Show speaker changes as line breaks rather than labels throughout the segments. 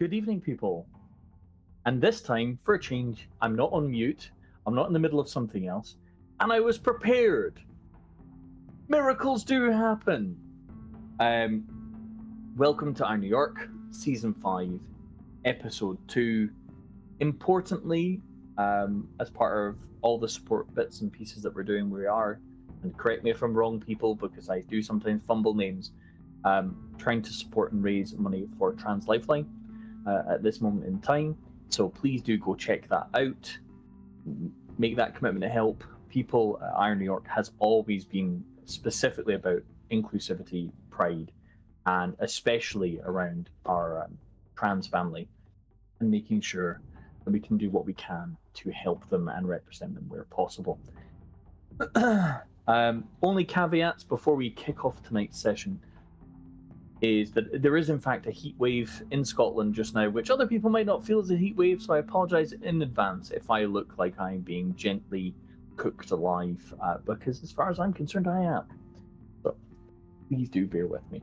Good evening, people. And this time, for a change, I'm not on mute, I'm not in the middle of something else, and I was prepared. Miracles do happen. Um, Welcome to Our New York, Season 5, Episode 2. Importantly, as part of all the support bits and pieces that we're doing, we are, and correct me if I'm wrong, people, because I do sometimes fumble names, trying to support and raise money for Trans Lifeline at this moment in time. So please do go check that out. Make that commitment to help. People at Iron New York has always been specifically about inclusivity, pride, and especially around our trans family and making sure that we can do what we can to help them and represent them where possible. Only caveats before we kick off tonight's session is that there is in fact a heat wave in Scotland just now, which other people might not feel is a heat wave, so I apologise in advance if I look like I'm being gently cooked alive, because as far as I'm concerned, I am. So please do bear with me.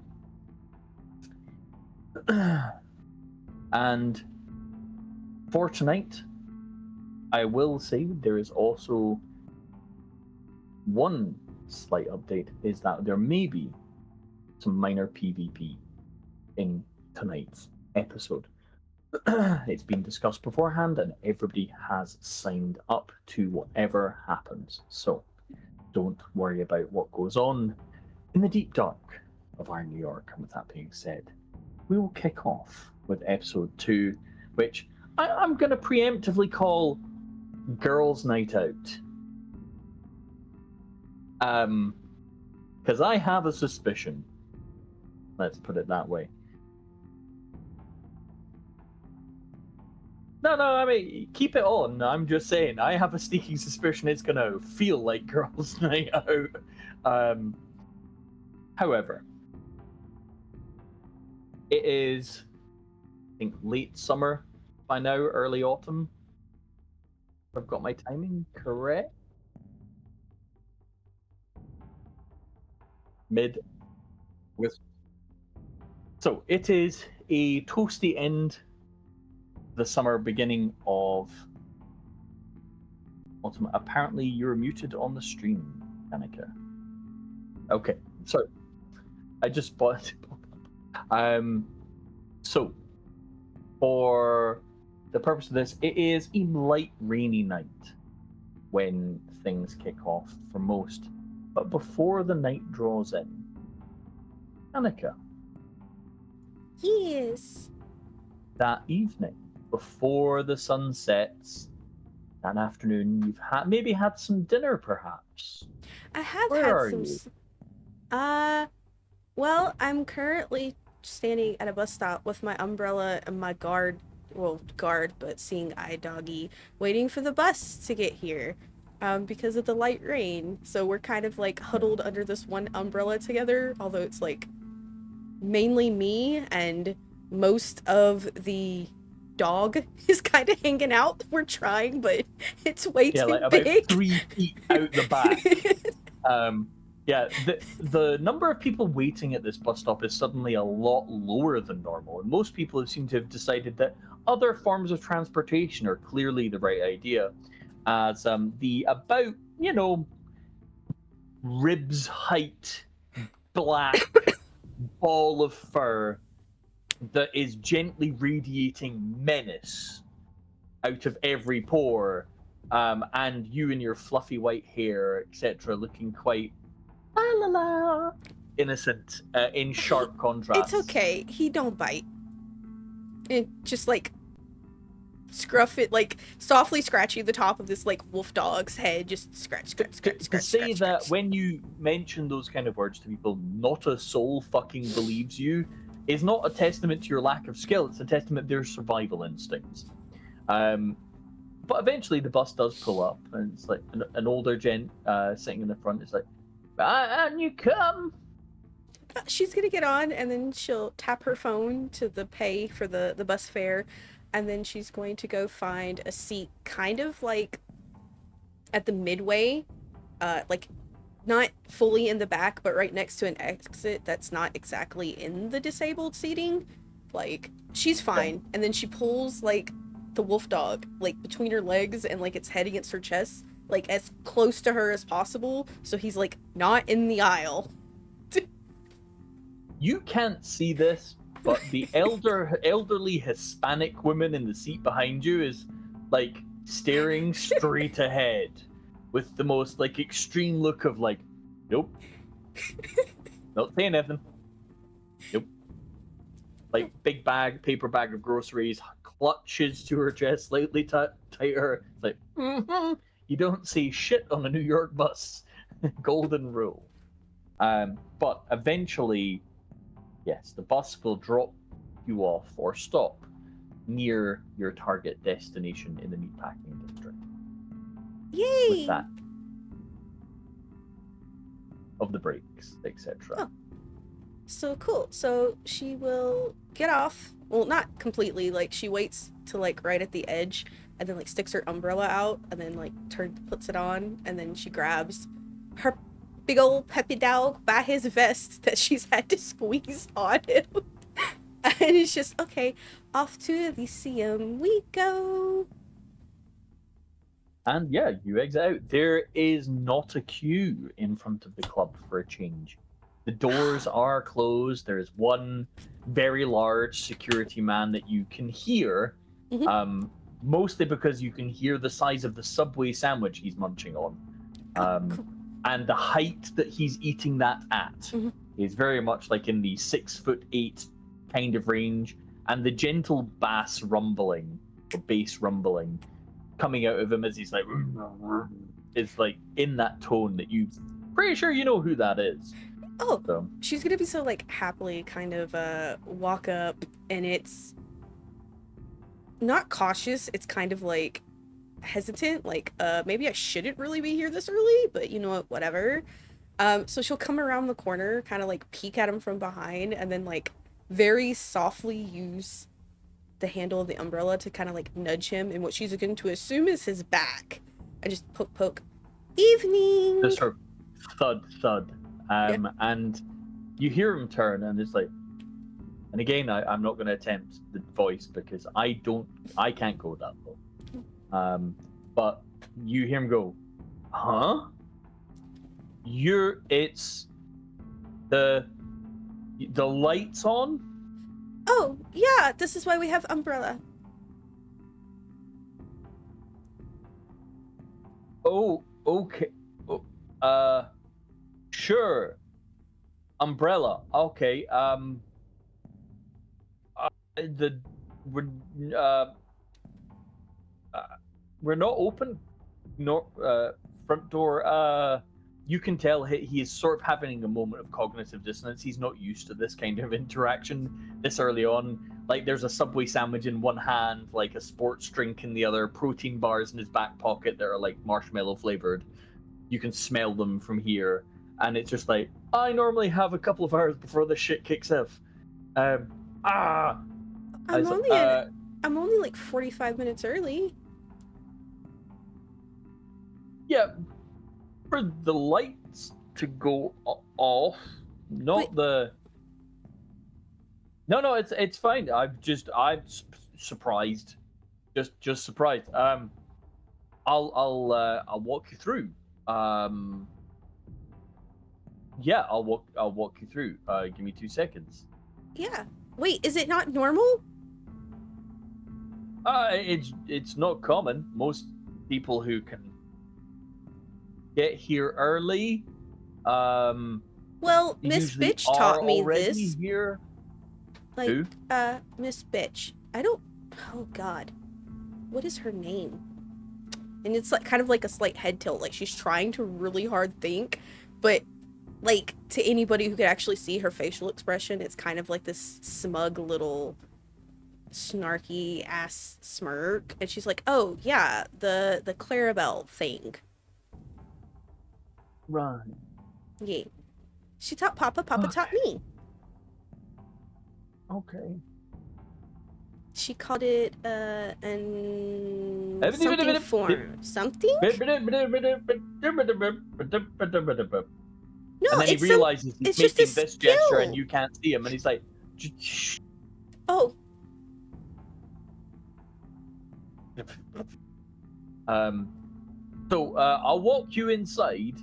And for tonight, I will say there is also one slight update, is that there may be some minor PvP in tonight's episode. It's been discussed beforehand and everybody has signed up to whatever happens. So don't worry about what goes on in the deep dark of our New York. And with that being said, we will kick off with episode 2, which I'm going to preemptively call Girls' Night Out. Because I have a suspicion. Let's put it that way. No, I mean, keep it on. I'm just saying, I have a sneaking suspicion it's going to feel like Girls' Night Out. However, it is, I think, late summer by now, early autumn. I've got my timing correct. Mid. So it is a toasty end, the summer beginning of autumn. Apparently you're muted on the stream, Danica. Okay, so I just bought so for the purpose of this, it is a light rainy night when things kick off for most. But before the night draws in, Danica.
Yes.
That evening, before the sun sets, that afternoon, you've maybe had some dinner, perhaps.
I have
Where
had
are
some.
you?
Well, I'm currently standing at a bus stop with my umbrella and my guard, but seeing eye doggy, waiting for the bus to get here. Because of the light rain. So we're kind of like huddled under this one umbrella together, although it's like mainly me and most of the dog is kind of hanging out. We're trying, but it's way too
like
big.
About 3 feet out the back. Yeah, the number of people waiting at this bus stop is suddenly a lot lower than normal, and most people seem to have decided that other forms of transportation are clearly the right idea, as the about, ribs height black ball of fur that is gently radiating menace out of every pore, and you and your fluffy white hair, etc., looking quite innocent, in sharp contrast.
It's okay. He don't bite. It just like scruff it, like softly scratching the top of this like wolf dog's head, just scratch.
To say that when you mention those kind of words to people, not a soul fucking believes you, is not a testament to your lack of skill. It's a testament to their survival instincts. But eventually the bus does pull up, and it's like an older gent sitting in the front. It's like, and you come.
She's gonna get on, and then she'll tap her phone to the pay for the bus fare, and then she's going to go find a seat kind of like at the midway, like not fully in the back, but right next to an exit that's not exactly in the disabled seating, like she's fine. And then she pulls like the wolf dog like between her legs and like its head against her chest, like as close to her as possible, so he's like not in the aisle.
You can't see this, but the elderly Hispanic woman in the seat behind you is like staring straight ahead with the most like extreme look of like, nope, not saying anything, nope. Like big paper bag of groceries, clutches to her chest, slightly tighter. It's like, you don't see shit on a New York bus. Golden rule. But eventually, yes, the bus will drop you off or stop near your target destination in the meatpacking district.
Yay!
With that, of the breaks, etc.
Oh. So cool. So she will get off. Well, not completely. Like she waits to like right at the edge, and then like sticks her umbrella out, and then like puts it on, and then she grabs her big old puppy dog by his vest that she's had to squeeze on him. And it's just, okay, off to Elysium we go.
And yeah, you exit out. There is not a queue in front of the club for a change. The doors are closed. There is one very large security man that you can hear, mostly because you can hear the size of the Subway sandwich he's munching on.
Cool.
And the height that he's eating that at is very much like in the 6'8" kind of range, and the gentle bass rumbling or bass rumbling coming out of him as he's like is like in that tone that you pretty sure you know who that is.
Oh,
so
she's gonna be so like happily kind of walk up, and it's not cautious, it's kind of like hesitant, like maybe I shouldn't really be here this early, but you know what, whatever. So she'll come around the corner, kind of like peek at him from behind, and then like very softly use the handle of the umbrella to kind of like nudge him in what she's going to assume is his back, and just poke evening,
just her thud and you hear him turn, and it's like, and again I'm not going to attempt the voice because I can't go that low. But you hear him go, huh? It's the lights on?
Oh, yeah, this is why we have umbrella.
Oh, okay. Sure. Umbrella. Okay. We're not open. No, front door. You can tell he is sort of having a moment of cognitive dissonance. He's not used to this kind of interaction this early on. Like, there's a Subway sandwich in one hand, like a sports drink in the other, protein bars in his back pocket that are like marshmallow flavored. You can smell them from here, and it's just like, I normally have a couple of hours before this shit kicks off. I'm
only like 45 minutes early.
Yeah, for the lights to go off, not
Wait.
the. No, it's fine. I'm surprised, just surprised. I'll walk you through. Yeah, I'll walk you through. Give me 2 seconds.
Yeah. Wait, is it not normal?
It's not common. Most people who can get here early,
well, Miss
usually
Bitch taught me this.
Here.
Like,
Who?
Miss Bitch. Oh God. What is her name? And it's like kind of like a slight head tilt, like she's trying to really hard think, but like to anybody who could actually see her facial expression, it's kind of like this smug little snarky ass smirk, and she's like, oh yeah, the Clarabelle thing.
Right.
Yeah. She taught Papa taught me.
Okay.
She called it something form. Something? No,
and then he realizes he's making this gesture and you can't see him, and he's like,
oh,
I'll walk you inside.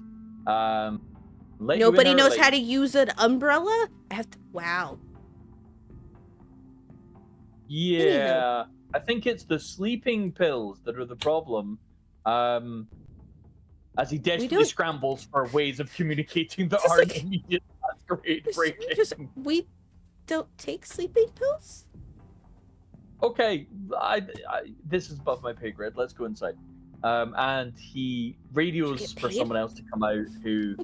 Let you in
Nobody knows
early.
how to use an umbrella? I have to. Wow.
Yeah, I think it's the sleeping pills that are the problem. As he desperately scrambles for ways of communicating that aren't immediate masquerade breaking.
We don't take sleeping pills?
Okay, this is above my pay grade. Let's go inside. And he radios for someone else to come out who,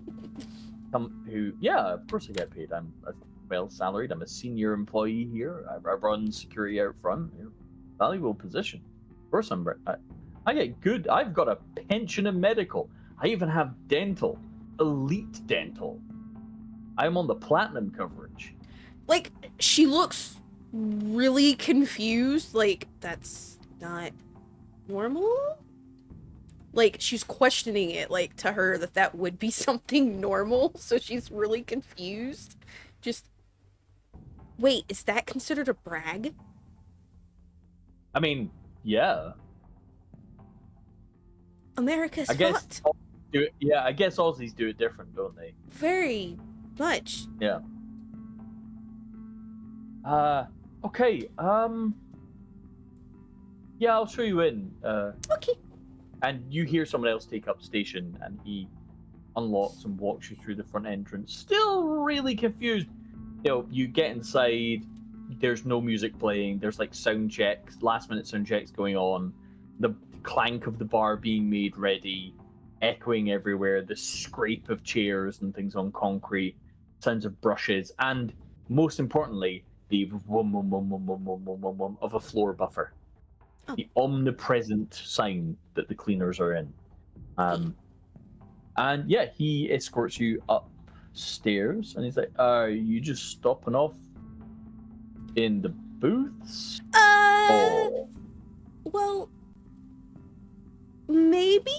yeah, of course I get paid. I'm well salaried. I'm a senior employee here. I run security out front. Valuable position. Of course I get good. I've got a pension and medical. I even have dental, elite dental. I'm on the platinum coverage.
Like, she looks really confused. Like, that's not normal? Like, she's questioning it, like, to her that would be something normal. So she's really confused. Just, wait, is that considered a brag?
I mean, yeah.
America's
fucked. I guess Aussies do it different, don't they?
Very much.
Yeah. Okay. Yeah, I'll show you in.
Okay.
And you hear someone else take up station, and he unlocks and walks you through the front entrance. Still really confused. You get inside. There's no music playing. There's like sound checks, last-minute sound checks going on. The clank of the bar being made ready, echoing everywhere. The scrape of chairs and things on concrete, sounds of brushes, and most importantly, the wum wum wum wum wum wum wum wum wum of a floor buffer. Oh. The omnipresent sign that the cleaners are in. And yeah, he escorts you upstairs, and he's like, "Are you just stopping off in the booths?"
Well, maybe.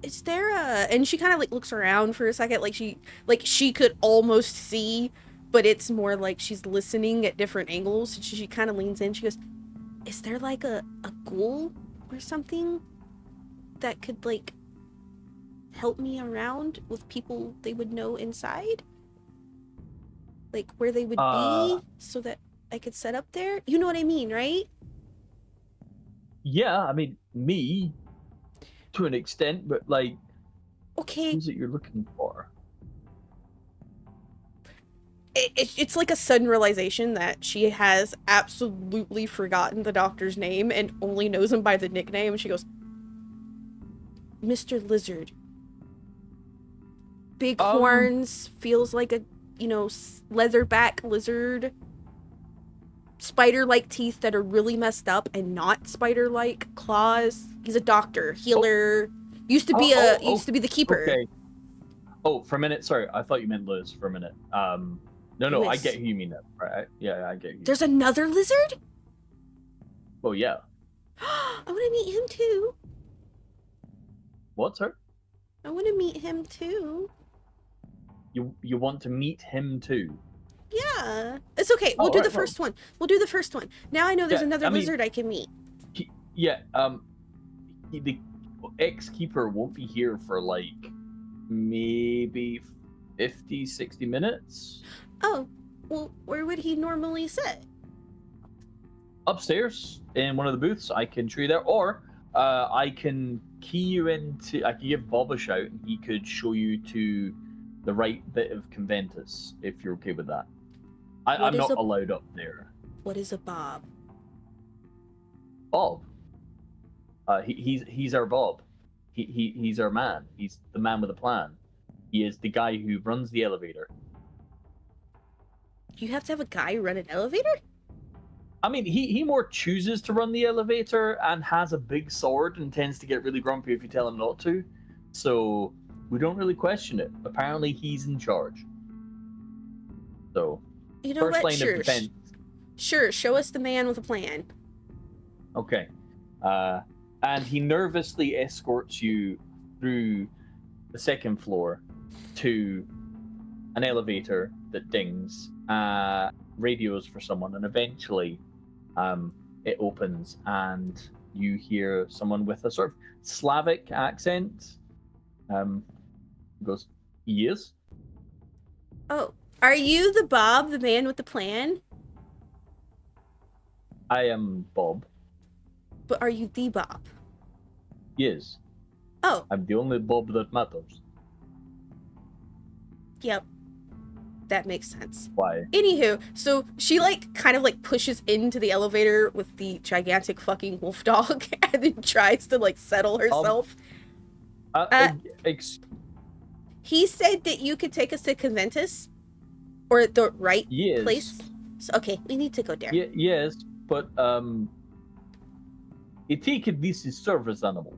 Is there a... And she kind of like looks around for a second, like she could almost see, but it's more like she's listening at different angles. She kind of leans in. She goes, "Is there like a ghoul or something that could like help me around with people they would know inside? Like where they would be so that I could set up there? You know what I mean, right?"
Yeah, I mean, me to an extent, but like,
okay,
who's it you're looking for?
It's like a sudden realization that she has absolutely forgotten the doctor's name and only knows him by the nickname. And she goes, "Mr. Lizard. Big horns, feels like a, leatherback lizard. Spider-like teeth that are really messed up and not spider-like claws. He's a doctor, healer. Used to be the keeper."
Okay. Oh, for a minute, sorry, I thought you meant Liz for a minute. No, I get who you mean. Right? Yeah, I get you.
There's another lizard?
Well, yeah.
I want to meet him too.
What, sir?
I want to meet him too.
You want to meet him too?
Yeah. It's okay. We'll do the first one. We'll do the first one. Now I know there's another lizard I can meet.
The ex-keeper won't be here for like maybe 50, 60 minutes.
Oh, well, where would he normally sit?
Upstairs in one of the booths. I can show you there, or I can key you into. I can give Bob a shout, and he could show you to the right bit of Conventus if you're okay with that. I'm not allowed up there.
What is a Bob?
Bob. He's our Bob. He's our man. He's the man with a plan. He is the guy who runs the elevator.
You have to have a guy run an elevator?
I mean, he more chooses to run the elevator and has a big sword and tends to get really grumpy if you tell him not to. So we don't really question it. Apparently, he's in charge. So, first line of defense.
Sure, show us the man with a plan.
Okay. And he nervously escorts you through the second floor to an elevator that dings, radios for someone, and eventually it opens, and you hear someone with a sort of Slavic accent. Goes, yes.
Oh, are you the Bob, the man with the plan?
I am Bob.
But are you the Bob?
Yes.
Oh,
I'm the only Bob that matters.
yep. That makes sense.
Why?
Anywho, so she like kind of like pushes into the elevator with the gigantic fucking wolf dog and then tries to like settle herself.
Ex-
He said that you could take us to Conventus or the right
yes.
place. So, okay, we need to go there.
Yes, but a ticket this is service animal.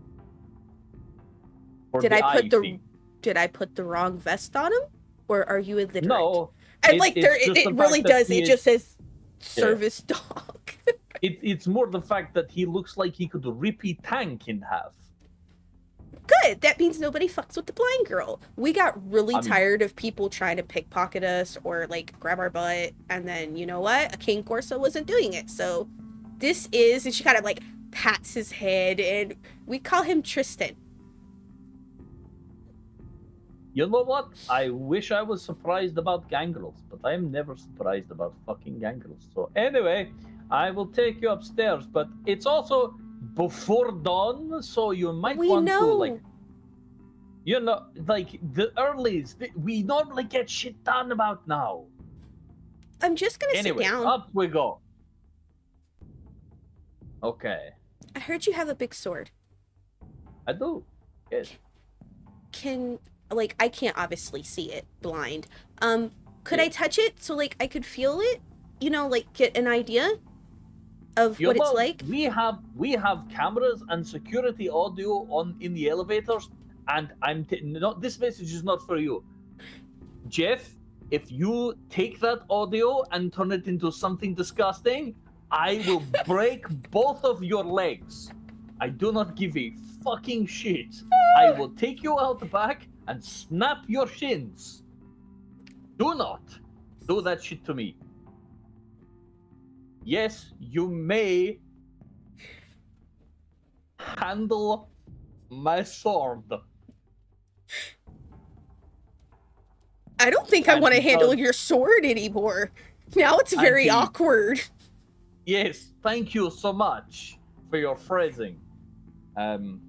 Did I put the wrong vest on him, or are you illiterate?
No,
and like there, it really does. It just says service dog.
It's more the fact that he looks like he could rip a tank in half.
Good. That means nobody fucks with the blind girl. We got really tired of people trying to pickpocket us or like grab our butt, and then you know what? A King Corso wasn't doing it, so this is. And she kind of like pats his head, and we call him Tristan.
You know what? I wish I was surprised about gangrels, but I'm never surprised about fucking gangrels. So anyway, I will take you upstairs, but it's also before dawn, so you might want to, like, you know, like, the earliest, we normally get shit done about now.
I'm just gonna sit down.
Up we go. Okay.
I heard you have a big sword.
I do, yes.
Like, I can't obviously see it, blind. Could I touch it so, like, I could feel it? You know, like, get an idea of what it's like?
We have cameras and security audio in the elevators, and this message is not for you. Jeff, if you take that audio and turn it into something disgusting, I will break both of your legs. I do not give a fucking shit. I will take you out the back and snap your shins. Do not do that shit to me. Yes, you may handle my sword.
I don't think I want to handle your sword anymore. Now it's very awkward.
Yes, thank you so much for your phrasing. And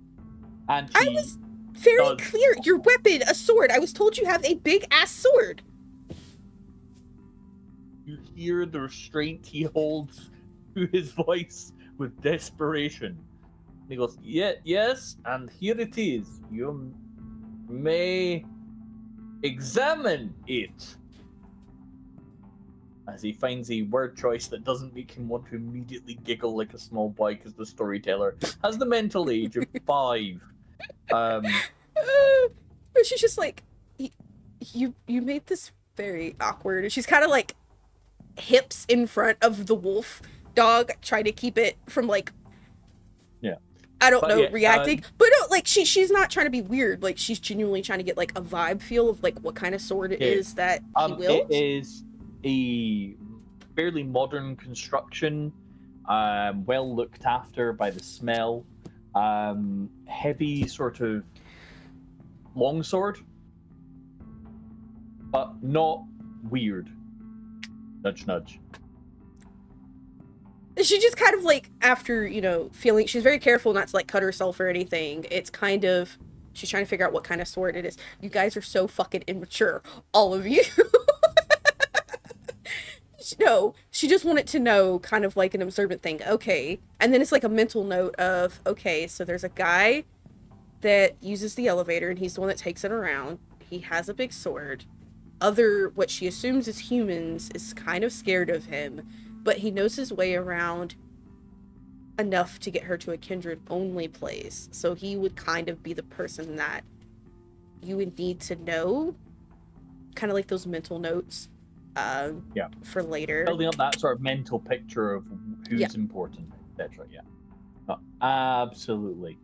I was very clear. Your weapon, a sword. I was told you have a big ass sword.
You hear the restraint he holds to his voice with desperation. He goes, yes, and here it is. You may examine it. As he finds a word choice that doesn't make him want to immediately giggle like a small boy because the storyteller has the mental age of 5.
But she's just like, you made this very awkward. And she's kind of like hips in front of the wolf dog, trying to keep it from like, I don't know, reacting. But no, like she's not trying to be weird. Like she's genuinely trying to get like a vibe feel of like what kind of sword it is that he wields.
It is a fairly modern construction, well looked after by the smell, heavy sort of longsword, but not weird. Nudge, nudge.
She just kind of like, after, you know, feeling, she's very careful not to like cut herself or anything. It's kind of, she's trying to figure out what kind of sword it is. You guys are so fucking immature, all of you. No, she just wanted to know, kind of like an observant thing. Okay. And then it's like a mental note of, okay, so there's a guy that uses the elevator and he's the one that takes it around. He has a big sword. What she assumes is humans is kind of scared of him, but he knows his way around enough to get her to a kindred only place. So he would kind of be the person that you would need to know, kind of like those mental notes. For later,
building up that sort of mental picture of who's important, etc. Absolutely.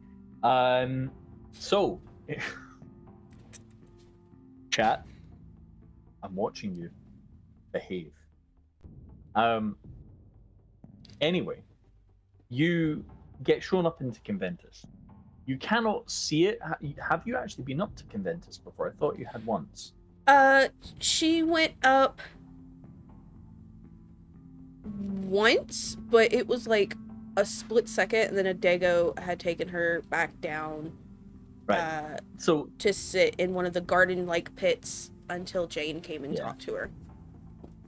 So chat, I'm watching you behave. Anyway, you get shown up into Conventus. You cannot see it. Have you actually been up to Conventus before? I thought you had once.
She went up once, but it was like a split second, and then a Dago had taken her back down.
Right. So
to sit in one of the garden-like pits until Jane came and talked to her.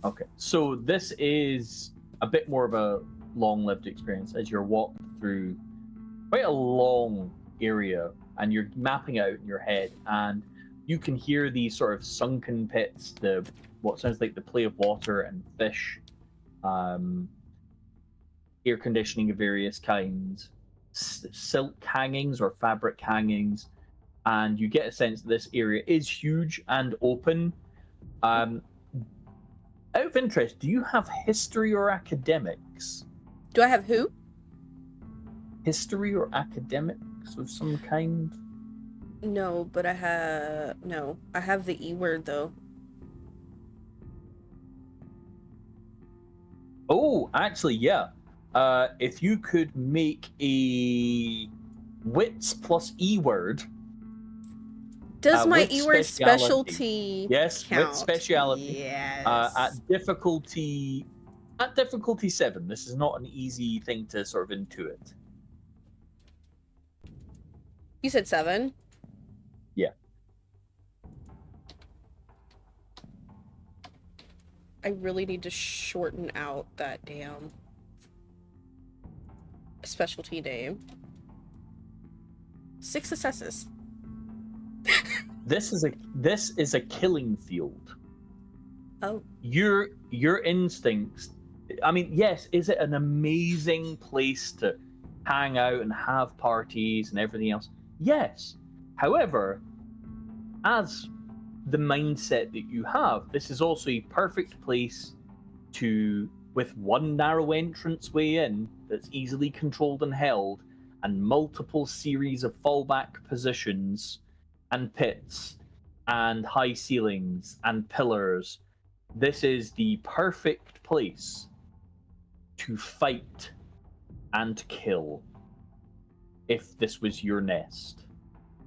Okay. So this is a bit more of a long-lived experience as you're walking through quite a long area, and you're mapping out in your head, and you can hear these sort of sunken pits, what sounds like the play of water and fish, air conditioning of various kinds, silk hangings or fabric hangings, and you get a sense that this area is huge and open. Out of interest, do you have history or academics?
Do I have who?
History or academics of some kind?
No, but I have... No. I have the E word, though.
Oh, actually, yeah. If you could make a wits plus E word.
Does my E word specialty
yes,
count?
wit speciality.
Yes.
At difficulty 7. This is not an easy thing to sort of intuit.
You said 7?
Yeah.
I really need to shorten out that damn specialty name. 6 successes.
This is a killing field.
Oh.
Your instincts. I mean, yes, is it an amazing place to hang out and have parties and everything else? Yes. However, as the mindset that you have, this is also a perfect place to, with one narrow entrance way in that's easily controlled and held, and multiple series of fallback positions and pits and high ceilings and pillars. This is the perfect place to fight and kill if this was your nest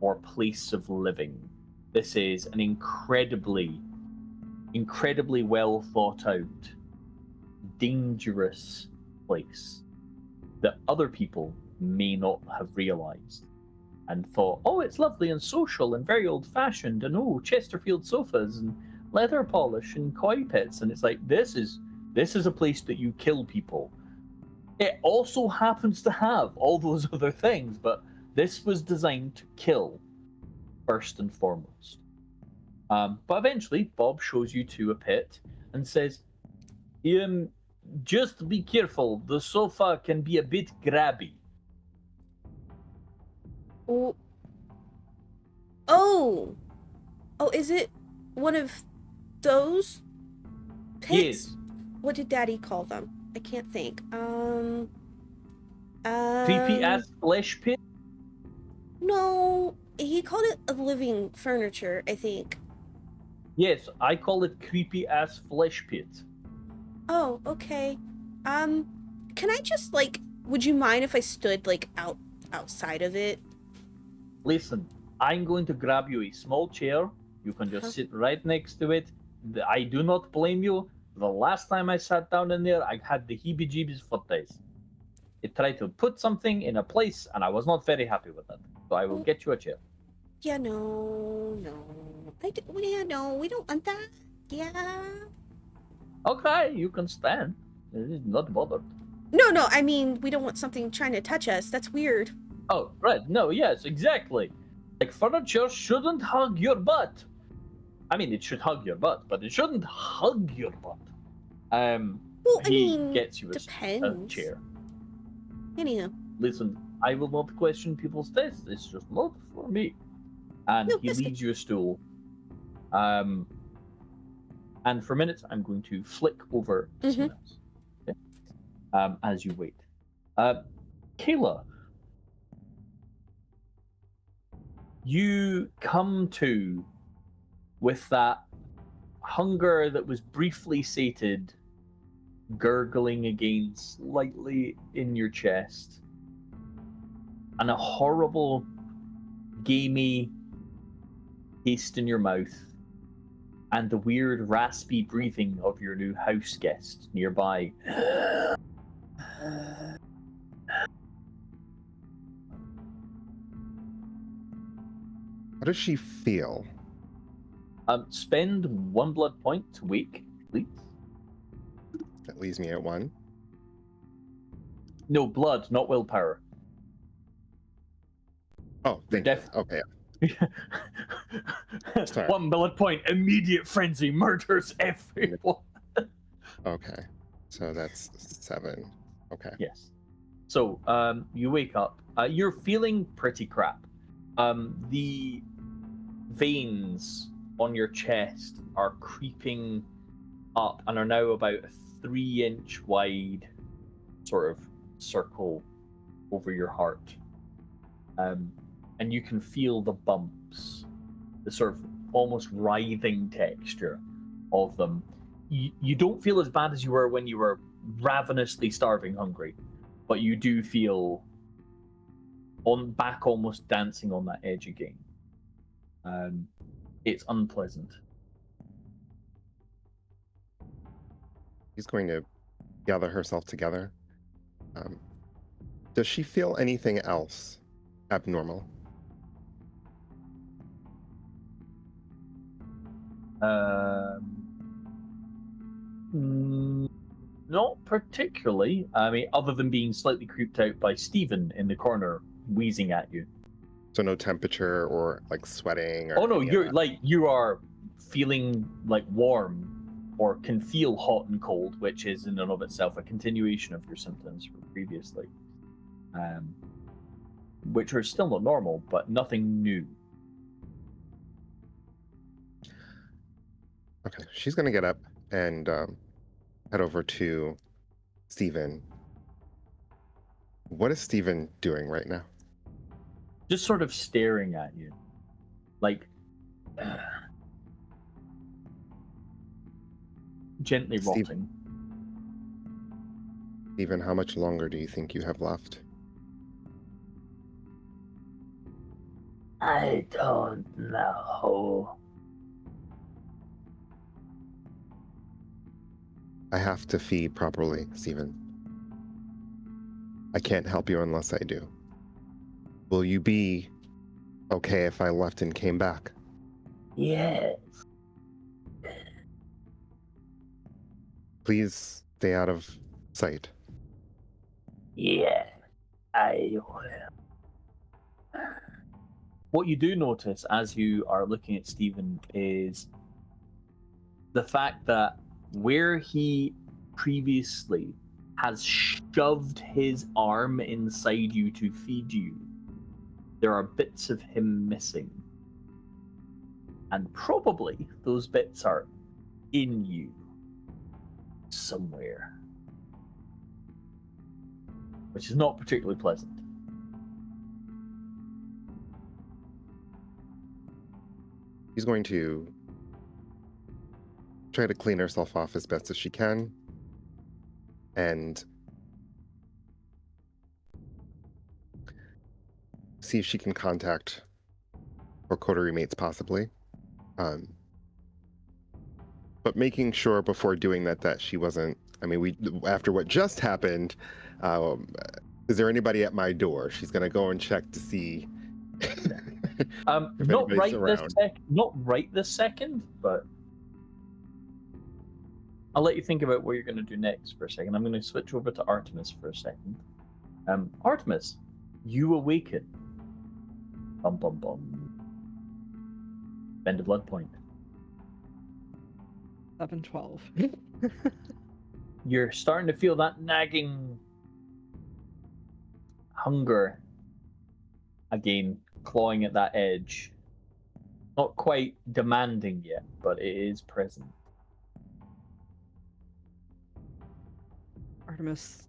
or place of living. This is an incredibly well thought out, dangerous place that other people may not have realized and thought, oh, it's lovely and social and very old fashioned, and oh, Chesterfield sofas and leather polish and koi pits. And it's like, this is a place that you kill people. It also happens to have all those other things, but this was designed to kill first and foremost. But eventually, Bob shows you to a pit and says, just be careful. The sofa can be a bit grabby.
Oh, is it one of those pits?
Yes.
What did Daddy call them? I can't think.
Creepy ass flesh pit?
No, he called it a living furniture, I think.
Yes, I call it creepy ass flesh pit.
Oh, okay. Can I just, like, would you mind if I stood, like, outside of it?
Listen, I'm going to grab you a small chair. You can just sit right next to it. I do not blame you. The last time I sat down in there, I had the heebie-jeebies for days. It tried to put something in a place, and I was not very happy with it. So I will get you a chair.
Yeah, no. We don't want that. Yeah.
Okay, you can stand. Not bothered.
No, I mean, we don't want something trying to touch us. That's weird.
Oh, right. No, yes, exactly. Like, furniture shouldn't hug your butt. I mean, it should hug your butt, but it shouldn't hug your butt.
Well,
he gets you a chair.
Anyhow.
Listen, I will not question people's tastes. It's just not for me. And he leads you a stool. And for a minute, I'm going to flick over to someone else. Okay? As you wait. Kayla, you come to with that hunger that was briefly sated, gurgling again slightly in your chest. and a horrible, gamey taste in your mouth, and the weird, raspy breathing of your new house guest nearby.
How does she feel?
Spend 1 blood point to wake, please.
That leaves me at 1.
No, blood, not willpower.
Oh, thank you. Okay. Sorry.
1 blood point, immediate frenzy, murders everyone.
Okay. So that's 7. Okay.
Yes. So, you wake up. You're feeling pretty crap. The veins on your chest are creeping up and are now about a 3-inch wide sort of circle over your heart. And you can feel the bumps, the sort of almost writhing texture of them. You don't feel as bad as you were when you were ravenously starving hungry, but you do feel back almost dancing on that edge again. It's unpleasant.
She's going to gather herself together. Does she feel anything else abnormal?
Not particularly. I mean, other than being slightly creeped out by Stephen in the corner, wheezing at you.
So no temperature or like sweating or
Oh no, you are feeling like warm or can feel hot and cold, which is in and of itself a continuation of your symptoms from previously. Which are still not normal, but nothing new.
Okay, she's going to get up and head over to Stephen. What is Stephen doing right now?
Just sort of staring at you. Like, gently rotting.
Stephen, how much longer do you think you have left?
I don't know.
I have to feed properly, Stephen. I can't help you unless I do. Will you be okay if I left and came back?
Yes.
Please stay out of sight.
Yeah, I will. What you do notice as you are looking at Stephen is the fact that where he previously has shoved his arm inside you to feed you, there are bits of him missing. And probably those bits are in you somewhere. Which is not particularly pleasant.
She's going to try to clean herself off as best as she can and see if she can contact her coterie mates possibly. But making sure before doing that she wasn't, I mean, after what just happened, is there anybody at my door? She's going to go and check to see if
not
anybody's
right
around.
not right this second, but I'll let you think about what you're going to do next for a second. I'm going to switch over to Artemis for a second. Artemis, you awaken. Bum bum bum. Spend a blood point.
7-12.
You're starting to feel that nagging hunger again, clawing at that edge. Not quite demanding yet, but it is present.
Artemis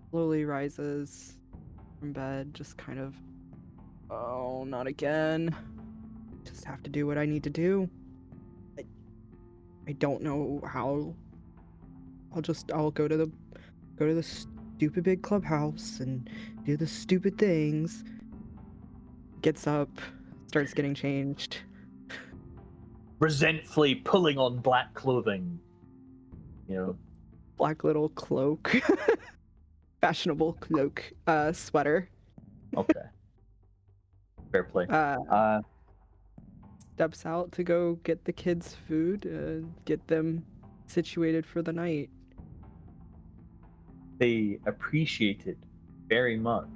slowly rises from bed, just kind of, oh, not again. Just have to do what I need to do. I don't know how. I'll go to the stupid big clubhouse and do the stupid things. Gets up, starts getting changed.
Resentfully pulling on black clothing. You know.
Black little cloak. Fashionable cloak, sweater.
Okay. Fair play.
Steps out to go get the kids food, get them situated for the night.
They appreciate it very much.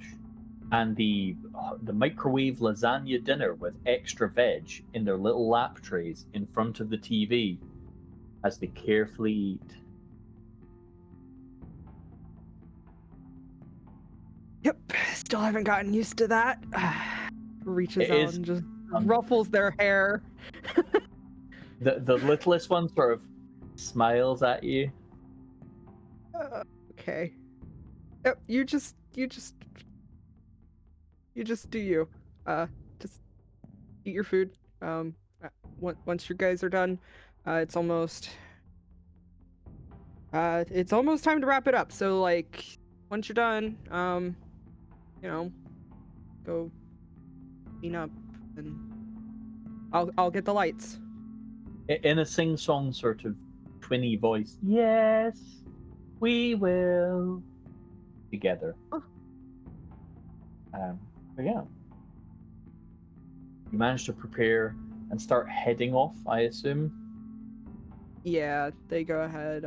And the microwave lasagna dinner with extra veg in their little lap trays in front of the TV as they carefully eat.
Yep, still haven't gotten used to that. Reaches
It
out
is,
and just ruffles their hair.
the littlest one sort of smiles at you.
Okay. Yep, you just do you. Just eat your food. Once you guys are done, it's almost time to wrap it up. So like, once you're done, go clean up, and I'll get the lights.
In a sing-song sort of twinny voice. Yes, we will. Together.
Oh.
But yeah. You managed to prepare and start heading off, I assume?
Yeah, they go ahead.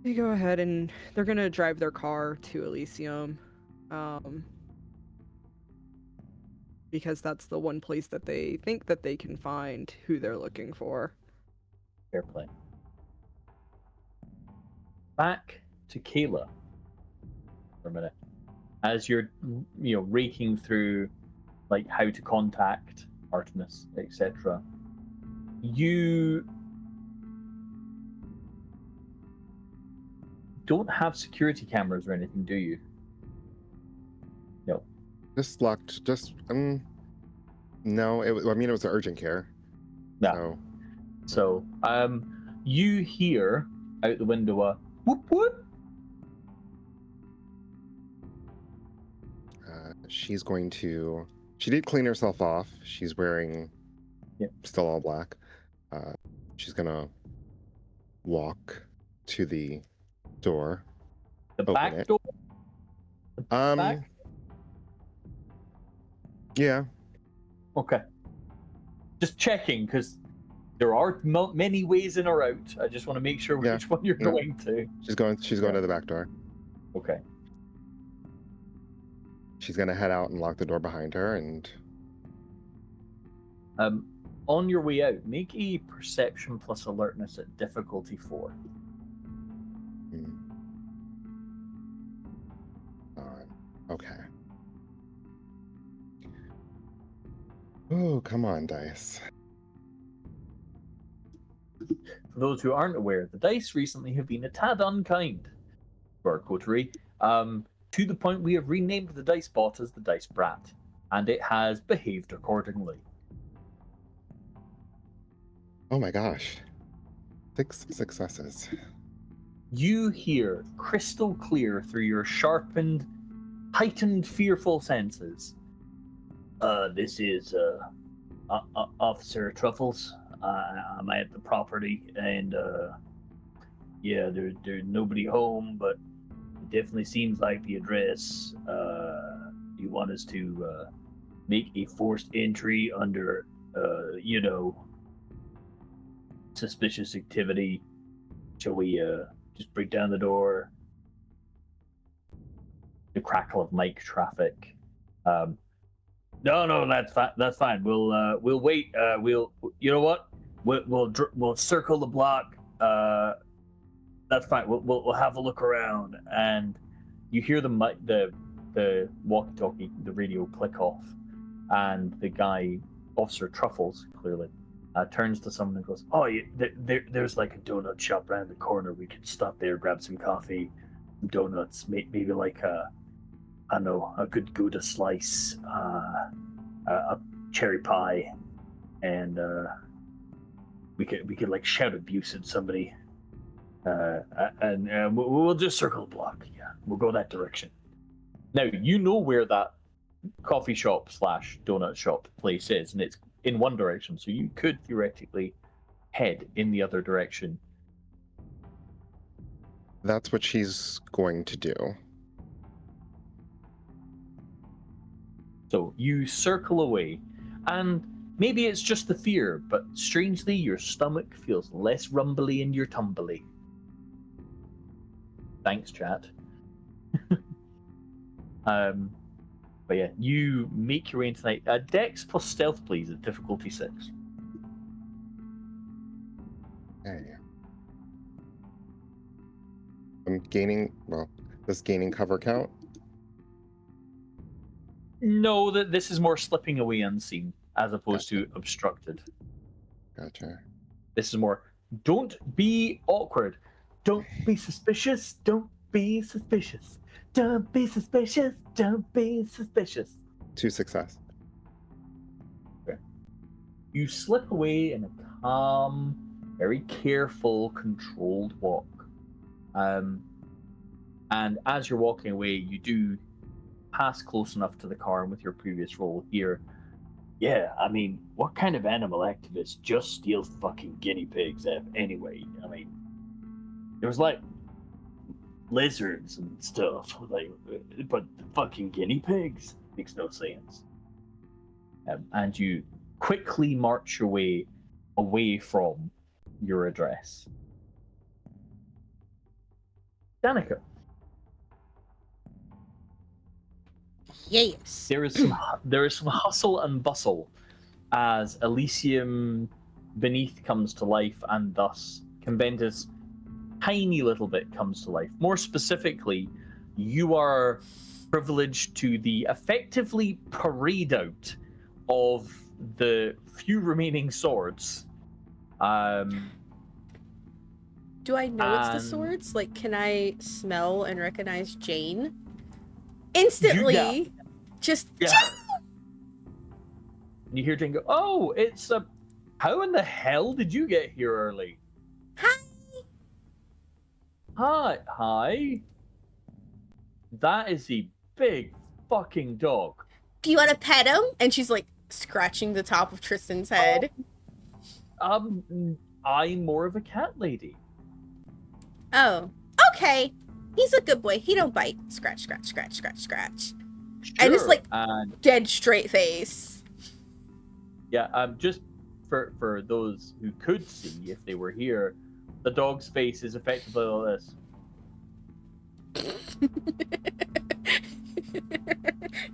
And they're gonna drive their car to Elysium, because that's the one place that they think that they can find who they're looking for.
Fair play. Back to Kayla for a minute. As you're, raking through, like, how to contact Artemis, etc. You don't have security cameras or anything, do you? No.
Just locked. No. It was an urgent care.
No. So, you hear out the window a whoop whoop.
She's going to. She did clean herself off. She's wearing.
Yep.
Still all black. She's gonna walk to the door.
The back
it.
door. Back?
Yeah.
Okay. Just checking, because there are many ways in or out. I just want to make sure which one you're going to.
She's going to the back door.
Okay.
She's gonna head out and lock the door behind her, and
on your way out, make a perception plus alertness at difficulty 4.
Okay. Oh, come on, dice.
For those who aren't aware, the dice recently have been a tad unkind for our coterie, to the point we have renamed the dice bot as the Dice Brat, and it has behaved accordingly.
Oh my gosh. 6 successes.
You hear crystal clear through your sharpened, heightened, fearful senses. This is Officer Truffles. I'm at the property, and there's nobody home, but it definitely seems like the address. You want us to make a forced entry under, suspicious activity. Shall we just break down the door? The crackle of mic traffic. No, that's fine. We'll wait. You know what? We'll circle the block. That's fine. We'll have a look around. And you hear the walkie-talkie, the radio click off, and the guy, Officer Truffles, clearly, turns to someone and goes, "Oh, yeah, there's like a donut shop around the corner. We could stop there, grab some coffee, some donuts, maybe like a good Gouda slice, a cherry pie, and we could like shout abuse at somebody. And we'll just circle the block. Yeah, we'll go that direction. Now, you know where that coffee shop / donut shop place is, and it's in one direction, so you could theoretically head in the other direction.
That's what she's going to do.
So you circle away, and maybe it's just the fear, but strangely your stomach feels less rumbly in your tumbly. Thanks, chat. But yeah, you make your way into night. Dex plus stealth, please, at difficulty 6.
Okay. I'm gaining. Well, does gaining cover count?
No, that this is more slipping away unseen as opposed to obstructed.
Gotcha.
This is more, don't be awkward. Don't be suspicious. Don't be suspicious. Don't be suspicious. Don't be suspicious.
2 success.
Okay. You slip away in a calm, very careful, controlled walk. And as you're walking away, you do pass close enough to the car, and with your previous role here, yeah, I mean, what kind of animal activist just steals fucking guinea pigs anyway? I mean, there was like lizards and stuff, like, but fucking guinea pigs makes no sense. And you quickly march your way away from your address. Danica.
Yes.
There is some hustle and bustle as Elysium beneath comes to life, and thus Conventus tiny little bit comes to life. More specifically, you are privileged to the effectively parade out of the few remaining swords.
Do I know it's the swords? Like, can I smell and recognize Jane? Instantly,
Yeah.
just
Yeah. You hear Jane go, "Oh, it's a. How in the hell did you get here early?" Hi. That is a big fucking dog.
Do you want to pet him? And she's like scratching the top of Tristan's head.
I'm more of a cat lady.
Oh, okay. He's a good boy. He don't bite. Scratch, scratch, scratch, scratch, scratch.
Sure.
And it's like
And
dead straight face.
yeah, just for those who could see if they were here, the dog's face is effectively like this.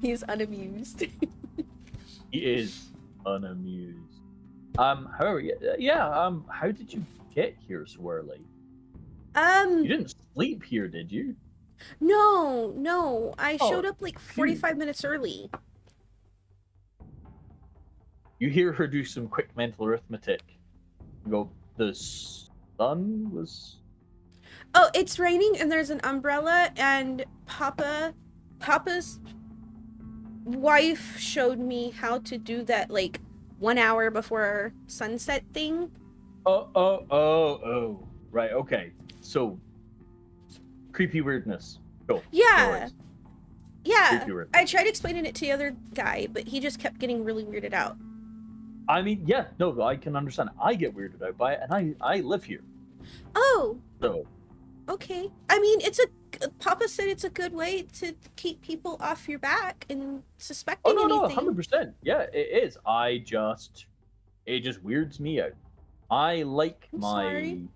He's unamused.
He is unamused. However, how did you get here so early? You didn't sleep here, did you?
No. I showed up like 45 minutes early.
You hear her do some quick mental arithmetic. You go, the sun was...
Oh, it's raining and there's an umbrella, and Papa's wife showed me how to do that like 1 hour before sunset thing.
Oh. Right, okay. So, creepy weirdness. Go.
Yeah. Yeah.
Creepy weirdness.
I tried explaining it to the other guy, but he just kept getting really weirded out.
I mean, yeah, no, I can understand. I get weirded out by it, and I live here.
Oh.
So.
Okay. I mean, Papa said it's a good way to keep people off your back and suspecting anything.
Oh, no, 100%. Yeah, it is. It just weirds me out. I like
Sorry.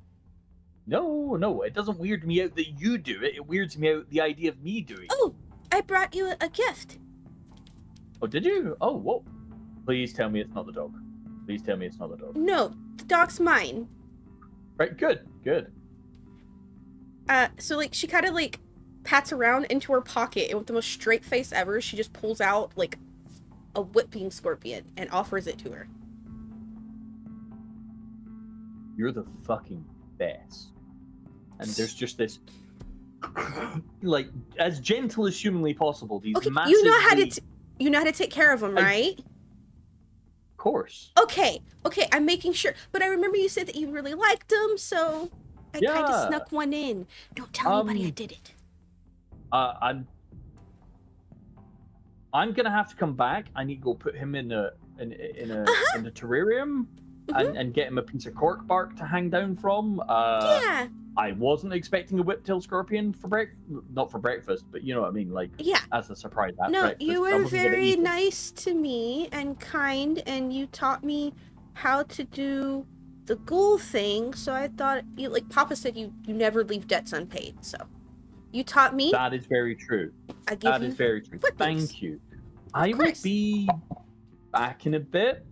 No, it doesn't weird me out that you do it. It weirds me out the idea of me doing it.
Oh, I brought you a gift.
Oh, did you? Oh, whoa. Please tell me it's not the dog. Please tell me it's not the dog.
No, the dog's mine.
Right, good.
So like she kind of like pats around into her pocket, and with the most straight face ever, she just pulls out like a whipping scorpion and offers it to her.
You're the fucking best. And there's just this, like, as gentle as humanly possible. These
Okay,
massively...
you know how to take care of them, right?
Of course.
Okay, I'm making sure. But I remember you said that you really liked them, so I kind
Yeah.
of snuck one in. Don't tell anybody I did it.
I'm gonna have to come back. I need to go put him in a terrarium and get him a piece of cork bark to hang down from.
Yeah.
I wasn't expecting a whiptail scorpion not for breakfast, but you know what I mean, like
Yeah.
as a surprise at
No,
breakfast.
you
I
were
wasn't gonna
very
eat it.
nice to me and kind, and you taught me how to do the ghoul thing. So I thought, like Papa said, you never leave debts unpaid. So you taught me.
That is very true.
I give
That
you
is very true.
foot things.
Thank you.
Of
I will
course.
be back in a bit.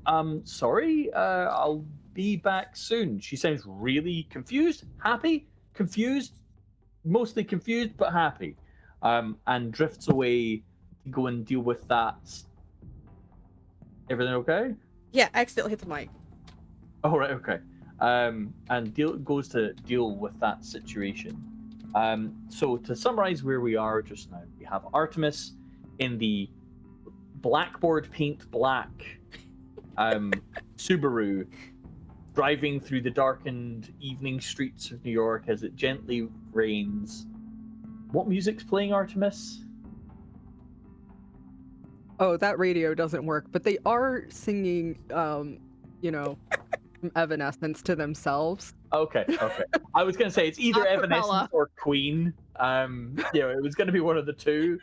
Sorry. I'll be back soon. She sounds really confused, happy, confused, mostly confused but happy. And drifts away to go and deal with that. Everything okay?
Yeah, I accidentally hit the mic.
Oh right, okay. And goes to deal with that situation. So to summarize where we are just now, we have Artemis in the blackboard paint black Subaru driving through the darkened evening streets of New York as it gently rains. What music's playing, Artemis?
Oh, that radio doesn't work, but they are singing, you know, some Evanescence to themselves.
Okay. I was going to say it's either
Acapella.
Evanescence or Queen. It was going to be one of the two.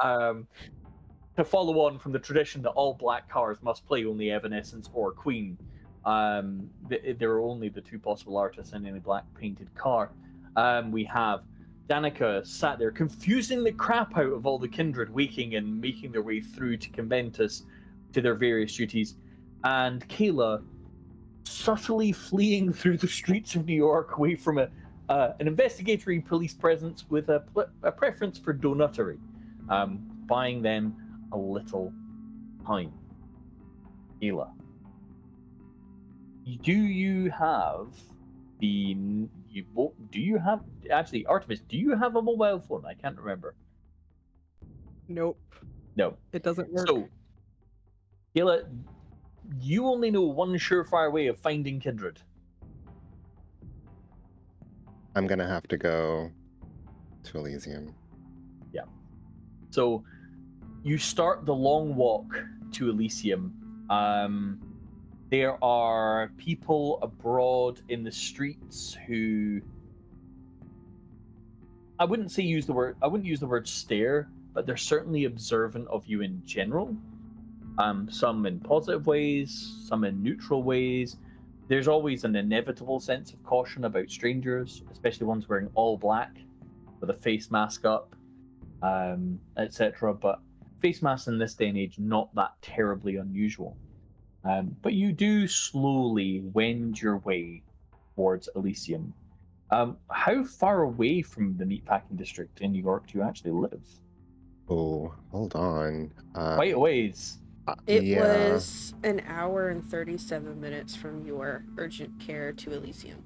To follow on from the tradition that all black cars must play only Evanescence or Queen. There are only the two possible artists in any black painted car. We have Danica sat there confusing the crap out of all the kindred waking and making their way through to Conventus to their various duties, and Kayla subtly fleeing through the streets of New York away from an investigatory police presence with a preference for donuttery, buying them a little time. Kayla, actually, Artemis, do you have a mobile phone? I can't remember.
Nope,
No.
it doesn't work.
So, Kayla, you only know one surefire way of finding kindred.
I'm gonna have to go to Elysium.
Yeah. So, you start the long walk to Elysium. There are people abroad in the streets who I wouldn't use the word stare, but they're certainly observant of you in general. Some in positive ways, some in neutral ways. There's always an inevitable sense of caution about strangers, especially ones wearing all black with a face mask up, etc. But face masks in this day and age, not that terribly unusual. But you do slowly wend your way towards Elysium. How far away from the meatpacking district in New York do you actually live?
Oh, hold on.
Quite a ways.
It
yeah.
was an hour and 37 minutes from your urgent care to Elysium.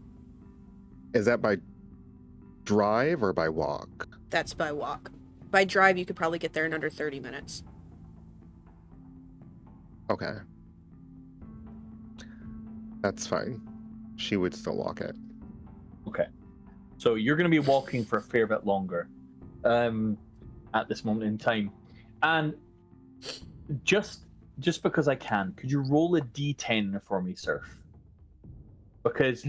Is that by drive or by walk?
That's by walk. By drive, you could probably get there in under 30 minutes.
Okay. That's fine. She would still walk it.
Okay. So you're going to be walking for a fair bit longer at this moment in time. And just because I can, could you roll a d10 for me, Surf? Because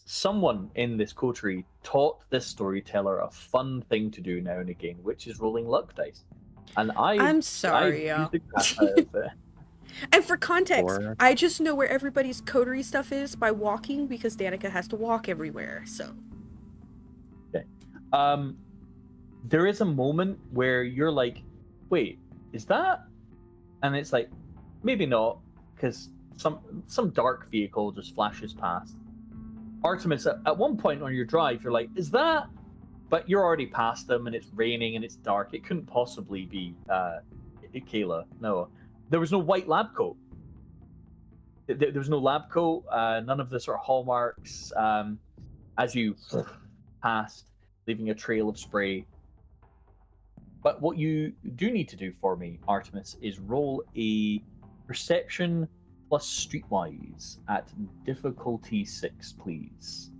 someone in this coterie taught this storyteller a fun thing to do now and again, which is rolling luck dice. And
I'm sorry, y'all. And for context, I just know where everybody's coterie stuff is by walking because Danica has to walk everywhere, so.
Okay. There is a moment where you're like, wait, is that? And it's like, maybe not, because some dark vehicle just flashes past. Artemis, at one point on your drive, you're like, is that? But you're already past them, and it's raining, and it's dark. It couldn't possibly be Kayla. No. There was no white lab coat. There was no lab coat, none of the sort of hallmarks. As you passed, leaving a trail of spray. But what you do need to do for me, Artemis, is roll a perception plus streetwise at difficulty 6, please.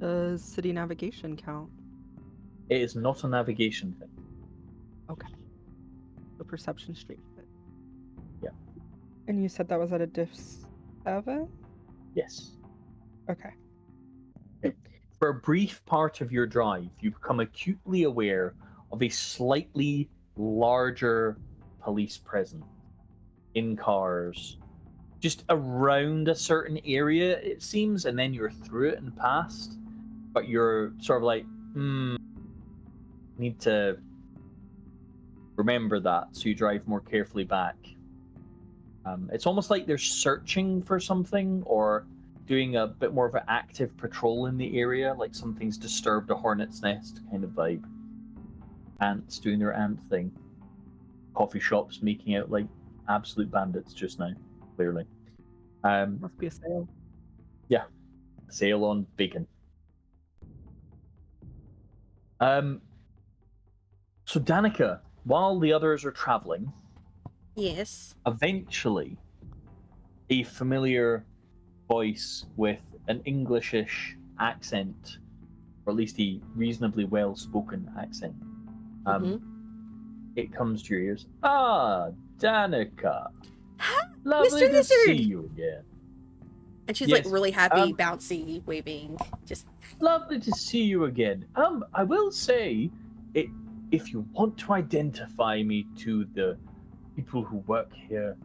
Does city navigation count?
It is not a navigation thing.
Okay. The perception street.
Yeah.
And you said that was at a diff 7?
Yes.
Okay.
For a brief part of your drive, you become acutely aware of a slightly larger police presence in cars, just around a certain area, it seems, and then you're through it and past. But you're sort of like, need to remember that, so you drive more carefully back. It's almost like they're searching for something or doing a bit more of an active patrol in the area, like something's disturbed a hornet's nest kind of vibe. Ants doing their ant thing. Coffee shops making out like absolute bandits just now, clearly.
Must be a sale.
Yeah, sale on bacon. So Danica, while the others are traveling,
Yes.
eventually a familiar voice with an Englishish accent, or at least a reasonably well-spoken accent, it comes to your ears. Ah, Danica. Lovely
Mr.
to
Lizard!
see you again.
And she's
Yes,
like really happy, bouncy, waving. Just
lovely to see you again. I will say, if you want to identify me to the people who work here,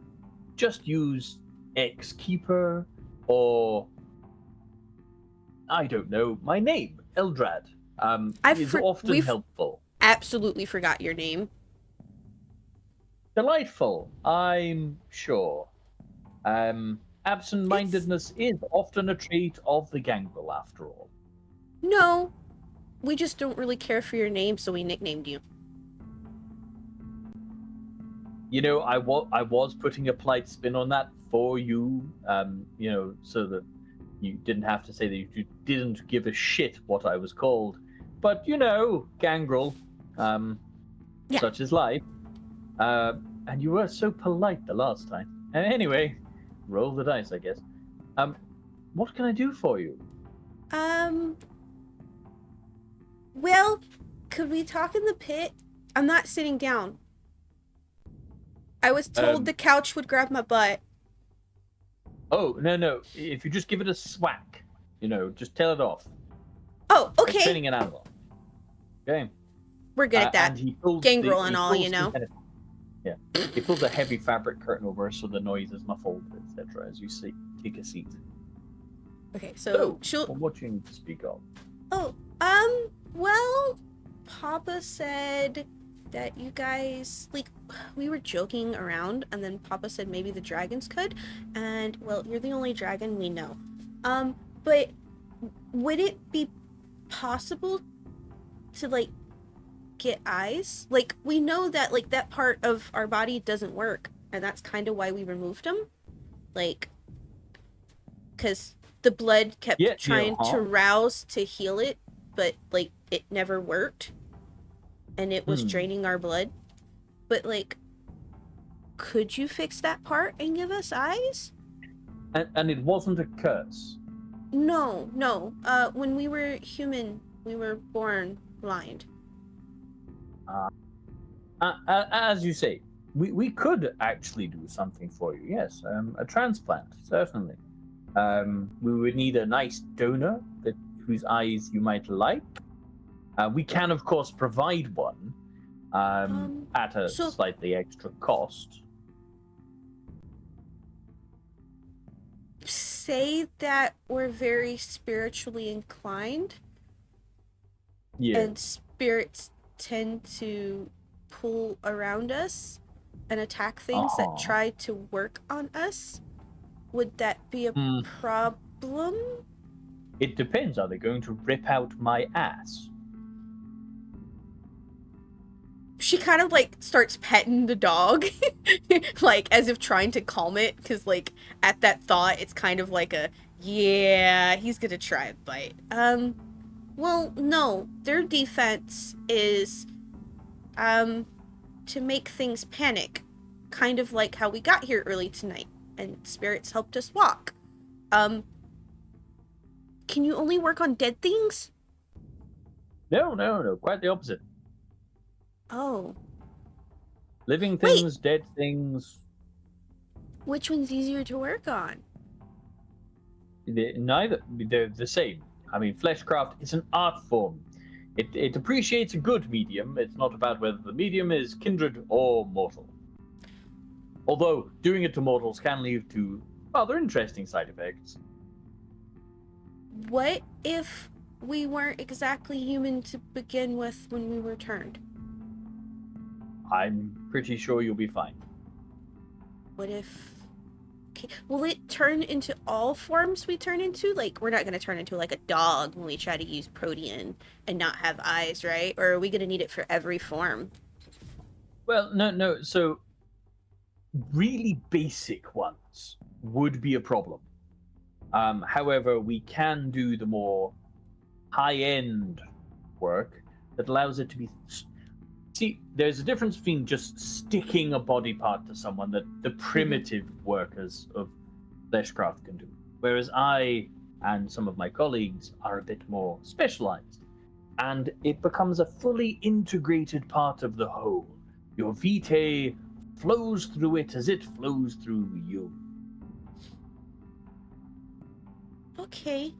just use ex-keeper or I don't know my name, Eldrad. It's often helpful.
Absolutely forgot your name.
Delightful, I'm sure. Absent-mindedness is often a trait of the gangrel, after all.
No, we just don't really care for your name, so we nicknamed you.
You know, I was putting a polite spin on that for you, you know, so that you didn't have to say that you didn't give a shit what I was called. But, you know, gangrel,
Yeah.
such is life. And you were so polite the last time. Anyway, roll the dice, I guess. What can I do for you?
Well, could we talk in the pit? I'm not sitting down. I was told the couch would grab my butt.
Oh, no. If you just give it a swack, you know, just tell it off.
Oh,
Like
okay.
training an animal. Okay.
We're good at that.
And he pulls
Gangrel and all, you know.
Yeah. He pulls a heavy fabric curtain over so the noise is muffled, etc. as you take a seat.
Okay, so she'll...
What do you need to speak of?
Oh, well, Papa said that you guys, like, we were joking around, and then Papa said maybe the dragons could, and, well, you're the only dragon we know. But would it be possible to, like, get eyes? Like, we know that, like, that part of our body doesn't work, and that's kind of why we removed them. Like, because the blood kept trying to rouse to heal it, but, like, it never worked. And it was draining our blood. But, like, could you fix that part and give us eyes?
And it wasn't a curse?
No. When we were human, we were born blind.
As you say, we could actually do something for you, yes. A transplant, certainly. We would need a nice donor whose eyes you might like. We can, of course, provide one at a slightly extra cost.
Say that we're very spiritually inclined.
Yeah.
And spirits tend to pull around us and attack things that try to work on us. Would that be a problem?
It depends. Are they going to rip out my ass?
She kind of, like, starts petting the dog, like, as if trying to calm it, because, like, at that thought, it's kind of like a, yeah, he's gonna try a bite. Well, no, their defense is, to make things panic, kind of like how we got here early tonight, and spirits helped us walk. can you only work on dead things?
No. Quite the opposite.
Oh.
Living
Wait.
things, dead things.
Which one's easier to work on?
They're the same. I mean, fleshcraft is an art form. It appreciates a good medium. It's not about whether the medium is kindred or mortal. Although doing it to mortals can lead to rather interesting side effects.
What if we weren't exactly human to begin with when we were turned?
I'm pretty sure you'll be fine.
What if... Okay. Will it turn into all forms we turn into? Like, we're not going to turn into like a dog when we try to use protean and not have eyes, right? Or are we going to need it for every form?
Well, no. So, really basic ones would be a problem. However, we can do the more high-end work that allows it to be... See, there's a difference between just sticking a body part to someone that the primitive workers of fleshcraft can do. Whereas I and some of my colleagues are a bit more specialized. And it becomes a fully integrated part of the whole. Your vitae flows through it as it flows through you.
Okay.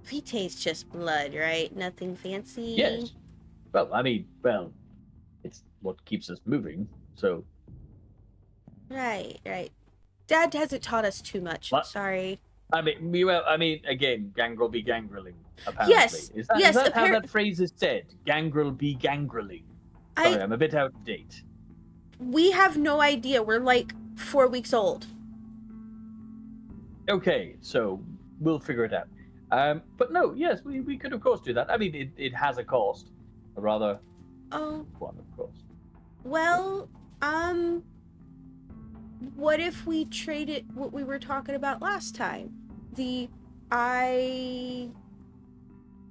Vitae's just blood, right? Nothing fancy?
Yes. Well, it's what keeps us moving, so...
Right. Dad hasn't taught us too much.
What?
Sorry.
Again, gangrel be gangrelling, apparently.
Yes,
Is that
yes,
how that phrase is said? Gangrel be gangrelling. Sorry, I'm a bit out of date.
We have no idea. We're like 4 weeks old.
Okay, so we'll figure it out. But no, yes, we could of course do that. I mean, it has a cost. A rather one, of course.
Well, what if we traded what we were talking about last time? I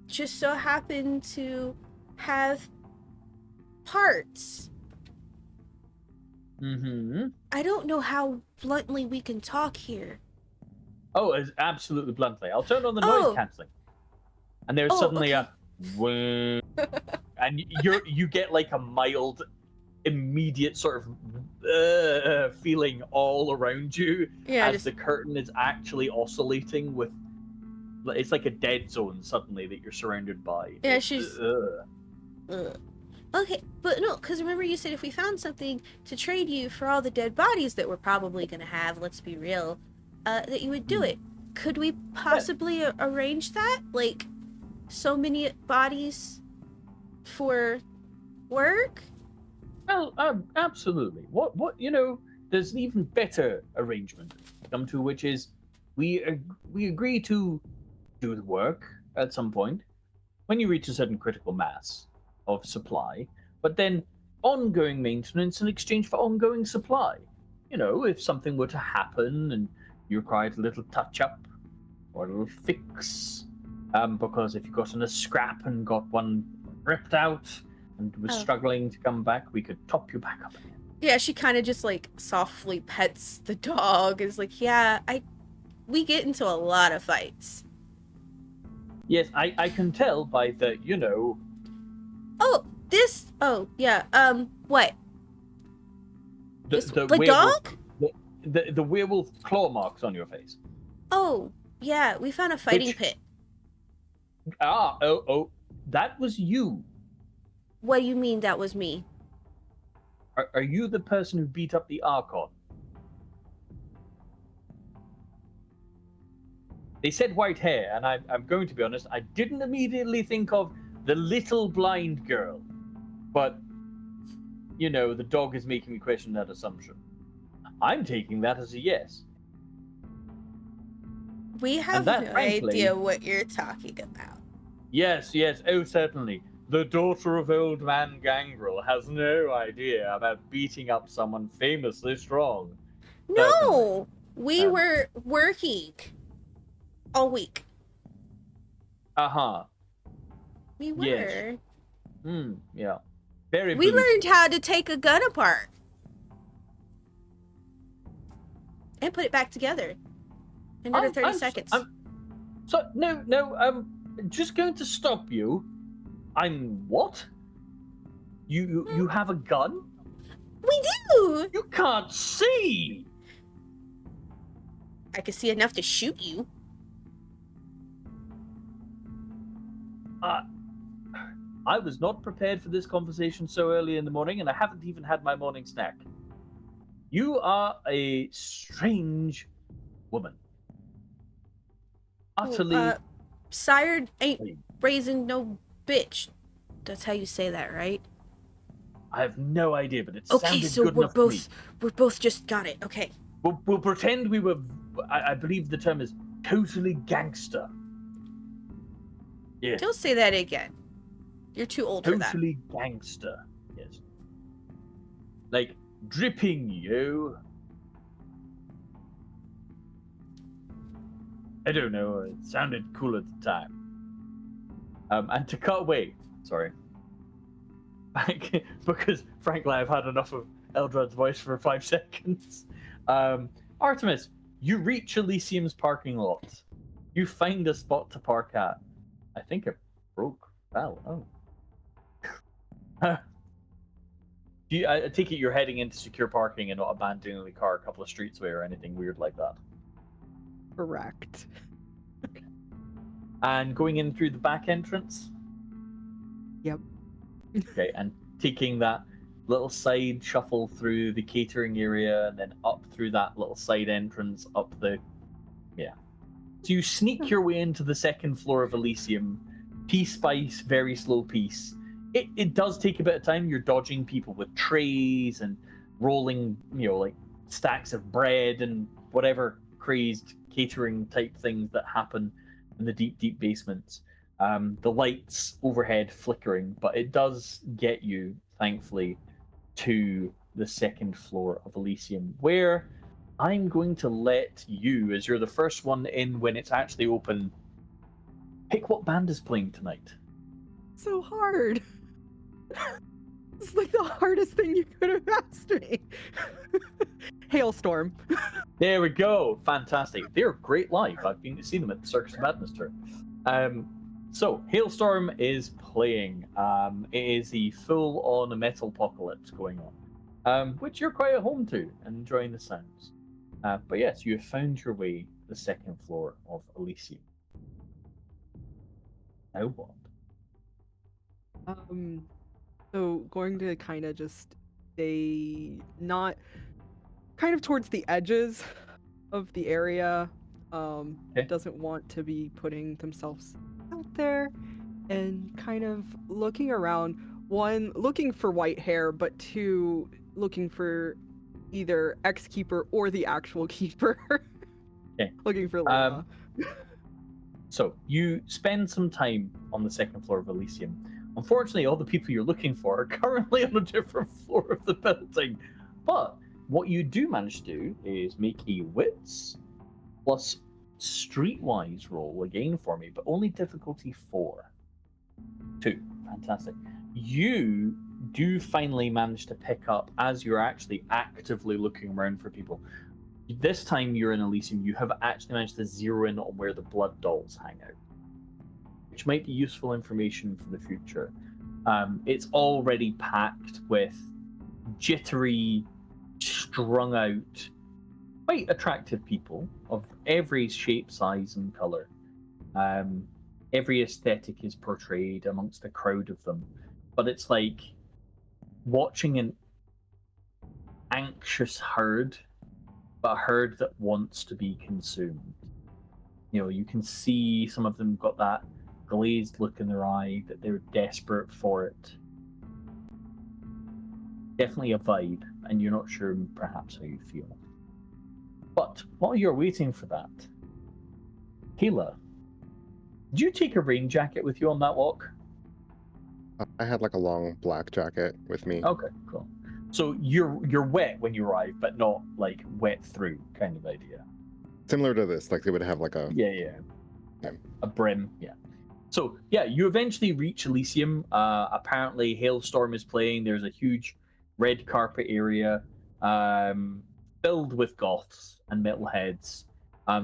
just so happen to have parts.
Mm-hmm.
I don't know how bluntly we can talk here.
Oh, absolutely bluntly. I'll turn on the noise cancelling. And there's suddenly
okay.
and you get like a mild, immediate sort of feeling all around you as the curtain is actually oscillating with. It's like a dead zone suddenly that you're surrounded by.
Yeah, she's. Okay, but no, because remember you said if we found something to trade you for all the dead bodies that we're probably gonna have, let's be real, that you would do it. Could we possibly arrange that? Like, so many bodies for work?
Well, absolutely. What there's an even better arrangement to come to, which is we agree to do the work at some point when you reach a certain critical mass of supply, but then ongoing maintenance in exchange for ongoing supply. If something were to happen and you required a little touch-up or a little fix, because if you got in a scrap and got one ripped out and was struggling to come back, we could top you back up again.
Yeah, she kind of just like softly pets the dog. Is like, yeah, we get into a lot of fights.
Yes, I can tell by the,
What?
The
werewolf,
dog? The werewolf claw marks on your face.
Oh, yeah, we found a fighting pit.
That was you.
What do you mean that was me?
Are you the person who beat up the Archon? They said white hair, and I'm going to be honest, I didn't immediately think of the little blind girl. But, the dog is making me question that assumption. I'm taking that as a yes.
We have no idea what you're talking about.
Yes, oh certainly. The daughter of old man Gangrel has no idea about beating up someone famously strong.
No! We were working all week.
Uh-huh.
We were.
Yes. Yeah. Very
We learned how to take a gun apart. And put it back together. Another 30 seconds.
So no, just going to stop you. I'm what? You have a gun?
We do!
You can't see!
I can see enough to shoot you.
I was not prepared for this conversation so early in the morning, and I haven't even had my morning snack. You are a strange woman. Utterly.
Sire ain't raising no bitch. That's how you say that, right?
I have no idea, but it
Okay,
sounded
so
good enough to me.
we're both just got it. Okay.
We'll pretend we were. I believe the term is totally gangster. Yes.
Don't say that again. You're too old for that.
Totally gangster. Yes. Like dripping, you. I don't know. It sounded cool at the time. And to cut away, sorry, because frankly I've had enough of Eldred's voice for 5 seconds. Artemis, you reach Elysium's parking lot. You find a spot to park at. I think it fell. Oh. I take it you're heading into secure parking and not abandoning the car a couple of streets away or anything weird like that.
Correct.
And going in through the back entrance?
Yep.
Okay, and taking that little side shuffle through the catering area and then up through that little side entrance up the... Yeah. So you sneak your way into the second floor of Elysium, piece by very slow piece. It does take a bit of time. You're dodging people with trays and rolling, like stacks of bread and whatever crazed catering type things that happen in the deep basements. The lights overhead flickering, but it does get you, thankfully, to the second floor of Elysium, where I'm going to let you, as you're the first one in when it's actually open, pick what band is playing tonight.
So hard. It's like the hardest thing you could have asked me. Hailstorm.
There we go. Fantastic. They're great live. I've been to see them at the Circus of Madness tour. So Hailstorm is playing. It is the full-on metal apocalypse going on, which you're quite at home to and enjoying the sounds. But yes, you have found your way to the second floor of Elysium. Now what?
So going to kind of just stay not kind of towards the edges of the area.
Okay.
Doesn't want to be putting themselves out there, and kind of looking around. One, looking for white hair, but two, looking for either ex-keeper or the actual keeper.
Okay.
Looking for Layla.
So you spend some time on the second floor of Elysium. Unfortunately, all the people you're looking for are currently on a different floor of the building. But what you do manage to do is make a wits plus streetwise roll again for me, but only difficulty 4. 2. Fantastic. You do finally manage to pick up, as you're actually actively looking around for people. This time you're in Elysium, you have actually managed to zero in on where the blood dolls hang out, which might be useful information for the future. It's already packed with jittery, strung out, quite attractive people of every shape, size, and color. Every aesthetic is portrayed amongst a crowd of them, but it's like watching an anxious herd, but a herd that wants to be consumed. You can see some of them got that glazed look in their eye, that they're desperate for it. Definitely a vibe, and you're not sure perhaps how you feel. But while you're waiting for that, Hila, did you take a rain jacket with you on that walk?
I had like a long black jacket with me.
Okay, cool. So you're wet when you arrive, but not like wet through kind of idea.
Similar to this, like they would have like a
a brim, yeah. So yeah, you eventually reach Elysium. Apparently, Hailstorm is playing. There's a huge red carpet area filled with goths and metalheads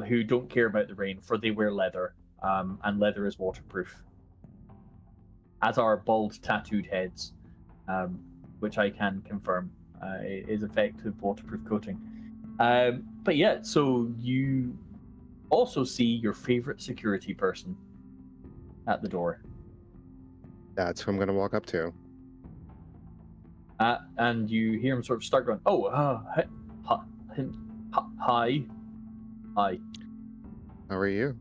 who don't care about the rain, for they wear leather. and leather is waterproof. As are bald tattooed heads, which I can confirm is effective waterproof coating. But yeah, so you also see your favorite security person at the door.
That's who I'm going to walk up to.
And you hear him sort of start going, "Oh, hi.
How are you?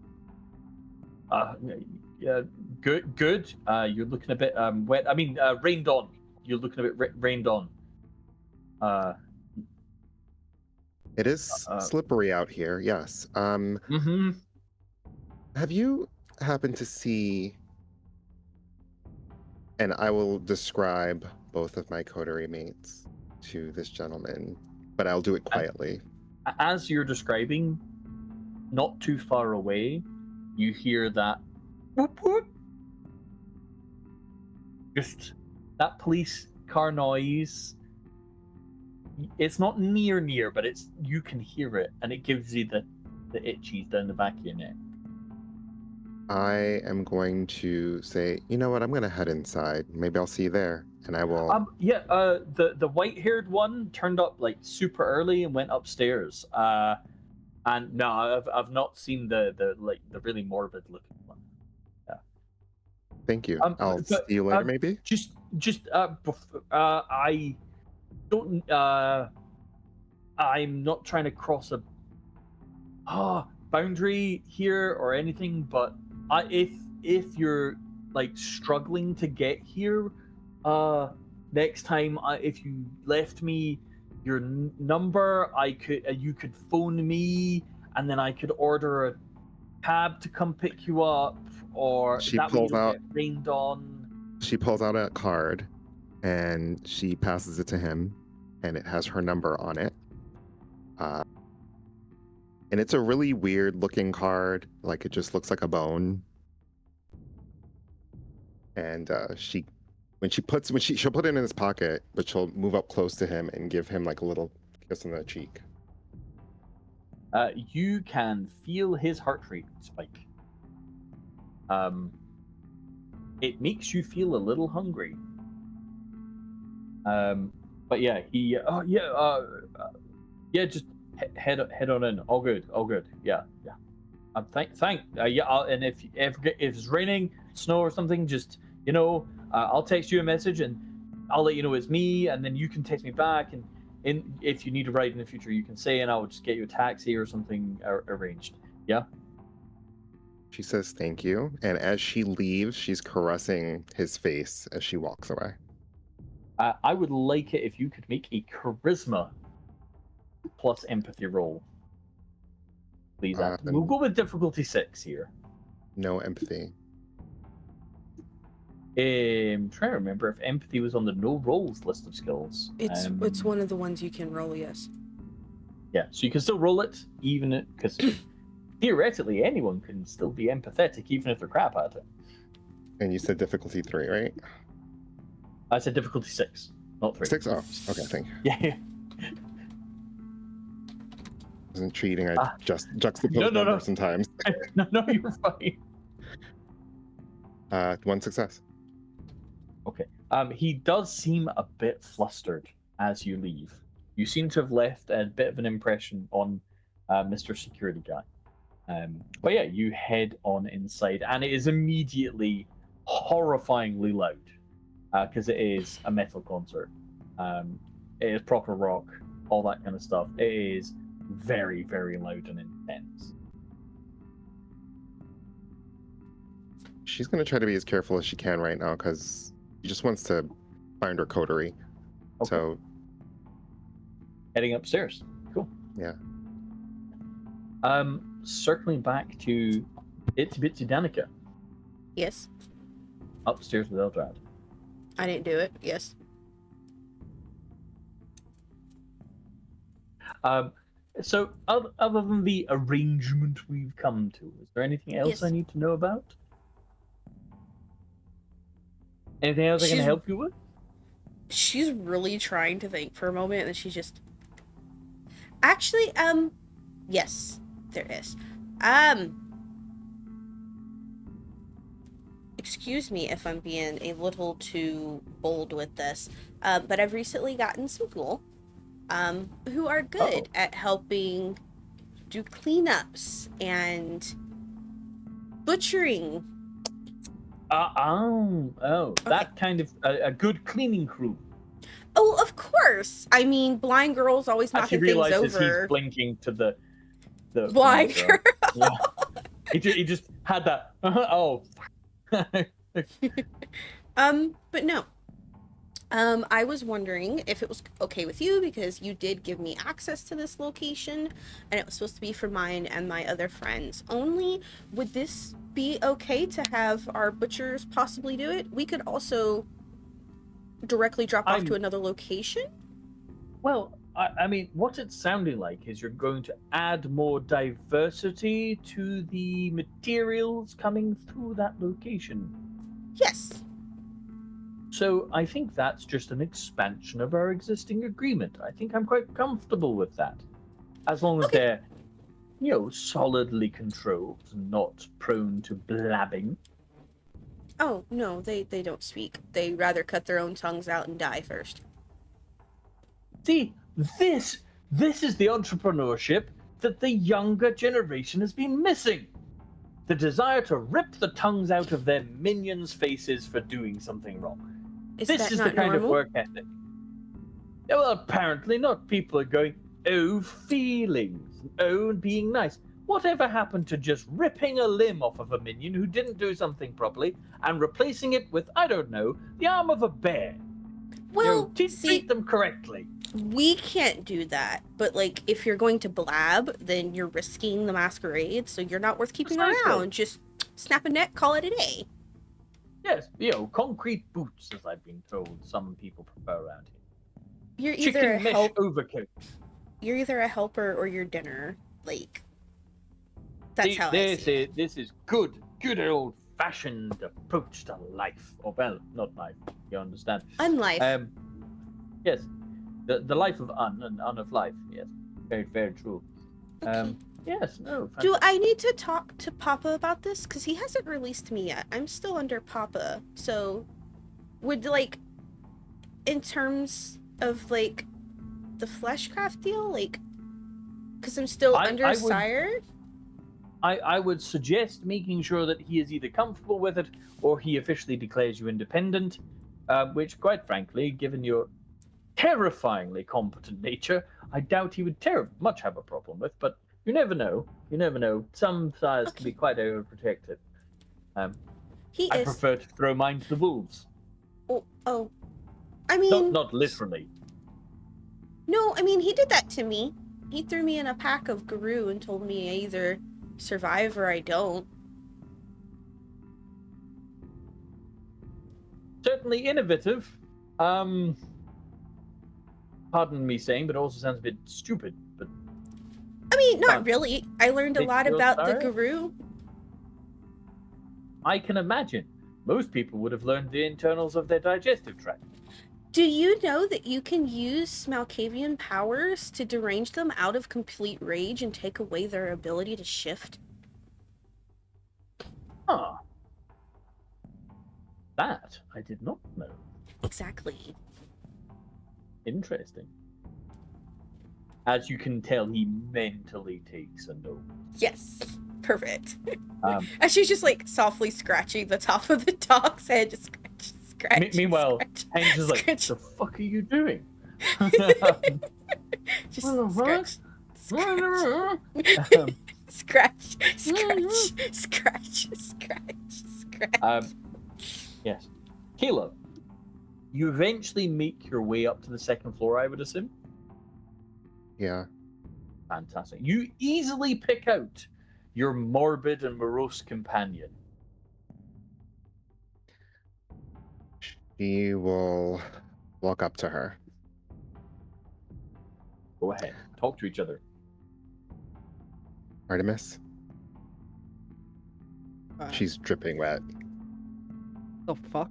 Yeah, good. You're looking a bit wet. I mean, rained on. You're looking a bit rained on.
It is slippery out here, yes. Have you happened to see, and I will describe both of my coterie mates to this gentleman, but I'll do it quietly.
As you're describing, not too far away, you hear that whoop whoop. Just that police car noise. It's not near, but you can hear it, and it gives you the itchies down the back of your neck.
I am going to say, you know what, I'm going to head inside. Maybe I'll see you there, and I will...
The white-haired one turned up, like, super early and went upstairs. And no, I've not seen the really morbid-looking one. Yeah.
Thank you. I'll see you later, maybe?
I don't... I'm not trying to cross a boundary here or anything, but if you're like struggling to get here, next time if you left me your number, you could phone me, and then I could order a cab to come pick you up, or
She
that way you
pulls
don't
out-
get rained on.
She pulls out a card, and she passes it to him, and it has her number on it. And it's a really weird looking card, like it just looks like a bone. And she'll put it in his pocket, but she'll move up close to him and give him like a little kiss on the cheek.
You can feel his heart rate spike. It makes you feel a little hungry. But yeah, just head on in. All good. Yeah. And and if it's raining, snow or something, just I'll text you a message and I'll let you know it's me, and then you can text me back, and if you need a ride in the future, you can say, and I'll just get you a taxi or something arranged. Yeah.
She says thank you, and as she leaves, she's caressing his face as she walks away.
I would like it if you could make a charisma plus empathy roll. Please, we'll go with difficulty 6 here.
No empathy.
Trying to remember if empathy was on the no rolls list of skills.
It's one of the ones you can roll, yes.
Yeah, so you can still roll it, even because theoretically anyone can still be empathetic, even if they're crap at it.
And you said difficulty 3, right?
I said difficulty 6, not 3.
6? Oh, okay, thank you.
Yeah.
Isn't cheating. I just juxtapose numbers sometimes.
No, you're fine.
1 success.
Okay. He does seem a bit flustered as you leave. You seem to have left a bit of an impression on Mr. Security Guy. But yeah, you head on inside, and it is immediately horrifyingly loud because it is a metal concert. It is proper rock, all that kind of stuff. It is very, very loud and intense.
She's going to try to be as careful as she can right now because she just wants to find her coterie.
Okay.
So,
heading upstairs. Cool.
Yeah.
Circling back to Itsy Bitsy Danica.
Yes.
Upstairs with Eldrad.
I didn't do it. Yes.
So, other than the arrangement we've come to, is there anything else I need to know about? Anything else I can help you with?
She's really trying to think for a moment, and then she just... Actually, yes, there is. excuse me if I'm being a little too bold with this, but I've recently gotten some ghoul who are good at helping do cleanups and butchering.
That kind of a good cleaning crew.
Oh, of course. I mean, blind girls always
As he
knocking things
realizes
over.
he's blinking to the
Blind girl.
Yeah. He just had that. Oh.
But no. I was wondering if it was okay with you because you did give me access to this location and it was supposed to be for mine and my other friends only. Would this be okay to have our butchers possibly do it? We could also directly drop off to another location.
Well, I mean, what it's sounding like is you're going to add more diversity to the materials coming through that location.
Yes.
So I think that's just an expansion of our existing agreement. I think I'm quite comfortable with that. As long as they're, solidly controlled and not prone to blabbing.
Oh, no, they don't speak. They rather cut their own tongues out and die first.
See, this is the entrepreneurship that the younger generation has been missing. The desire to rip the tongues out of their minions' faces for doing something wrong. This is the kind of work ethic. Well, apparently not. People are going, oh, feelings, oh, and being nice. Whatever happened to just ripping a limb off of a minion who didn't do something properly and replacing it with, I don't know, the arm of a bear?
Well,
treat them correctly.
We can't do that, but if you're going to blab, then you're risking the masquerade, so you're not worth keeping around. Just snap a neck, call it a day.
Yes, concrete boots, as I've been told some people prefer around here.
You're either
mesh overcoat.
You're either a helper or you're dinner. That's how I see it.
This is good old-fashioned approach to life. Or, well, not life, you understand.
Unlife.
Yes. The life of and of life, yes. Very, very true.
Okay.
Yes, no. Fantastic.
Do I need to talk to Papa about this? Because he hasn't released me yet. I'm still under Papa. So, would, in terms of, the fleshcraft deal, because I'm still under Sire?
I would suggest making sure that he is either comfortable with it or he officially declares you independent, which, quite frankly, given your terrifyingly competent nature, I doubt he would much have a problem with, but you never know. You never know. Some sires can be quite overprotective. I prefer to throw mine to the wolves.
Oh. I mean...
Not literally.
No, I mean, he did that to me. He threw me in a pack of Guru and told me I either survive or I don't.
Certainly innovative. Pardon me saying, but it also sounds a bit stupid. But
I mean, not really. I learned a lot about the Guru.
I can imagine. Most people would have learned the internals of their digestive tract.
Do you know that you can use Malkavian powers to derange them out of complete rage and take away their ability to shift?
Huh. That I did not know.
Exactly.
Interesting. As you can tell, he mentally takes a note.
Yes. Perfect.
And
she's just softly scratching the top of the dog's head. Just scratch.
Meanwhile, Hank is like, the fuck are you doing?
Just scratch. Scratch.
Yes. Caleb, you eventually make your way up to the second floor, I would assume?
Yeah.
Fantastic. You easily pick out your morbid and morose companion.
She will walk up to her.
Go ahead. Talk to each other.
Artemis? She's dripping wet.
The fuck?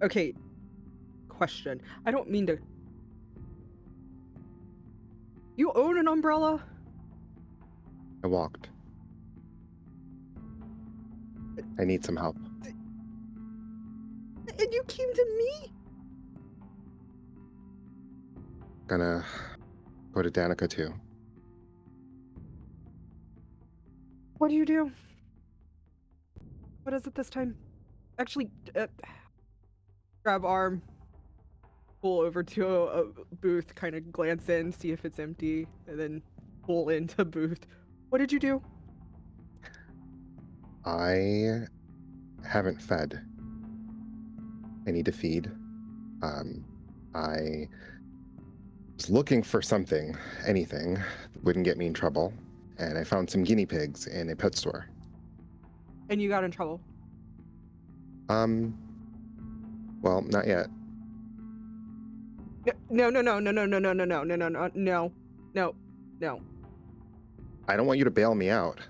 Okay. Question. I don't mean to... You own an umbrella?
I walked. I need some help.
And you came to me?
Gonna go to Danica too.
What do you do? What is it this time? Actually, grab arm, pull over to a booth, kind of glance in, see if it's empty, and then pull into booth. What did you do?
I haven't fed. I need to feed. I was looking for something, anything that wouldn't get me in trouble, and I found some guinea pigs in a pet store.
And you got in trouble?
Well, not yet.
No.
I don't want you to bail me out.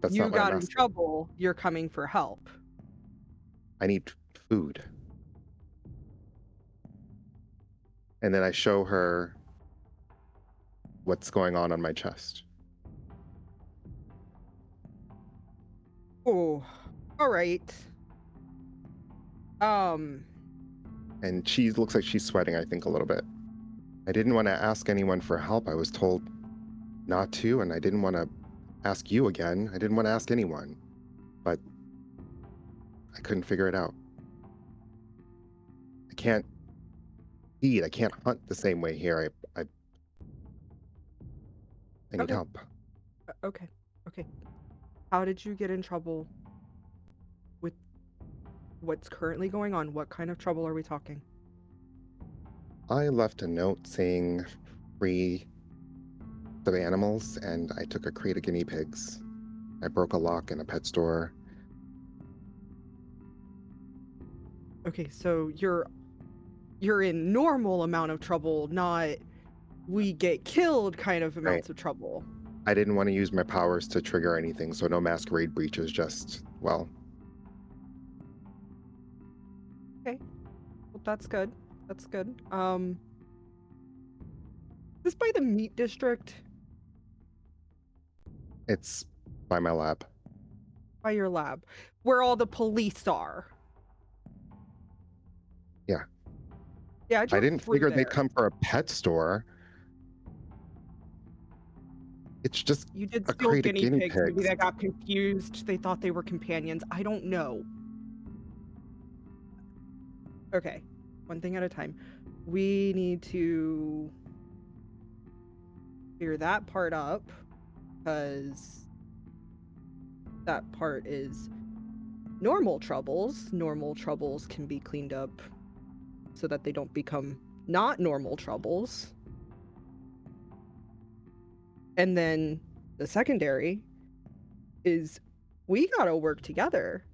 That's
You
not what I'm
got in
asking.
trouble. You're coming for help.
I need food. And then I show her what's going on my chest.
Oh, all right.
And she looks like she's sweating, I think, a little bit. I didn't want to ask anyone for help. I was told not to, and I didn't want to ask you again. I didn't want to ask anyone, but I couldn't figure it out. I can't eat. I can't hunt the same way here. I need
Okay.
help.
Okay. How did you get in trouble with what's currently going on? What kind of trouble are we talking?
I left a note saying free the animals, and I took a crate of guinea pigs. I broke a lock in a pet store.
Okay, so you're in normal amount of trouble, not we get killed kind of amounts of trouble.
I didn't want to use my powers to trigger anything, so no masquerade breaches, just, well.
Okay. Well, that's good. That's good. Is this by the meat district?
It's by my lab.
By your lab, where all the police are.
Yeah.
Yeah,
I
drove
didn't
through
figure
there.
they'd come for a pet store. It's just
You did
a
steal
crate of
guinea
guinea
pigs. Maybe
pigs.
they got confused. They thought they were companions. I don't know. Okay, one thing at a time. We need to clear that part up, because that part is normal troubles. Normal troubles can be cleaned up so that they don't become not normal troubles. And then the secondary is we gotta work together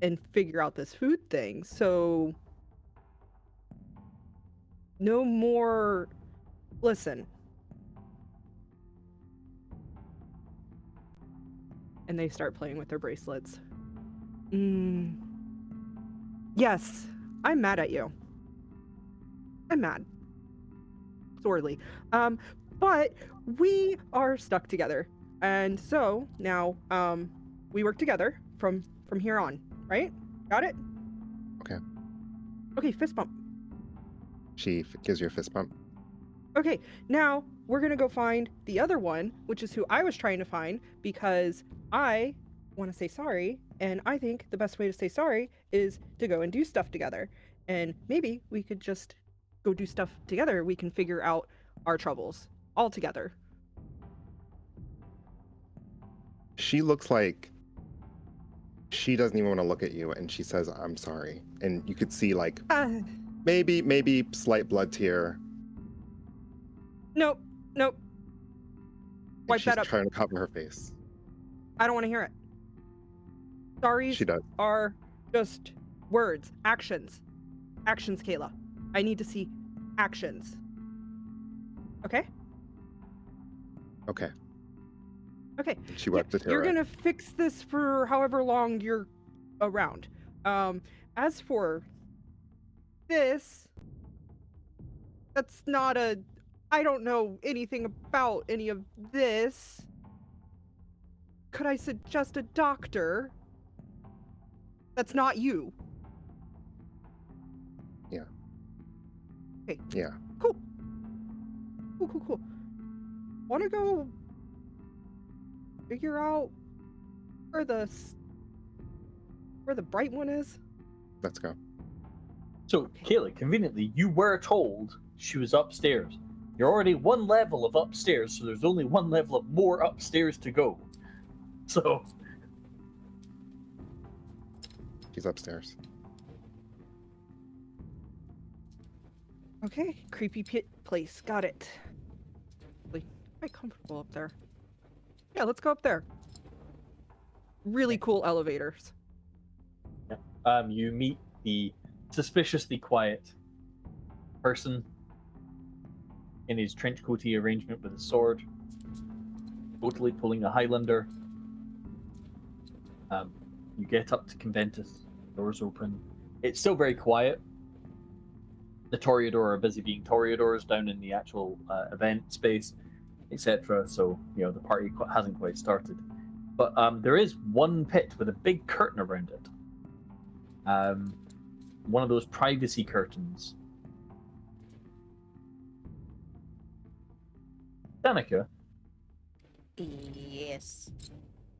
and figure out this food thing. So no more. Listen. And they start playing with their bracelets. Yes, I'm mad at you. I'm mad. Sorely. But we are stuck together. And so now we work together from here on, right? Got it?
Okay.
Okay, fist bump.
She gives you a fist bump.
Okay, now we're gonna go find the other one, which is who I was trying to find, because I want to say sorry, and I think the best way to say sorry is to go and do stuff together. And maybe we could just go do stuff together. We can figure out our troubles all together.
She looks like she doesn't even want to look at you, and she says, "I'm sorry." And you could see, like, maybe slight blood tear.
Nope.
And
Wipe
she's
that up.
trying to cover her face.
I don't want to hear it. Sorries
She does.
are just words, actions. Actions, Kayla. I need to see actions. Okay?
Okay.
Okay.
And she wiped the tear.
You're
right.
gonna fix this for however long you're around. As for this, that's not a. I don't know anything about any of this. Could I suggest a doctor? That's not you.
Yeah.
Okay.
Yeah.
Cool. Cool. Wanna go figure out where the bright one is?
Let's go.
So, Kayla, conveniently, you were told she was upstairs. You're already one level of upstairs, so there's only one level of more upstairs to go. So,
She's upstairs.
Okay, creepy pit place. Got it. Quite comfortable up there. Yeah, let's go up there. Really cool elevators.
you meet the suspiciously quiet person in his trench coaty arrangement with a sword, totally pulling a Highlander. You get up to Conventus, doors open. It's still very quiet. The Toreador are busy being Toreadors down in the actual event space, etc. So, the party hasn't quite started. But there is one pit with a big curtain around it. One of those privacy curtains. Danica,
Yes.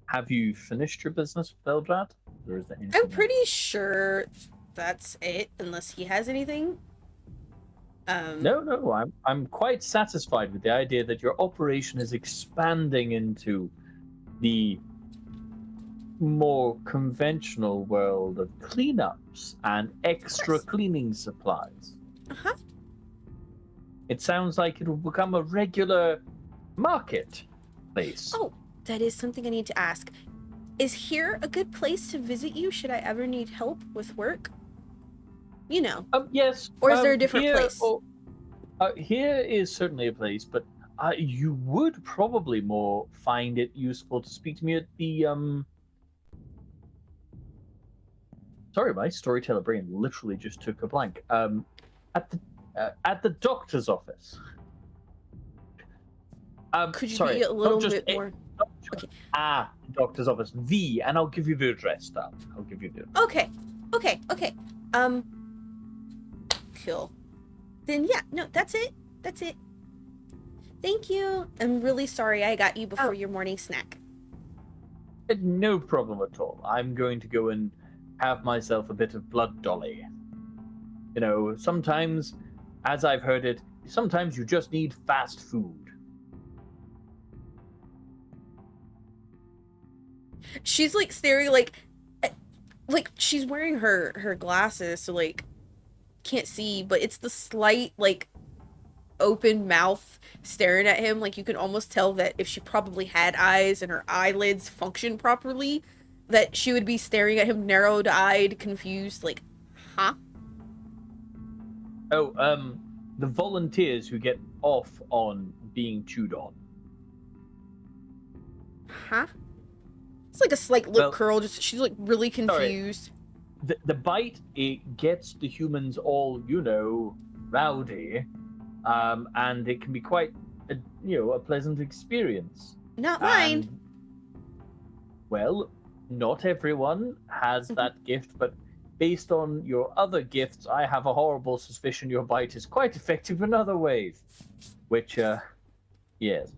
have you finished your business with Eldrad? Or is there anything
I'm
else?
pretty sure that's it, unless he has anything.
No, I'm quite satisfied with the idea that your operation is expanding into the more conventional world of cleanups and extra
course.
cleaning supplies.
Uh-huh.
It sounds like it will become a regular marketplace.
Oh, that is something I need to ask. Is here a good place to visit you should I ever need help with work?
Yes.
Or is there a different
here,
place?
Here is certainly a place, but you would probably more find it useful to speak to me at the Sorry, my storyteller brain literally just took a blank. At the doctor's office.
Could you
sorry,
be a little
not just
bit more?
doctor. Doctor's office. And I'll give you the address. I'll give you the.
Okay. Cool. Then yeah, no, that's it. Thank you. I'm really sorry I got you before your morning snack.
No problem at all. I'm going to go and have myself a bit of blood dolly. Sometimes, as I've heard it, sometimes you just need fast food.
She's like staring like she's wearing her glasses, so like can't see, but it's the slight like open mouth staring at him. Like you can almost tell that if she probably had eyes and her eyelids function properly, that she would be staring at him narrowed-eyed, confused, like, huh?
Oh, the volunteers who get off on being chewed on.
Huh? It's like a slight lip curl, she's like really confused.
Sorry. The bite, it gets the humans all, rowdy, and it can be quite, a pleasant experience.
Not mine.
Well, not everyone has that gift, but based on your other gifts, I have a horrible suspicion your bite is quite effective in other ways. Which, yes.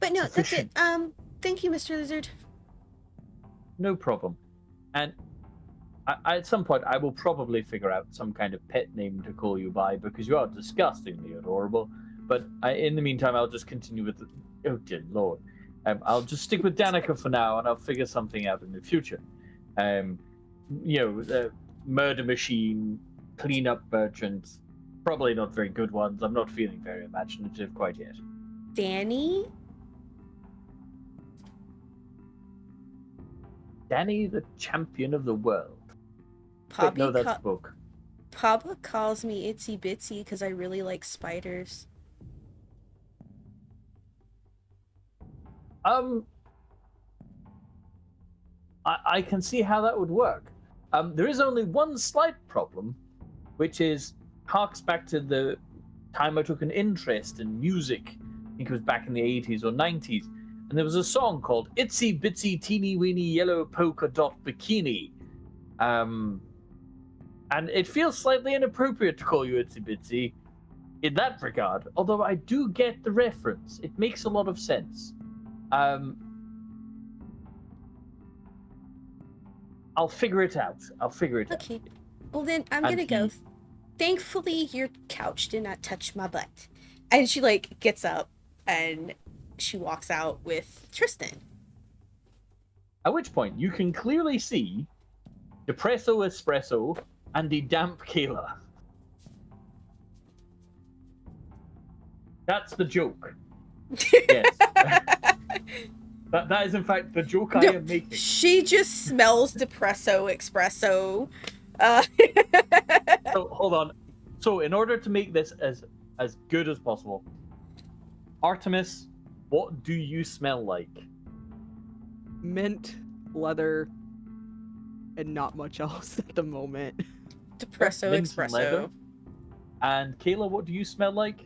But no, that's it. Thank you, Mr. Lizard.
No problem. And at some point, I will probably figure out some kind of pet name to call you by, because you are disgustingly adorable. But in the meantime, I'll just continue with the... Oh, dear Lord. I'll just stick with Danica for now, and I'll figure something out in the future. The murder machine, cleanup merchant, probably not very good ones. I'm not feeling very imaginative quite yet.
Danny?
Danny, the champion of the world.
Poppy
no, that's a book.
Papa calls me Itsy Bitsy because I really like spiders.
I can see how that would work. There is only one slight problem, which harks back to the time I took an interest in music. I think it was back in the 80s or 90s. and there was a song called "Itsy Bitsy Teeny Weeny Yellow Polka Dot Bikini," and it feels slightly inappropriate to call you Itsy Bitsy in that regard. Although I do get the reference; it makes a lot of sense. I'll figure it out.
Okay. Well, then I'm
And
gonna go. Thankfully, your couch did not touch my butt. And she, like, gets up and she walks out with Tristan.
At which point, you can clearly see Depresso Espresso and the damp Kayla. That's the joke. Yes. That is, in fact, the joke I am making.
She just smells Depresso Espresso.
So, hold on. So, in order to make this as good as possible, Artemis, what do you smell like?
Mint, leather, and not much else at the moment.
Depresso
Mint and
Espresso.
leather. And Kayla, what do you smell like?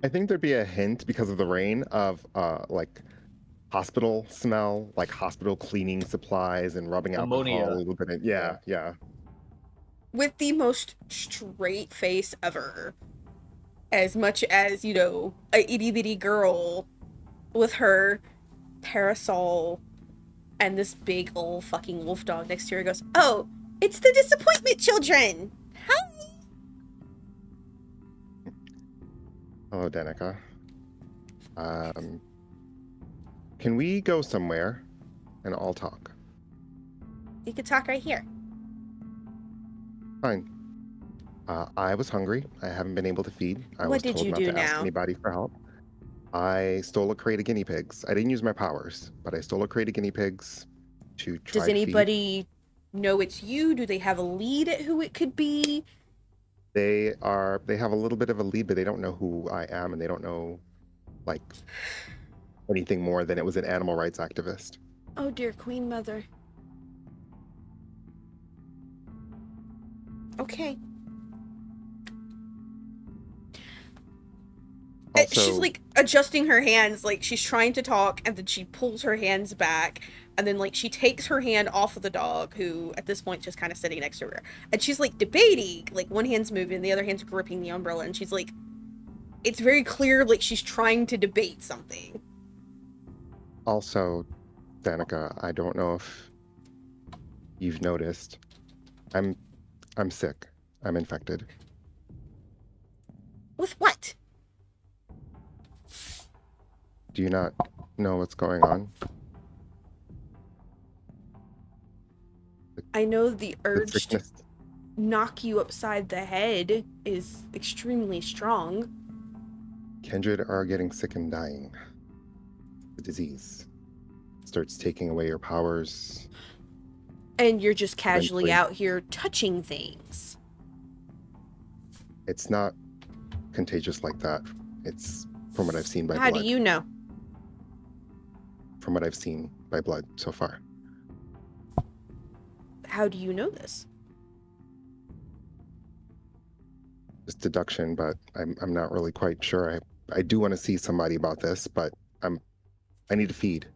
I think there'd be a hint because of the rain of like hospital smell, like hospital cleaning supplies and rubbing
Ammonia.
alcohol a little bit. Yeah.
With the most straight face ever. As much as, you know, a itty bitty girl with her parasol and this big old fucking wolf dog next to her goes, "Oh, it's the disappointment children! Hi!"
Hello, Danica. Can we go somewhere and all talk?
You could talk right here.
Fine. I was hungry. I haven't been able to feed. I
What
was
did
told
you
not
do
to ask
now?
anybody for help. I stole a crate of guinea pigs. I didn't use my powers, but I stole a crate of guinea pigs to try
Does
to feed.
anybody know it's you? Do they have a lead at who it could be?
They have a little bit of a lead, but they don't know who I am, and they don't know like anything more than it was an animal rights activist.
Oh dear Queen Mother. Okay. She's
Also,
like adjusting her hands, like she's trying to talk, and then she pulls her hands back, and then like she takes her hand off of the dog, who at this point just kind of sitting next to her, and she's like debating, like one hand's moving, the other hand's gripping the umbrella, and she's like, it's very clear like she's trying to debate something.
also, Danica, I don't know if you've noticed, I'm sick. I'm infected.
With what?
Do you not know what's going on?
I know the
The
urge to
sickness.
knock you upside the head is extremely strong.
Kindred are getting sick and dying. The disease starts taking away your powers.
And you're just casually
Eventually.
out here touching things.
It's not contagious like that. It's from what I've seen by
How
blood.
do you know?
From what I've seen by blood so far.
How do you know this?
Just deduction, but I'm not really quite sure. I do want to see somebody about this, but I need to feed.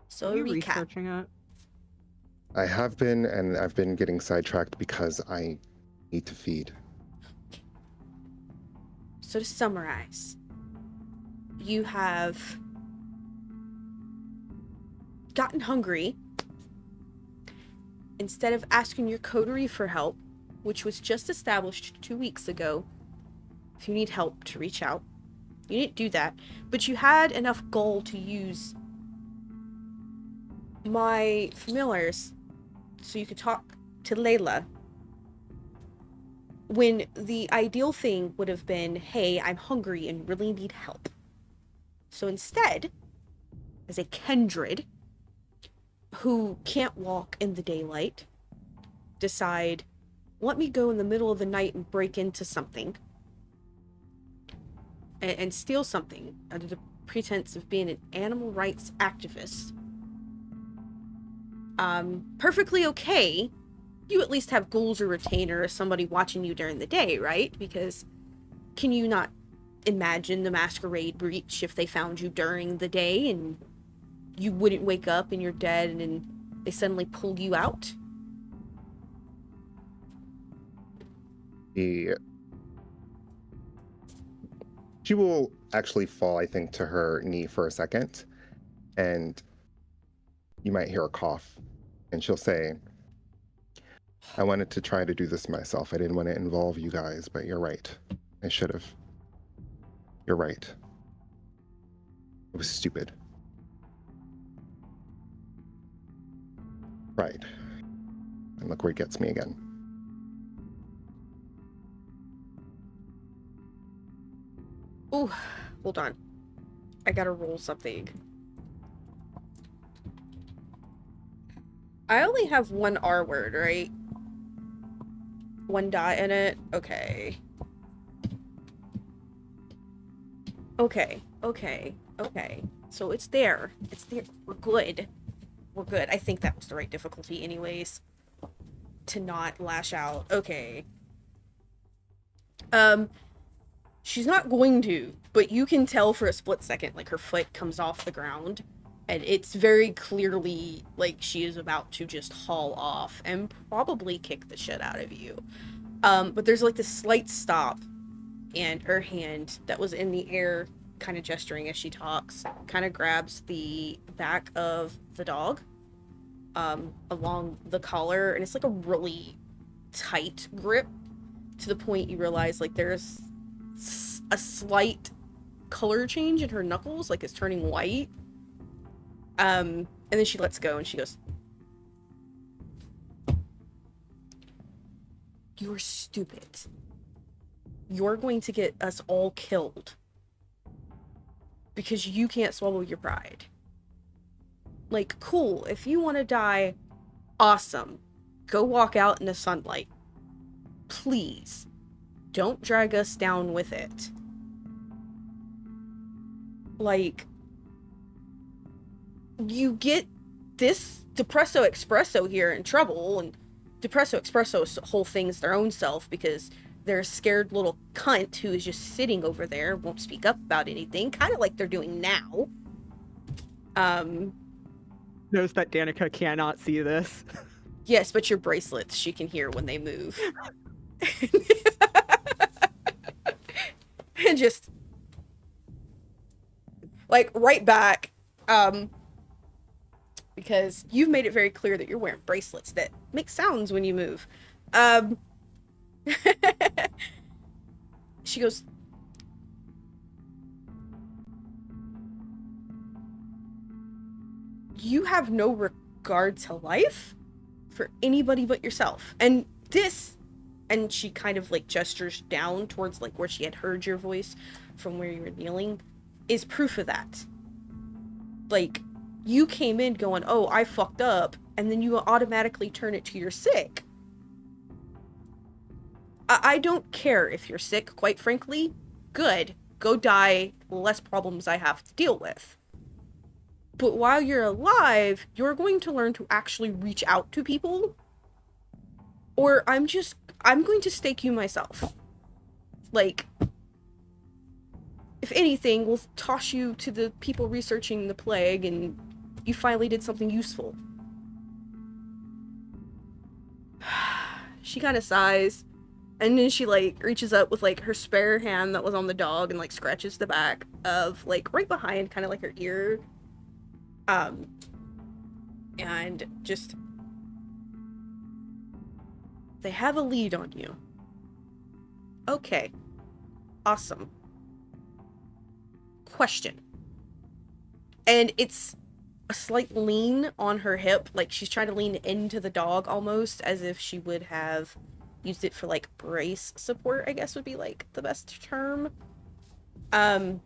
So
Are you
recap.
researching it?
I have been, and I've been getting sidetracked because I need to feed.
So to summarize, you have gotten hungry. Instead of asking your coterie for help, which was just established 2 weeks ago, if you need help to reach out, you didn't do that. But you had enough gold to use my familiars so you could talk to Layla. When the ideal thing would have been, hey, I'm hungry and really need help. So instead, as a kindred who can't walk in the daylight, decide, let me go in the middle of the night and break into something and steal something under the pretense of being an animal rights activist. Perfectly okay. You at least have ghouls or retainer or somebody watching you during the day, right? Because can you not imagine the masquerade breach if they found you during the day and you wouldn't wake up and you're dead and then they suddenly pull you out?
She will actually fall, I think, to her knee for a second, and you might hear a cough, and she'll say, I wanted to try to do this myself. I didn't want to involve you guys, but you're right. I should have. You're right. It was stupid. Right. And look where it gets me again.
Ooh, hold on. I gotta roll something. I only have one R word, right? One dot in it? Okay. Okay. So it's there. It's there. We're good. We're good. I think that was the right difficulty anyways. To not lash out. Okay. She's not going to, but you can tell for a split second, like, her foot comes off the ground, and it's very clearly, like, she is about to just haul off and probably kick the shit out of you. But there's, like, this slight stop, and her hand that was in the air, kind of gesturing as she talks, kind of grabs the back of the dog, along the collar, and it's, like, a really tight grip, to the point you realize, like, there's a slight color change in her knuckles, like it's turning white. And then she lets go and she goes, "You're stupid. You're going to get us all killed because you can't swallow your pride. Like, cool, if you want to die, awesome. Go walk out in the sunlight. Please. Don't drag us down with it. Like, you get this Depresso Espresso here in trouble, and Depresso Espresso's whole thing's their own self because they're a scared little cunt who is just sitting over there, won't speak up about anything, kind of like they're doing now.
Notice that Danica cannot see this.
Yes, but your bracelets, she can hear when they move. And just like right back, because you've made it very clear that you're wearing bracelets that make sounds when you move. She goes, "You have no regard to life for anybody but yourself. And this," and she kind of like gestures down towards like where she had heard your voice from where you were kneeling, "is proof of that. Like, you came in going, oh, I fucked up, and then you automatically turn it to you're sick. I don't care if you're sick, quite frankly. Good. Go die. Less problems I have to deal with. But while you're alive, you're going to learn to actually reach out to people, or I'm going to stake you myself. Like, if anything, we'll toss you to the people researching the plague, and you finally did something useful." She kind of sighs, and then she, like, reaches up with, like, her spare hand that was on the dog and, like, scratches the back of, like, right behind, kind of like her ear. And just... "They have a lead on you. Okay. Awesome. Question." And it's a slight lean on her hip, like she's trying to lean into the dog almost, as if she would have used it for like brace support, I guess would be like the best term. And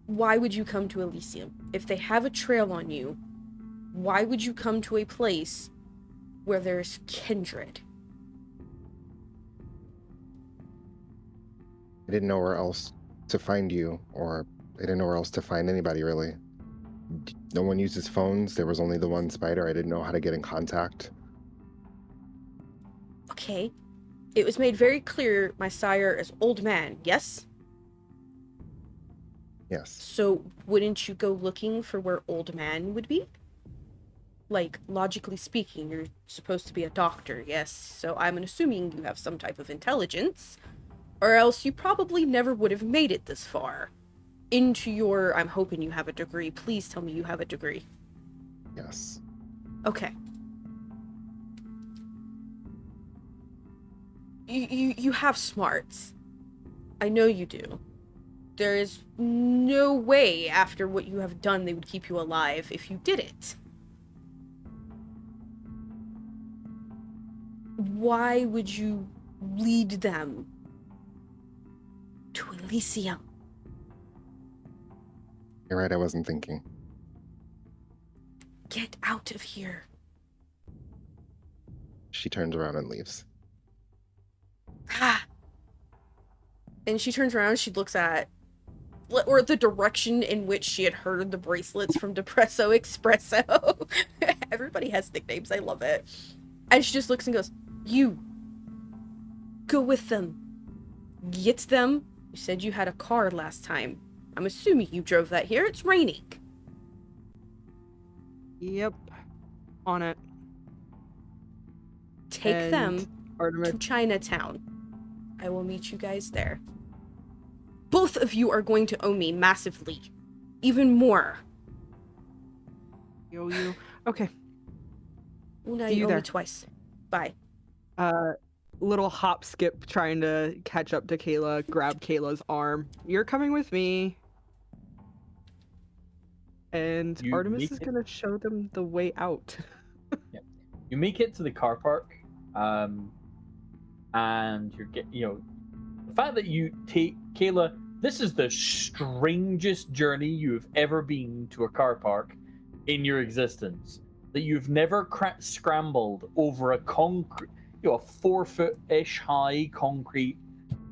why would you come to Elysium? If they have a trail on you, why would you come to a place where there's kindred?
I didn't know where else to find you, or I didn't know where else to find anybody, really. No one uses phones. There was only the one spider. I didn't know how to get in contact.
Okay. It was made very clear my sire is old man, yes?
Yes.
So wouldn't you go looking for where Old Man would be? Like, logically speaking, you're supposed to be a doctor, yes? So I'm assuming you have some type of intelligence, or else you probably never would have made it this far. Into your, I'm hoping you have a degree. Please tell me you have a degree.
Yes.
Okay. You have smarts. I know you do. There is no way after what you have done they would keep you alive if you did it. Why would you lead them to Elysium?
You're right, I wasn't thinking.
Get out of here.
She turns around and leaves.
Ah. And she turns around, she looks at, or the direction in which she had heard the bracelets from Depresso Espresso. Everybody has nicknames, I love it. And she just looks and goes, you, go with them. Get them. You said you had a car last time. I'm assuming you drove that here. It's raining.
Yep. On it.
Take
And
them
Artemis.
to Chinatown. I will meet you guys there. Both of you are going to owe me massively. Even more.
You. Okay.
Una,
See you
you owe
there.
me twice. Bye.
Little hop skip trying to catch up to Kayla, grab Kayla's arm. You're coming with me. And
You
Artemis
make
is
it-
gonna show them the way out.
You make it to the car park, and the fact that you take Kayla. This is the strangest journey you've ever been to a car park in your existence. That you've never scrambled over a concrete, a 4-foot-ish high concrete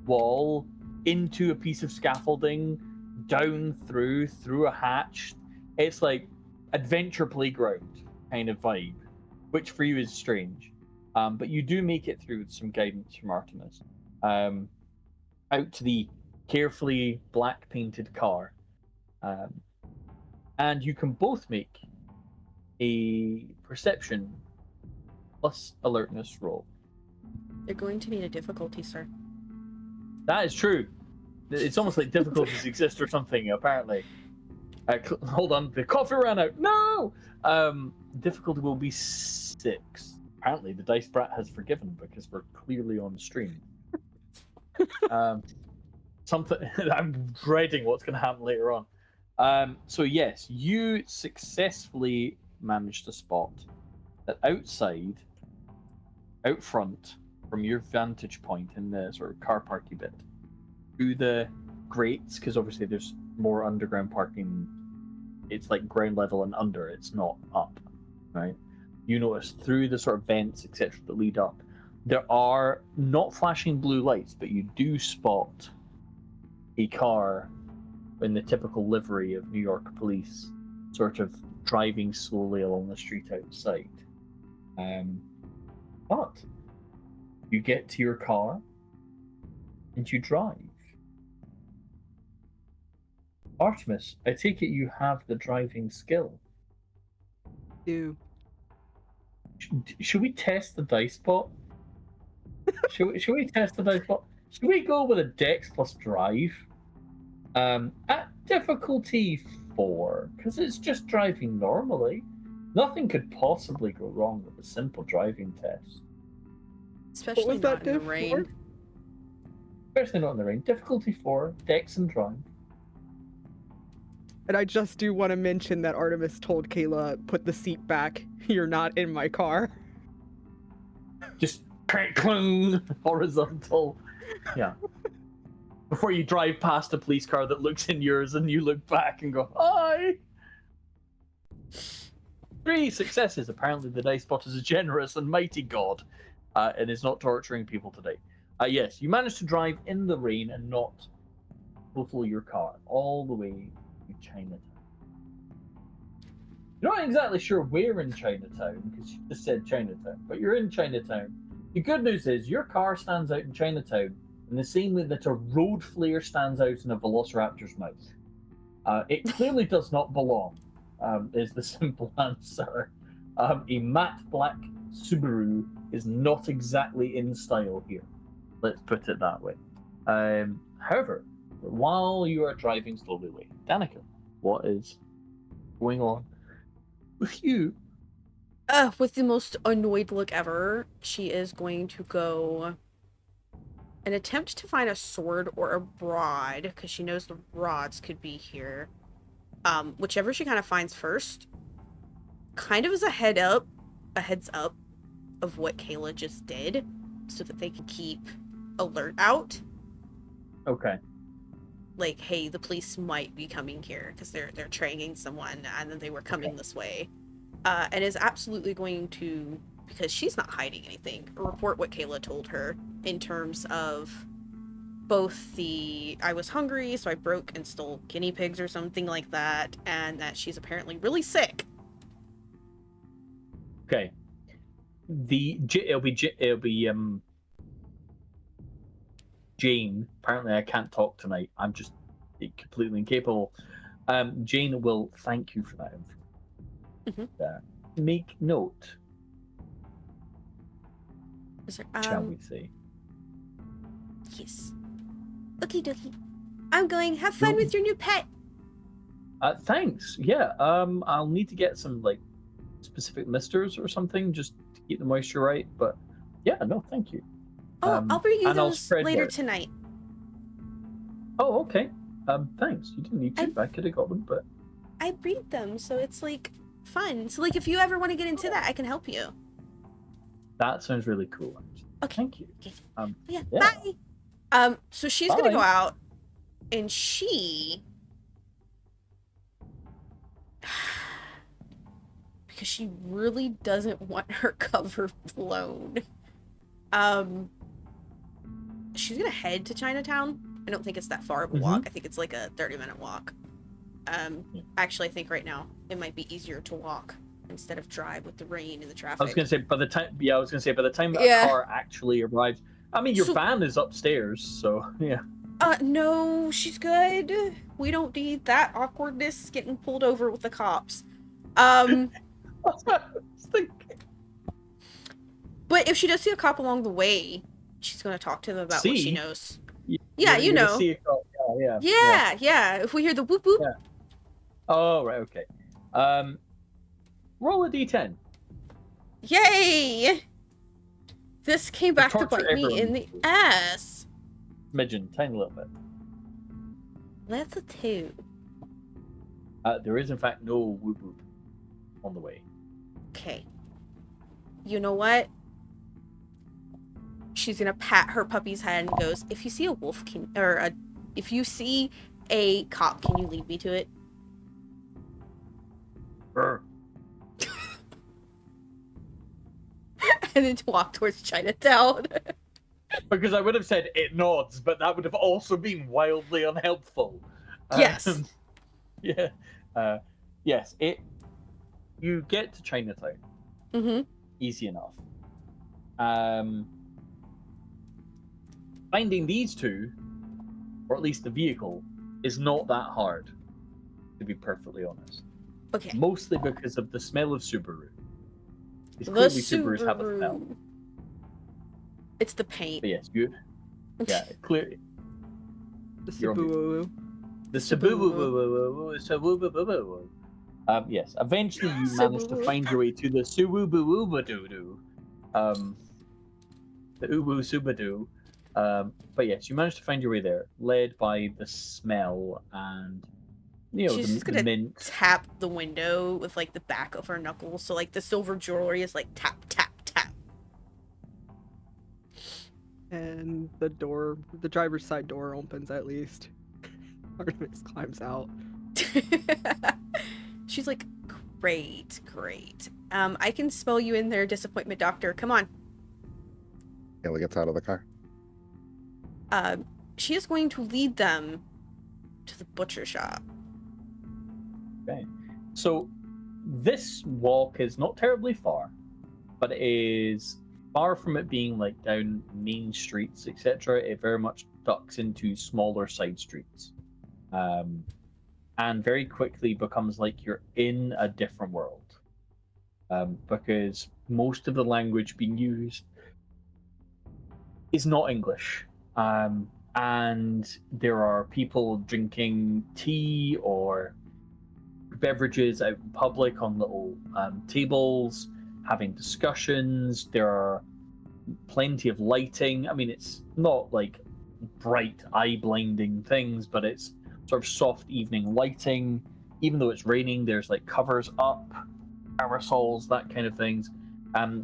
wall into a piece of scaffolding, down through a hatch. It's like adventure playground kind of vibe, which for you is strange. But you do make it through with some guidance from Artemis. Out to the carefully black painted car. And you can both make a perception plus alertness roll.
You're going to need a difficulty, sir.
That is true. It's almost like difficulties exist or something, apparently. Hold on, the coffee ran out. No! Difficulty will be 6. Apparently, the Dice Brat has forgiven because we're clearly on stream. Something I'm dreading what's going to happen later on. So yes, you successfully managed to spot that outside, out front, from your vantage point in the sort of car parky bit, through the grates, because obviously there's more underground parking. It's like ground level and under. It's not up, right? You notice through the sort of vents, etc., that lead up, there are not flashing blue lights, but you do spot a car in the typical livery of New York police, sort of driving slowly along the street outside. But you get to your car and you drive. Artemis, I take it you have the driving skill.
Do.
Should we test the dice bot? Should we test the dice bot? Should we go with a Dex plus Drive? At difficulty 4, because it's just driving normally. Nothing could possibly go wrong with a simple driving test.
Especially
was that
not in the
diff
rain.
for?
Especially not in the rain. Difficulty 4, Dex and Drive.
And I just do want to mention that Artemis told Kayla, put the seat back. You're not in my car.
Just clang, horizontal. Yeah. Before you drive past a police car that looks in yours and you look back and go, hi! 3 successes. Apparently the dice bot is a generous and mighty god and is not torturing people today. Yes, you managed to drive in the rain and not total your car all the way to Chinatown. You're not exactly sure where in Chinatown, because you just said Chinatown, but you're in Chinatown. The good news is your car stands out in Chinatown in the same way that a road flare stands out in a velociraptor's mouth. It clearly does not belong, is the simple answer. A matte black Subaru is not exactly in style here. Let's put it that way. However, while you are driving slowly away, Danica, what is going on with you?
With the most annoyed look ever, she is going to go and attempt to find a sword or a rod, because she knows the rods could be here. Whichever she kind of finds first, kind of as a heads up of what Kayla just did, so that they can keep alert out.
Okay.
Like, hey, the police might be coming here because they're training someone, and then they were coming this way. And is absolutely going to, because she's not hiding anything, report what Kayla told her in terms of both the I was hungry, so I broke and stole guinea pigs or something like that, and that she's apparently really sick.
Okay. It'll be Jane. Apparently, I can't talk tonight. I'm just completely incapable. Jane will thank you for that info. Make note, shall we say?
Yes. Okie dokie. I'm going. Have fun with your new pet.
Thanks. Yeah. I'll need to get some like specific misters or something just to keep the moisture right. But yeah, no, thank you.
Oh, I'll bring you
and I'll
those
spread
later
word.
tonight.
Oh, okay. Thanks. You didn't need to. I could have got them, but
I breed them, so it's like fun. So like, if you ever want to get into that, I can help you.
that sounds really cool.
Okay.
Thank you.
Okay.
Yeah.
Bye. So she's gonna go
Bye.
out, and she, because she really doesn't want her cover blown. She's gonna head to Chinatown. I don't think it's that far of a walk. I think it's like a 30-minute walk. Actually, I think right now it might be easier to walk instead of drive with the rain and the traffic.
I was gonna say by the time a car actually arrives. I mean, your van is upstairs, so yeah.
No, she's good. We don't need that awkwardness getting pulled over with the cops. But if she does see a cop along the way, she's gonna talk to them about what she knows. Yeah, you know. Yeah. If we hear the whoop whoop.
Yeah. Oh, right, okay. Roll a d10.
Yay! This came back to bite me in the ass.
Smidgen, tiny little bit.
That's a 2.
There is, in fact, no whoop whoop on the way.
Okay. You know what? She's gonna pat her puppy's head and goes, if you see a wolf, if you see a cop, can you lead me to it? And then to walk towards Chinatown.
Because I would have said it nods, but that would have also been wildly unhelpful.
Yes.
Yeah. Yes. You get to Chinatown. Easy enough. Finding these two, or at least the vehicle, is not that hard, to be perfectly honest.
Okay.
Mostly because of the smell of Subaru. Clearly Subarus have a smell.
It's the paint.
But yes, you. Yeah, clearly.
The Subaru.
The Subaru. Yes. Eventually, you manage to find your way to the Subaru. The Ubu Subadu. But yes, you managed to find your way there, led by the smell and
she's just gonna
the mint.
Tap the window with like the back of her knuckles, so like the silver jewelry is like tap tap tap.
And the driver's side door opens at least. Artemis climbs out.
She's like, great. I can spell you in there, disappointment doctor. Come on.
Kayla gets out of the car.
She is going to lead them to the butcher shop.
Okay. So this walk is not terribly far, but it is far from it being like down main streets, etc. It very much ducks into smaller side streets. And and very quickly becomes like you're in a different world, because most of the language being used is not English. And there are people drinking tea or beverages out in public on little tables, having discussions. There are plenty of lighting. I mean, it's not like bright, eye-blinding things, but it's sort of soft evening lighting. Even though it's raining, there's like covers up, parasols, that kind of things.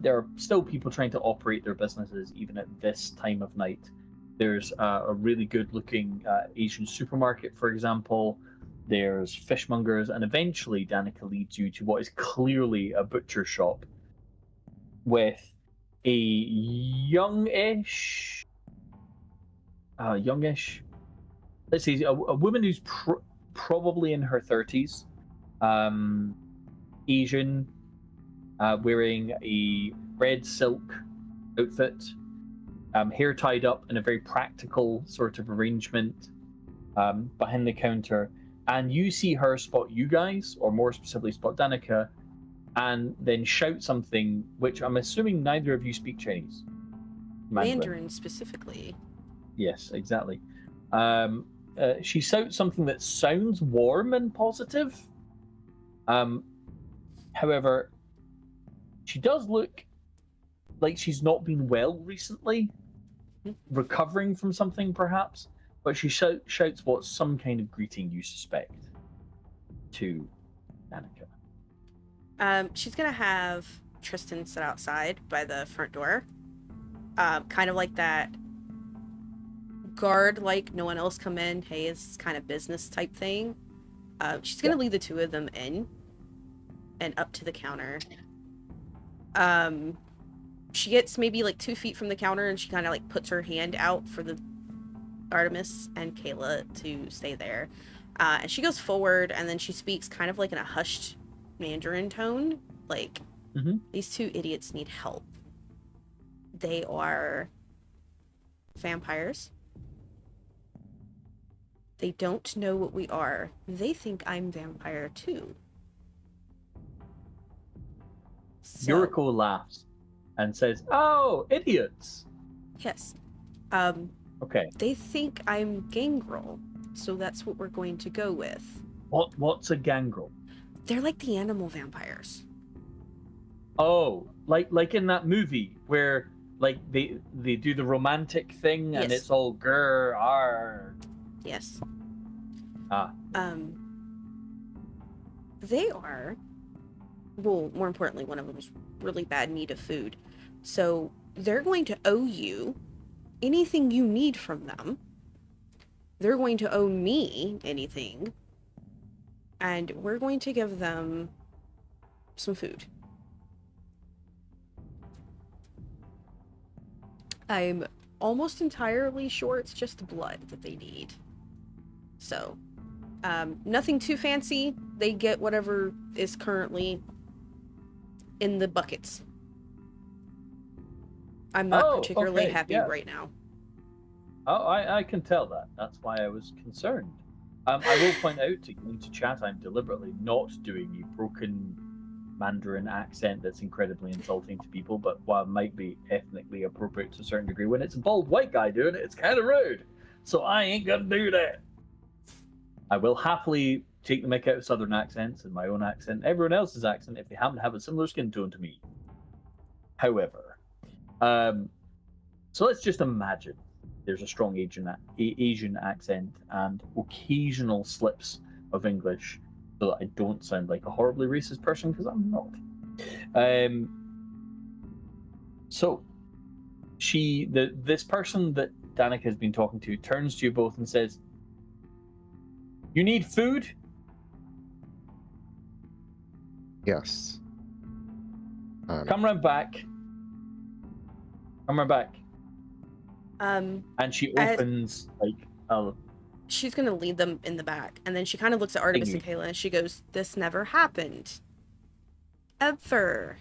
There are still people trying to operate their businesses even at this time of night. There's a really good-looking Asian supermarket, for example. There's fishmongers, and eventually Danica leads you to what is clearly a butcher shop with a youngish, let's see, a woman who's probably in her 30s, Asian, wearing a red silk outfit, hair tied up in a very practical sort of arrangement, behind the counter. And you see her spot you guys, or more specifically spot Danica, and then shout something, which I'm assuming neither of you speak Chinese.
Mandarin specifically.
Yes, exactly. She shouts something that sounds warm and positive. However, she does look like she's not been well recently, recovering from something perhaps, but she shouts what's some kind of greeting you suspect to Danica.
She's gonna have Tristan sit outside by the front door, kind of like that guard, like no one else come in. Hey, it's kind of business type thing. She's gonna lead the two of them in and up to the counter. She gets maybe like 2 feet from the counter, and she kind of like puts her hand out for the Artemis and Kayla to stay there. And she goes forward, and then she speaks kind of like in a hushed Mandarin tone, like, these two idiots need help. They are vampires. They don't know what we are. They think I'm vampire too. So,
Yuriko laughs and says, "Oh, idiots."
yes.
Okay.
They think I'm gangrel, so that's what we're going to go with.
What's a gangrel?
They're like the animal vampires.
Oh, like in that movie where like they do the romantic thing and
Yes.
it's all grr r.
Yes.
Ah.
They are, well, more importantly, one of them's really bad need of food. So they're going to owe you anything you need from them. They're going to owe me anything. And we're going to give them some food. I'm almost entirely sure it's just blood that they need. So, nothing too fancy. They get whatever is currently in the buckets. I'm not particularly happy right now.
Oh, I can tell that. That's why I was concerned. I will point out to chat, I'm deliberately not doing a broken Mandarin accent that's incredibly insulting to people, but while it might be ethnically appropriate to a certain degree, when it's a bald white guy doing it, it's kind of rude. So I ain't gonna do that. I will happily take the mick out of southern accents and my own accent, everyone else's accent, if they happen to have a similar skin tone to me. However, so let's just imagine there's a strong Asian accent and occasional slips of English, so that I don't sound like a horribly racist person, because I'm not. So this person that Danica has been talking to turns to you both and says, "You need food?"
Yes.
Come round back. Come round back. And she opens
she's gonna lead them in the back, and then she kind of looks at Artemis and Kayla, and she goes, "This never happened. Ever.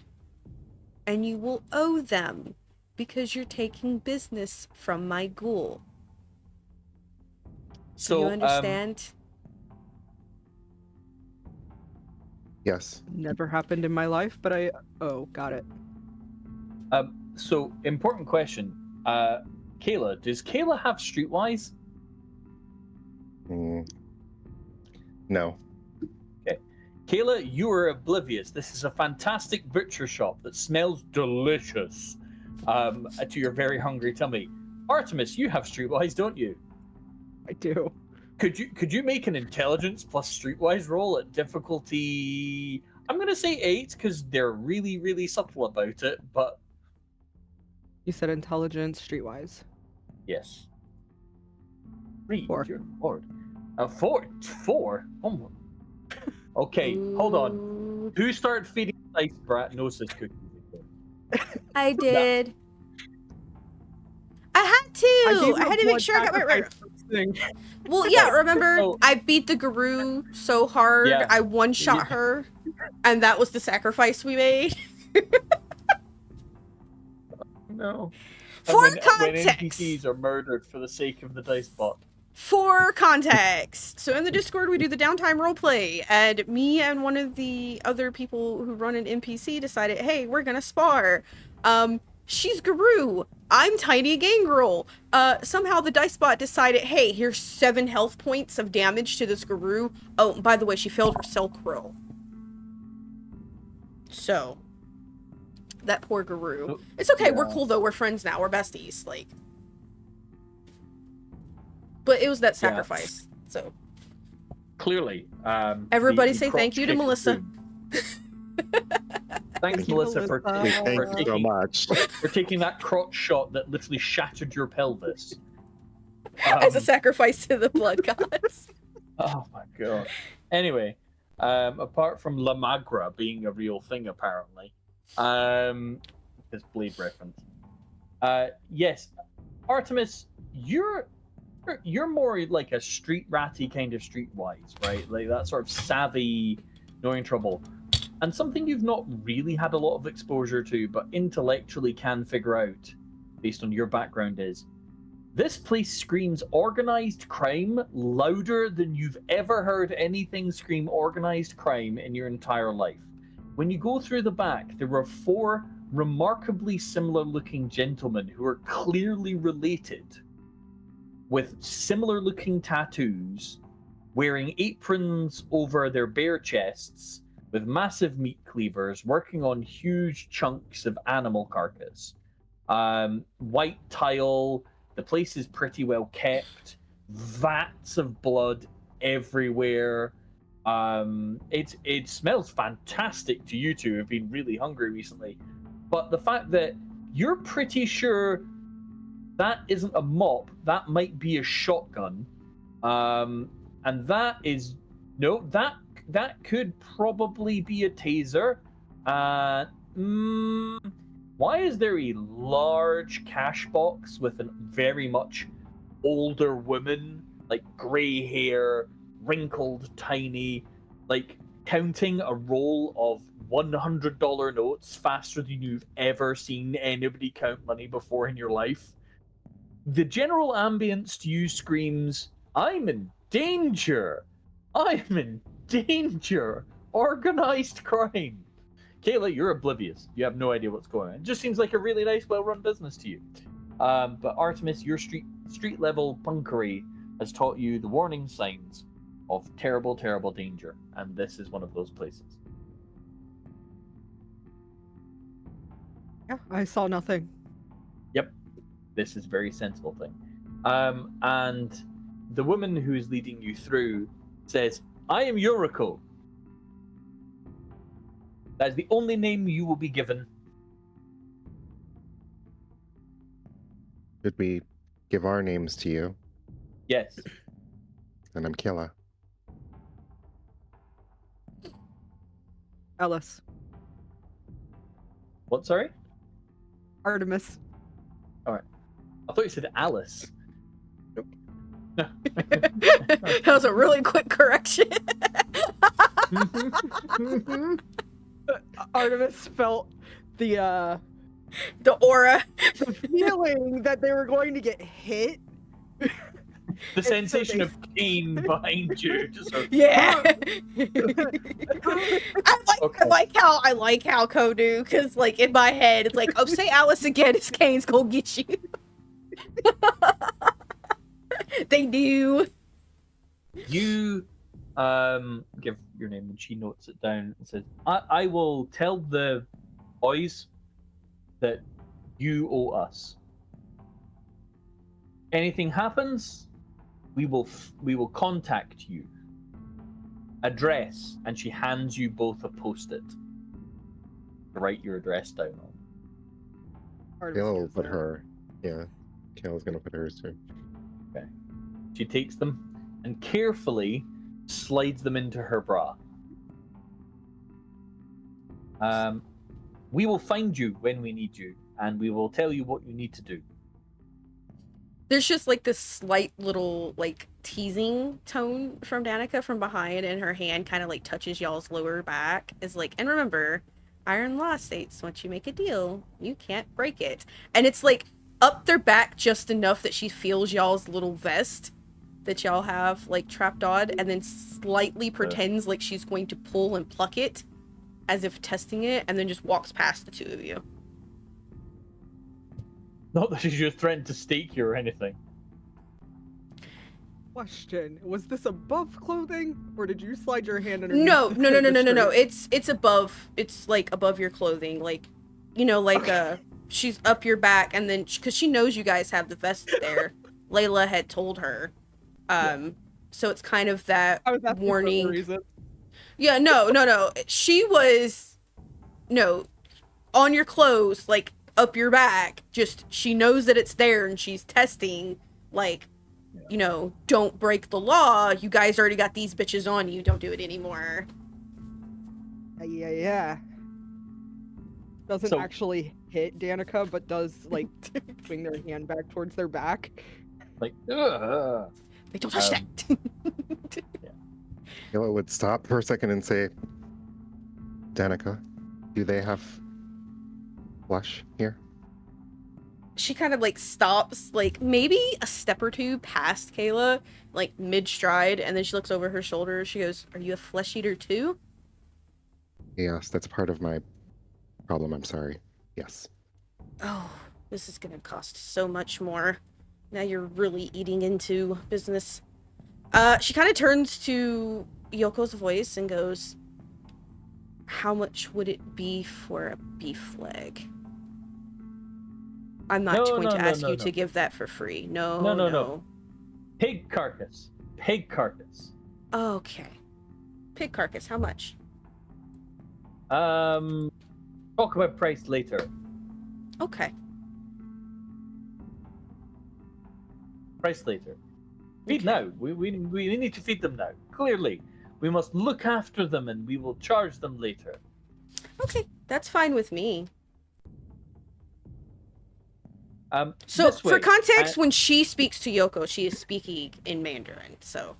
And you will owe them, because you're taking business from my ghoul.
So,
do you understand?"
Yes.
Never happened in my life, but oh, got it.
So, important question. Kayla, does Kayla have Streetwise?
No.
Okay. Kayla, you are oblivious. This is a fantastic butcher shop that smells delicious to your very hungry tummy. Artemis, you have Streetwise, don't you?
I do.
Could you make an intelligence plus Streetwise roll at difficulty? I'm gonna say 8 because they're really, really subtle about it, but
You said intelligence, streetwise.
yes. 3,
4.
dear lord. 4? Oh my. Okay, hold on. Who started feeding the dice brat Gnosis cookies?
I did. I had to. I had to make sure I got my right. Well, yeah. Remember,
So-
I beat the guru so hard.
Yeah.
I one-shot her, and that was the sacrifice we made.
No.
For
when
context.
NPCs are murdered for the sake of the dice bot.
For context, so in the Discord we do the downtime roleplay, and me and one of the other people who run an NPC decided, hey, we're gonna spar. She's Guru, I'm Tiny Gangrel. Somehow the dice bot decided, hey, here's 7 health points of damage to this Guru. Oh, by the way, she failed her Silk roll. So, that poor Guru. It's okay, we're cool though, we're friends now, we're besties, like. But it was that sacrifice, so.
Clearly.
Everybody
the
say thank you to
crotch
Melissa.
kick Thanks,
you,
Melissa,
Melissa.
Thank you so much.
for taking that crotch shot that literally shattered your pelvis.
As a sacrifice to the blood gods.
Oh my god. Anyway, apart from La Magra being a real thing, apparently, this Blade reference. Yes, Artemis, you're more like a street ratty kind of streetwise, right? Like that sort of savvy, knowing trouble. And something you've not really had a lot of exposure to, but intellectually can figure out, based on your background, is this place screams organized crime louder than you've ever heard anything scream organized crime in your entire life. When you go through the back, there were 4 remarkably similar looking gentlemen who are clearly related, with similar looking tattoos, wearing aprons over their bare chests, with massive meat cleavers, working on huge chunks of animal carcass. White tile, the place is pretty well kept, vats of blood everywhere. It smells fantastic to you two who've been really hungry recently. But the fact that you're pretty sure that isn't a mop, that might be a shotgun. And that is that could probably be a taser. Why is there a large cash box with a very much older woman, like grey hair, wrinkled, tiny, like counting a roll of $100 notes faster than you've ever seen anybody count money before in your life? The general ambience to you screams, I'm in danger! I'm in danger! Organized crime! Kayla, you're oblivious. You have no idea what's going on. It just seems like a really nice, well-run business to you. But Artemis, your street-level punkery has taught you the warning signs of terrible, terrible danger. And this is one of those places.
Yeah, I saw nothing.
Yep. This is a very sensible thing. And the woman who is leading you through says, I am Yuriko. That is the only name you will be given.
Should we give our names to you?
Yes.
And I'm Killa.
Ellis.
What, sorry?
Artemis.
I thought you said Alice.
Nope.
That was a really quick correction.
Artemis felt the
The aura.
feeling that they were going to get hit
The
so
sensation
they-
of pain behind you. Just sort of,
Yeah.
Okay.
I like how Kodu, because like in my head it's like, oh, say Alice again, it's Kane's gonna get you. They do.
You give your name and she notes it down and says, I will tell the boys that you owe us. Anything happens, we will contact you. Address, and she hands you both a post-it to write your address down on.
Kayla will put her. Yeah, Kayla's gonna put hers too.
Okay. She takes them and carefully slides them into her bra. We will find you when we need you, and we will tell you what you need to do.
There's just like this slight little like teasing tone from Danica from behind, and her hand kind of like touches y'all's lower back. Is like, and remember, Iron Law states once you make a deal, you can't break it. And it's like up their back just enough that she feels y'all's little vest that y'all have like trapped on, and then slightly pretends like she's going to pull and pluck it as if testing it, and then just walks past the two of you.
Not that she's just threatened to stake you or anything.
Question: was this above clothing, or did you slide your hand underneath?
No.
the shirt?
It's above. It's like above your clothing, like, you know, like she's up your back, and then because she knows you guys have the vest there. Layla had told her, so it's kind of that
I was asking for a
warning.
reason.
Yeah, no. She was on your clothes, like up your back. Just she knows that it's there, and she's testing, like. You know, don't break the law. You guys already got these bitches on you. Don't do it anymore.
Yeah. Doesn't
So-
actually hit Danica, but does like swing their hand back towards their back.
Like, ugh.
Like, don't touch that.
Kayla would stop for a second and say, Danica, do they have flush here?
She kind of like stops, like maybe a step or two past Kayla, like mid stride, and then she looks over her shoulder. She goes, "Are you a flesh eater too?"
Yes, that's part of my problem. I'm sorry. Yes.
Oh, this is gonna cost so much more. Now you're really eating into business. She kind of turns to Yoko's voice and goes, "How much would it be for a beef leg?" I'm not going to ask you to give that for free. No.
Pig carcass.
Okay. Pig carcass, how much?
Talk about price later.
Okay.
Price later. Feed
Okay.
now. We need to feed them now. Clearly. We must look after them and we will charge them later.
Okay, that's fine with me. So,
This
for
way,
context, when she speaks to Yoko, she is speaking in Mandarin, so...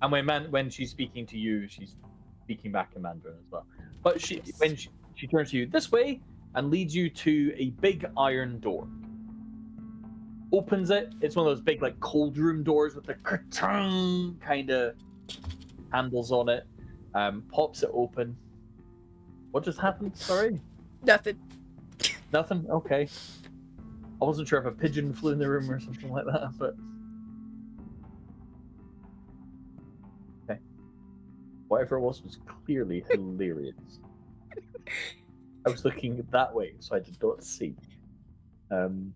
And when she's speaking to you, she's speaking back in Mandarin as well. But when she turns to you this way and leads you to a big iron door. Opens it. It's one of those big like cold room doors with the ka-chung kind of handles on it. Pops it open. What just happened? Sorry.
Nothing.
Nothing. Okay. I wasn't sure if a pigeon flew in the room or something like that, but okay. Whatever it was clearly hilarious. I was looking that way, so I did not see. I'm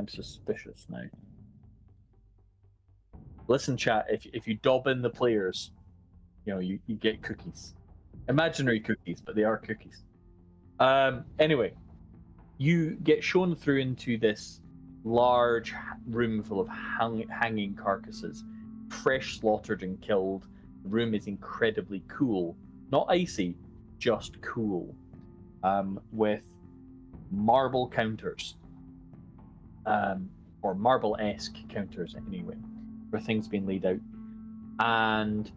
suspicious now. Listen, chat. If you dob in the players, you get cookies, imaginary cookies, but they are cookies. Anyway. You get shown through into this large room full of hanging carcasses, fresh slaughtered and killed. The room is incredibly cool. Not icy, just cool. With marble counters. Or marble-esque counters, anyway, where things being laid out. And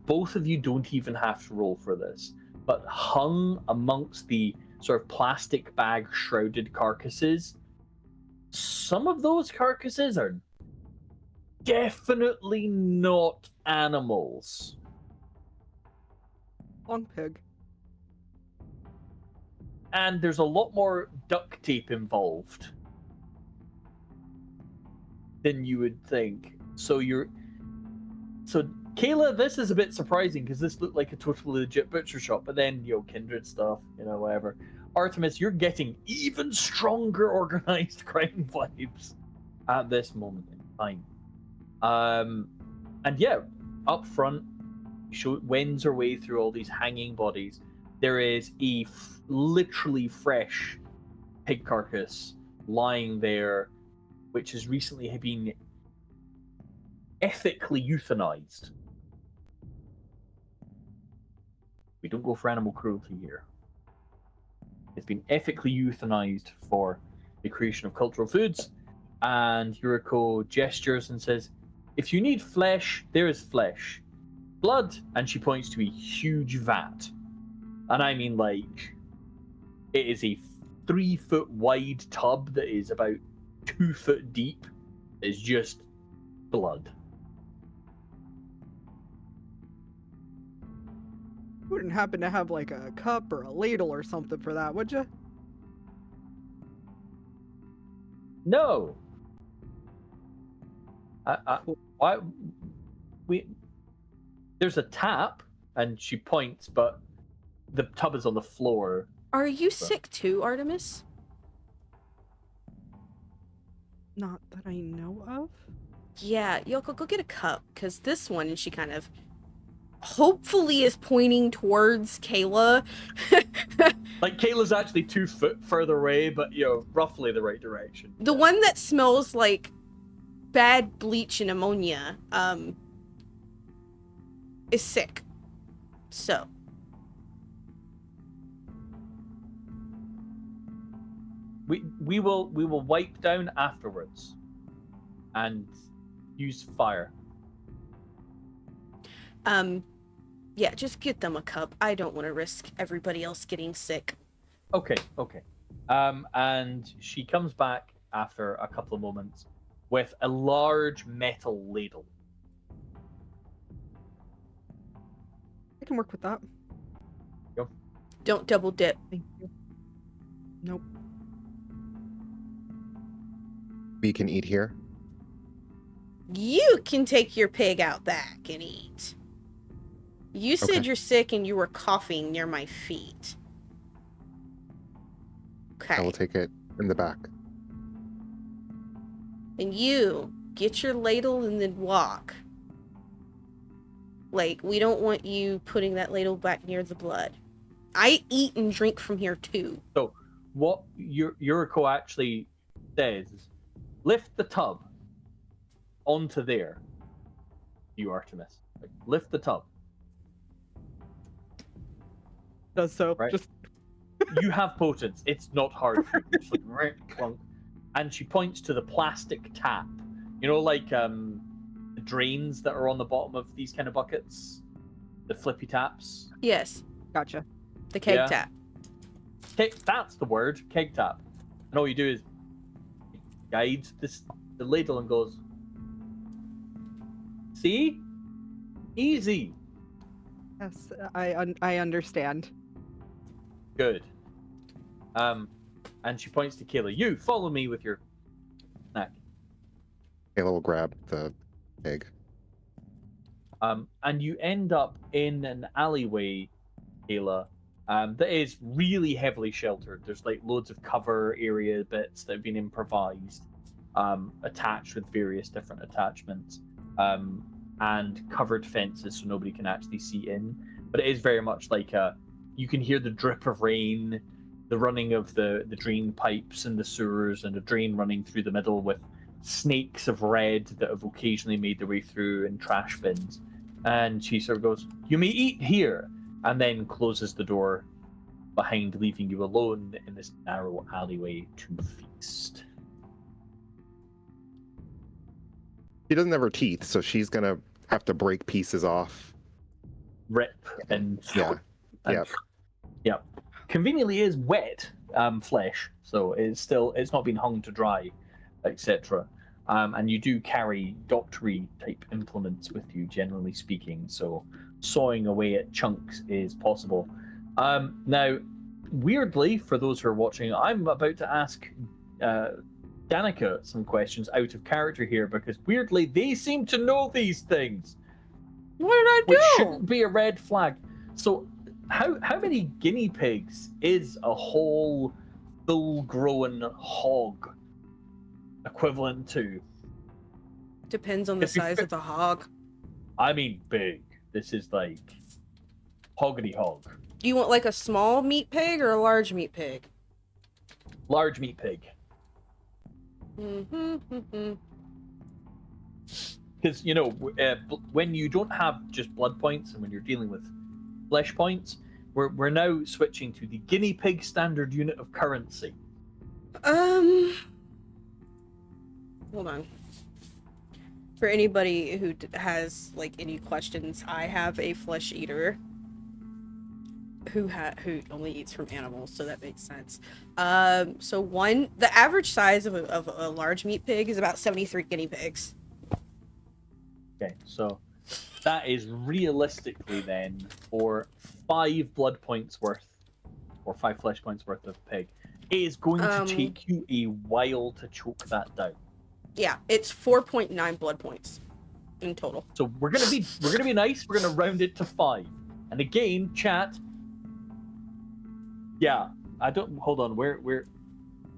both of you don't even have to roll for this, but hung amongst the sort of plastic bag shrouded carcasses. Some of those carcasses are definitely not animals.
Long pig.
And there's a lot more duct tape involved than you would think. So Kayla, this is a bit surprising because this looked like a totally legit butcher shop, but then kindred stuff, whatever. Artemis, you're getting even stronger organized crime vibes at this moment in time. And yeah, up front, wends her way through all these hanging bodies. There is a literally fresh pig carcass lying there, which has recently been ethically euthanized. We don't go for animal cruelty here. It's been ethically euthanized for the creation of cultural foods. And Yuriko gestures and says, if you need flesh, there is flesh. Blood, and she points to a huge vat. And I mean, like, it is a 3-foot wide tub that is about 2 foot deep. It's just blood.
You wouldn't happen to have like a cup or a ladle or something for that, would you?
No. There's a tap, and she points, but the tub is on the floor.
Are you sick too, Artemis?
Not that I know of.
Yeah, Yoko, go get a cup, because this one, and she kind of hopefully is pointing towards Kayla.
Like, Kayla's actually 2 foot further away, but, roughly the right direction.
The one that smells like bad bleach and ammonia, is sick. So.
We will wipe down afterwards and use fire.
Yeah, just get them a cup. I don't want to risk everybody else getting sick.
Okay. And she comes back after a couple of moments with a large metal ladle.
I can work with that.
Yep.
Don't double dip.
Thank you. Nope.
We can eat here.
You can take your pig out back and eat. You said
Okay.
you're sick and you were coughing near my feet.
I will
Okay.
take it in the back.
And you get your ladle and then walk. Like, we don't want you putting that ladle back near the blood. I eat and drink from here too.
So, what Yuriko actually says is, lift the tub onto there, you Artemis. Like, lift the tub.
Does so.
Right.
Just
You have potence. It's not hard for you. Just like, right, clunk. And she points to the plastic tap. Like the drains that are on the bottom of these kind of buckets? The flippy taps?
Yes,
gotcha.
the keg
Yeah.
tap.
That's the word, keg tap. And all you do is guide the ladle and goes, see? Easy.
Yes, I understand.
Good. And she points to Kayla. You, follow me with your snack.
Kayla will grab the egg.
And you end up in an alleyway, Kayla, that is really heavily sheltered. There's like loads of cover area bits that have been improvised, attached with various different attachments, and covered fences so nobody can actually see in. But it is very much like you can hear the drip of rain, the running of the drain pipes and the sewers, and a drain running through the middle with snakes of red that have occasionally made their way through in trash bins. And she sort of goes, "You may eat here," and then closes the door behind, leaving you alone in this narrow alleyway to feast.
She doesn't have her teeth, so she's gonna have to break pieces off.
Rip and
Yeah.
and- yeah. Conveniently is wet flesh, so it's not been hung to dry, etc. And you do carry doctory type implements with you, generally speaking. So sawing away at chunks is possible. Now, weirdly, for those who are watching, I'm about to ask Danica some questions out of character here because weirdly they seem to know these things.
What did I
Which
do?
shouldn't be a red flag. So, how many guinea pigs is a whole full-grown hog equivalent to?
Depends on the size of the hog.
I mean, big. This is like hoggity hog.
Do you want like a small meat pig or a large meat pig?
Large meat pig. Because when you don't have just blood points and when you're dealing with flesh points, we're now switching to the guinea pig standard unit of currency.
Hold on. For anybody who has like any questions, I have a flesh eater who only eats from animals, so that makes sense. So the average size of a large meat pig is about 73 guinea pigs.
Okay, so that is realistically then for 5 blood points worth, or 5 flesh points worth of pig. It is going to take you a while to choke that down.
Yeah, it's 4.9 blood points in total.
So we're gonna be nice. We're gonna round it to 5. And again, chat. Yeah, I don't. Hold on. Where?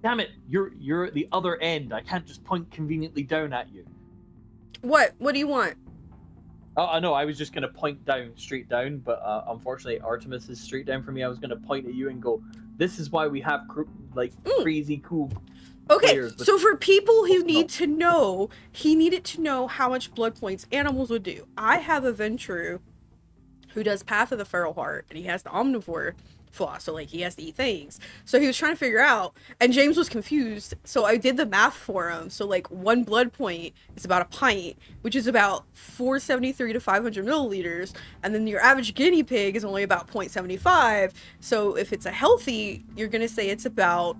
Damn it! You're at the other end. I can't just point conveniently down at you.
What? What do you want?
Oh, I know. I was just gonna point down, straight down, but unfortunately, Artemis is straight down for me. I was gonna point at you and go, "This is why we have crazy cool."
Okay, so for people who need to know, he needed to know how much blood points animals would do. I have a Ventru who does Path of the Feral Heart, and he has the Omnivore flaw, so like he has to eat things. So he was trying to figure out, and James was confused, so I did the math for him. So like 1 blood point is about a pint, which is about 473 to 500 milliliters, and then your average guinea pig is only about 0.75. So if it's a healthy, you're gonna say it's about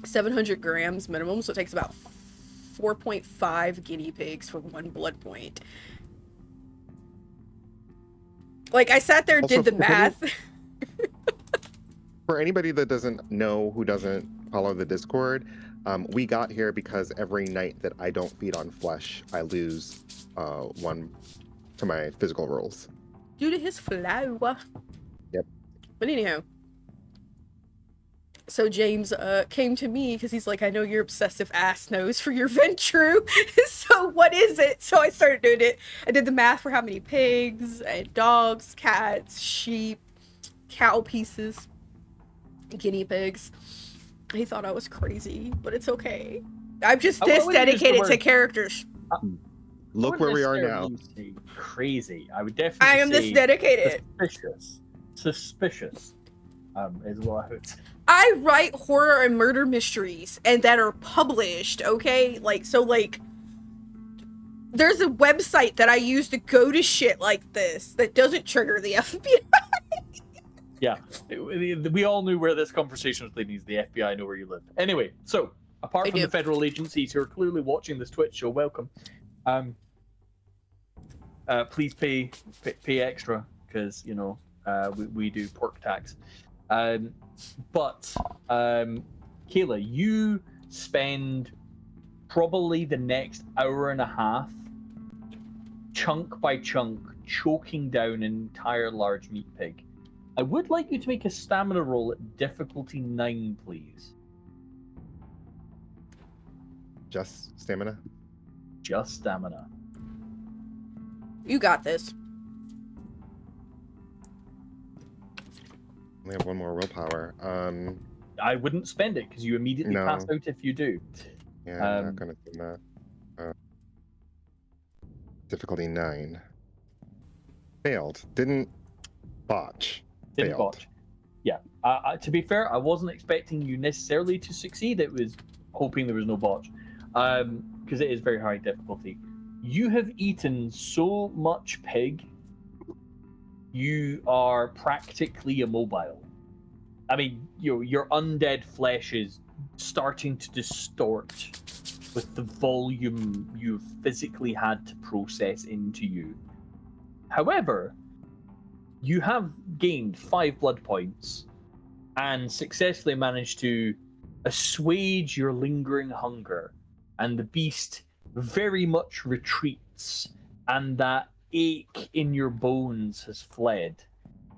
700 grams minimum, so it takes about 4.5 guinea pigs for 1 blood point. Like, I sat there and did the math.
For anybody that doesn't know, who doesn't follow the Discord, we got here because every night that I don't feed on flesh, I lose 1 to my physical rolls.
Due to his flow.
Yep.
But anyhow. So James came to me because he's like, I know your obsessive ass knows for your Ventru. So what is it? So I started doing it. I did the math for how many pigs and dogs, cats, sheep, cow pieces, guinea pigs. He thought I was crazy, but it's okay. I'm just this dedicated to characters.
Look where we are now.
Crazy. I would definitely
I am this dedicated. Suspicious.
Is what I would say.
I write horror and murder mysteries and that are published, okay? There's a website that I use to go to shit like this that doesn't trigger the FBI.
Yeah, we all knew where this conversation was leading. The FBI know where you live. Anyway, so apart from the federal agencies who are clearly watching this Twitch show, welcome. Please pay extra because we do pork tax. But Kayla, you spend probably the next hour and a half, chunk by chunk, choking down an entire large meat pig. I would like you to make a stamina roll at difficulty 9, please.
Just stamina?
Just stamina.
You got this.
We have 1 more willpower.
I wouldn't spend it because you immediately pass out if you do.
Yeah, I'm not gonna do that. Difficulty 9. Failed. Didn't botch.
Didn't
Failed.
botch. Yeah. To be fair, I wasn't expecting you necessarily to succeed. It was hoping there was no botch, because it is very high difficulty. You have eaten so much pig. You are practically immobile. I mean, your undead flesh is starting to distort with the volume you've physically had to process into you. However, you have gained 5 blood points and successfully managed to assuage your lingering hunger, and the beast very much retreats, and that ache in your bones has fled.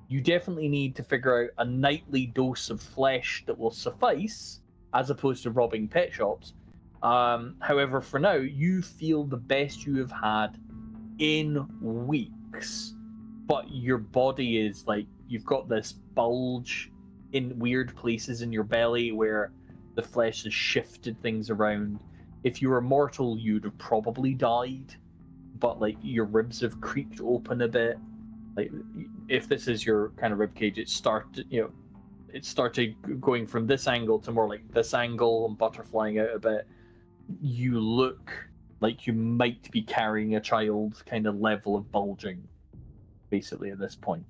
You definitely need to figure out a nightly dose of flesh that will suffice, as opposed to robbing pet shops. However, for now, you feel the best you have had in weeks, but your body is like, you've got this bulge in weird places in your belly where the flesh has shifted things around. If you were mortal, you'd have probably died, but like your ribs have creaked open a bit. Like, if this is your kind of rib cage, it started going from this angle to more like this angle and butterflying out a bit. You look like you might be carrying a child kind of level of bulging, basically, at this point.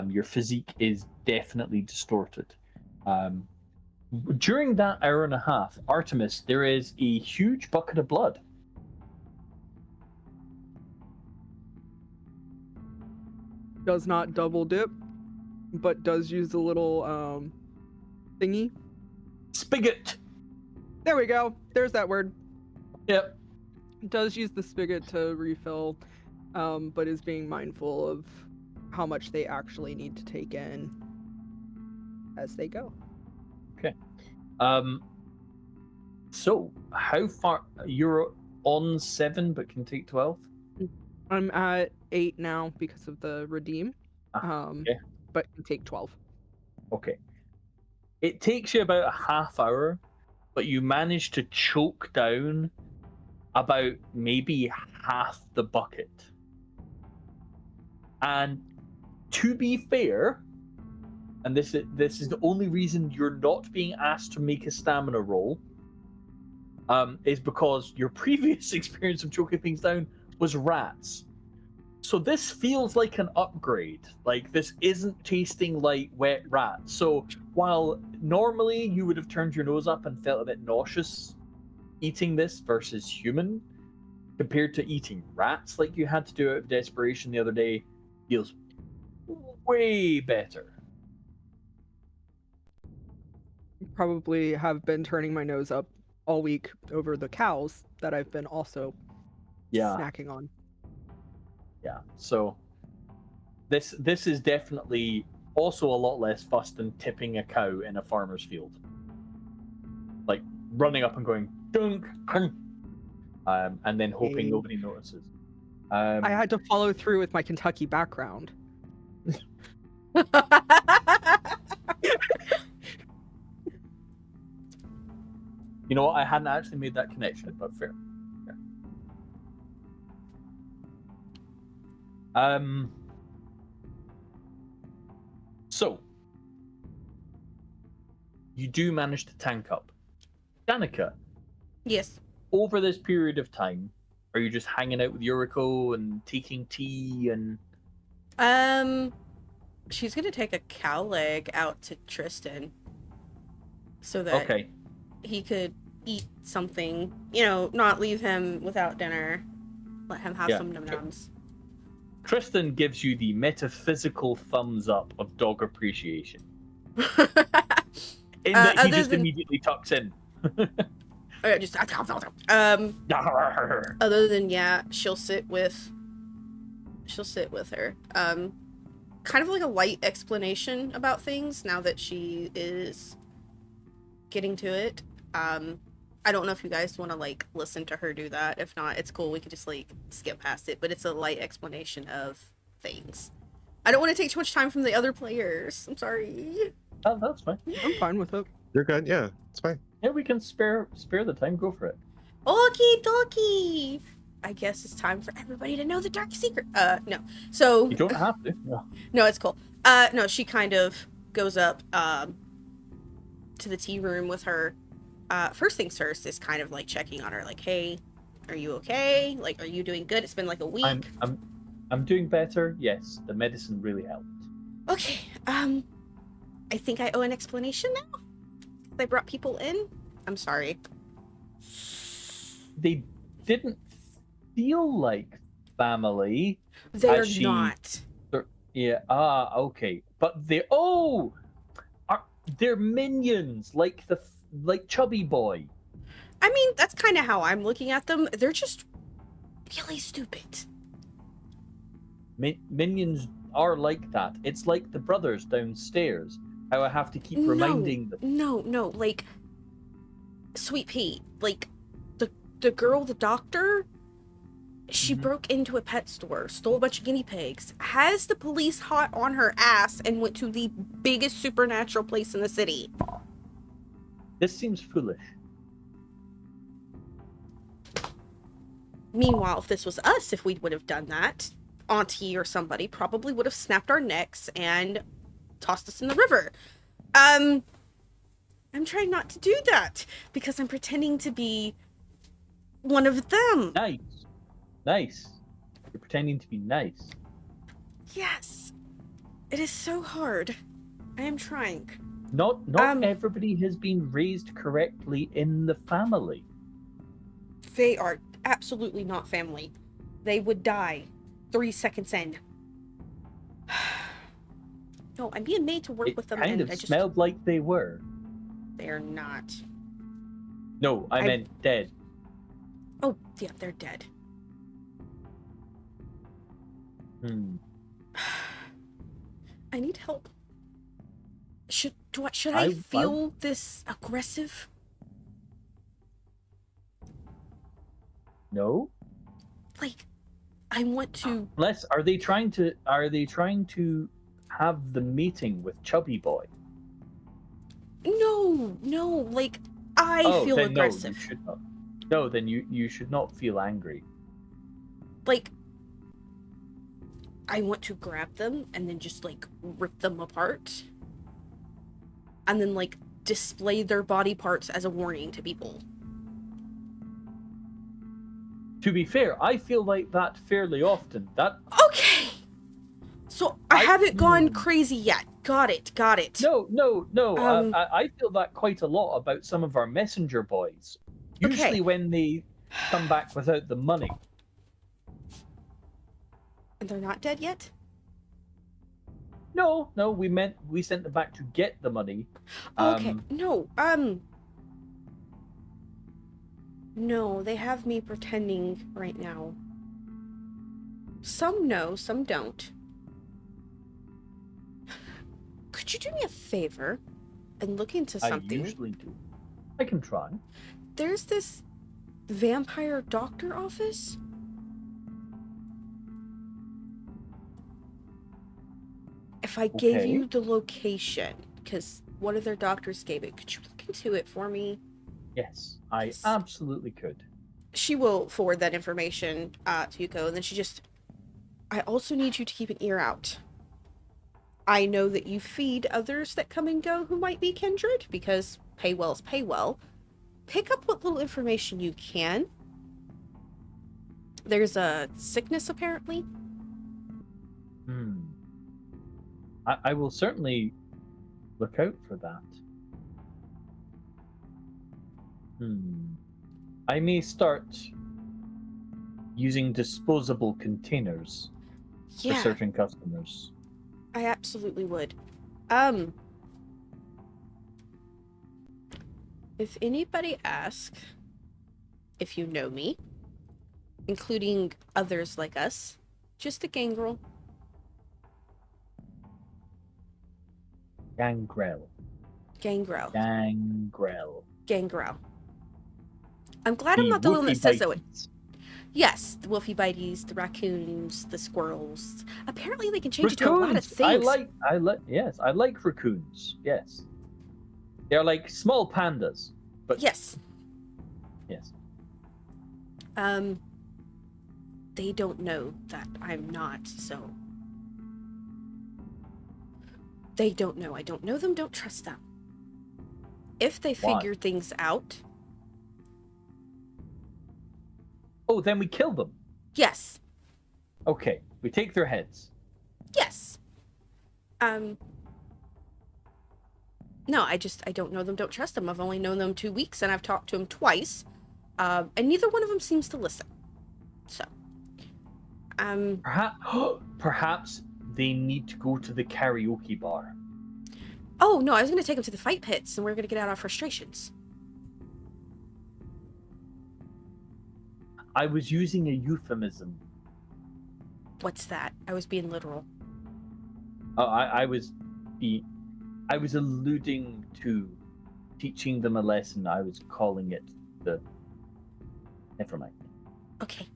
Your physique is definitely distorted. During that hour and a half, Artemis, there is a huge bucket of blood.
Does not double dip, but does use the little thingy.
Spigot!
There we go. There's that word.
Yep.
Does use the spigot to refill, but is being mindful of how much they actually need to take in as they go.
Okay. So, how far? You're on 7 but can take 12?
I'm at 8 now because of the redeem,
Okay.
but can take 12.
Okay. It takes you about a half hour, but you manage to choke down about maybe half the bucket. And to be fair, and this is the only reason you're not being asked to make a stamina roll, is because your previous experience of choking things down was rats. So this feels like an upgrade. Like, this isn't tasting like wet rats. So while normally you would have turned your nose up and felt a bit nauseous eating this versus human, compared to eating rats like you had to do out of desperation the other day, feels way better.
Probably have been turning my nose up all week over the cows that I've been also snacking on.
Yeah, so this is definitely also a lot less fuss than tipping a cow in a farmer's field. Like, running up and going, dunk, dunk, and then hoping nobody notices.
I had to follow through with my Kentucky background.
You know what? I hadn't actually made that connection, but fair. So you do manage to tank up. Danica.
Yes.
Over this period of time, are you just hanging out with Yuriko and taking tea and?
She's gonna take a cow leg out to Tristan, so that he could eat something. You know, not leave him without dinner. Let him have some num-nums.
Tristan gives you the metaphysical thumbs up of dog appreciation. In that he just immediately tucks in.
Other than she'll sit with her. Kind of like a light explanation about things now that she is getting to it. I don't know if you guys want to like listen to her do that. If not, it's cool. We could just like skip past it. But it's a light explanation of things. I don't want to take too much time from the other players. I'm sorry.
Oh, that's fine.
I'm fine with it.
You're good. Yeah, it's fine.
Yeah, we can spare the time. Go for it.
Okie dokie. I guess it's time for everybody to know the dark secret. No. So
you don't have to. No.
No, it's cool. No, she kind of goes up to the tea room with her. First things first is kind of like checking on her, like, hey, are you okay? Like, are you doing good? It's been like a week.
I'm doing better. Yes, the medicine really helped.
Okay. I think I owe an explanation now. I brought people in. I'm sorry.
they didn't feel like family.
They're
as she-
not.
Yeah. Okay. But they're minions, like Chubby Boy.
I mean, that's kind of how I'm looking at them. They're just really stupid.
Minions are like that. It's like the brothers downstairs. How I have to keep reminding them.
No, like Sweet Pea, like the girl, the doctor. She broke into a pet store, stole a bunch of guinea pigs, has the police hot on her ass, and went to the biggest supernatural place in the city.
This seems foolish.
Meanwhile, if this was us, if we would have done that, Auntie or somebody probably would have snapped our necks and tossed us in the river. I'm trying not to do that because I'm pretending to be one of them.
Nice. You're pretending to be nice.
Yes. It is so hard. I am trying.
Not everybody has been raised correctly in the family.
They are absolutely not family. They would die 3 seconds in. No, I'm being made to work
It
with them,
kind
and
of
I just...
smelled like they were.
They're not.
No, I meant dead.
Oh, yeah, they're dead. I need help. Should I feel this aggressive?
No?
Like, I want to...
Are they trying to have the meeting with Chubby Boy?
No, like, I feel
then
aggressive.
No, you should not. No, then you should not feel angry.
Like, I want to grab them and then just, like, rip them apart. And then, like, display their body parts as a warning to people.
To be fair, I feel like that fairly often.
Okay! So, I haven't gone crazy yet. Got it.
No.
Um,
I feel that quite a lot about some of our messenger boys. Usually when they come back without the money.
And they're not dead yet?
No, we sent them back to get the money.
Okay, no, they have me pretending right now. Some know, some don't. Could you do me a favor and look into something?
I usually do. I can try.
There's this vampire doctor office. If I gave you the location, because one of their doctors gave it, could you look into it for me?
Yes, I absolutely could.
She will forward that information to Yuko, and then I also need you to keep an ear out. I know that you feed others that come and go who might be kindred, because pay well's pay well. Pick up what little information you can. There's a sickness, apparently.
I will certainly look out for that. I may start using disposable containers for certain customers.
I absolutely would. If anybody asks if you know me, including others like us, just a gangrel.
Gangrel.
I'm glad I'm not the one that says so. Yes, the wolfie bites, the raccoons, the squirrels. Apparently they can change into a lot of things.
I like raccoons. Yes. They're like small pandas. But
yes. They don't know that I'm not, so they don't know. I don't know them, don't trust them. If they figure things out...
Oh, then we kill them?
Yes.
Okay, we take their heads.
Yes. No, I don't know them, don't trust them. I've only known them 2 weeks, and I've talked to them twice. And neither one of them seems to listen. So,
Perhaps they need to go to the karaoke bar.
oh no, I was gonna take them to the fight pits, and we're gonna get out our frustrations.
I was using a euphemism.
What's that? I was being literal.
I was alluding to teaching them a lesson. I was calling it the. Never mind.
Okay.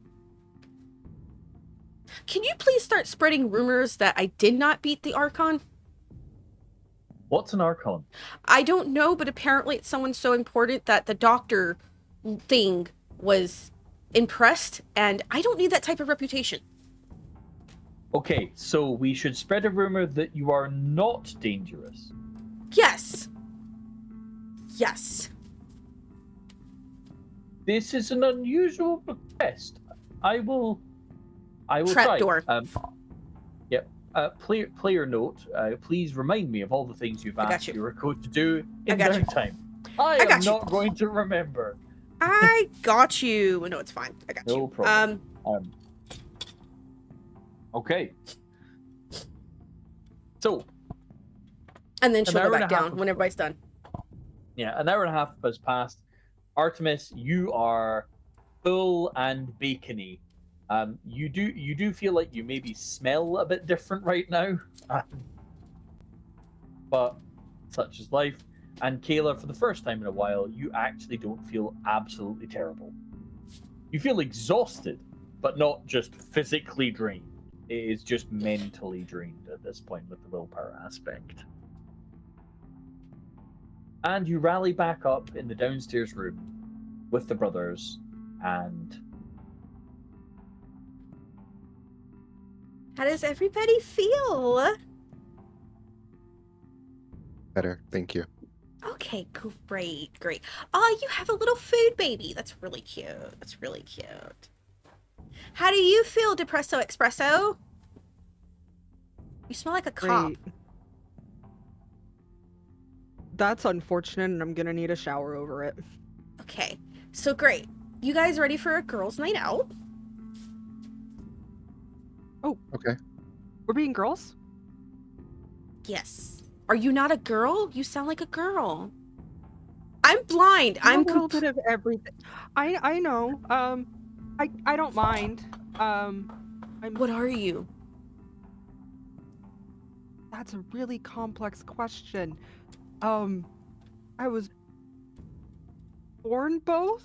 Can you please start spreading rumors that I did not beat the Archon?
What's an Archon?
I don't know, but apparently it's someone so important that the doctor thing was impressed, and I don't need that type of reputation.
Okay, so we should spread a rumor that you are not dangerous.
Yes. Yes.
This is an unusual request. I will try.
Trapdoor.
Yep. Player note. Please remind me of all the things you've
got
asked
you.
your code to do
I
in
got you.
downtime. I am
got you.
not going to remember.
I got you. No, it's fine. I got you.
No problem. Okay. So.
And then she'll
An
go
hour and
back
a half
down
of-
when everybody's done.
Yeah, an hour and a half has passed. Artemis, you are full and bacony. You do feel like you maybe smell a bit different right now, but such is life. And Kayla, for the first time in a while, you actually don't feel absolutely terrible. You feel exhausted, but not just physically drained. It is just mentally drained at this point with the willpower aspect. And you rally back up in the downstairs room with the brothers, and
How does everybody feel?
Better, thank you.
Okay, great. Oh, you have a little food baby. That's really cute. How do you feel, Depresso Espresso? You smell like a cop.
Great. That's unfortunate, and I'm gonna need a shower over it.
Okay, so great. You guys ready for a girls' night out?
Okay.
We're being girls?
Yes. Are you not a girl? You sound like a girl. I'm blind.
I'm
I'm
a little bit of everything. I know. I don't mind.
What are you?
That's a really complex question. I was born both,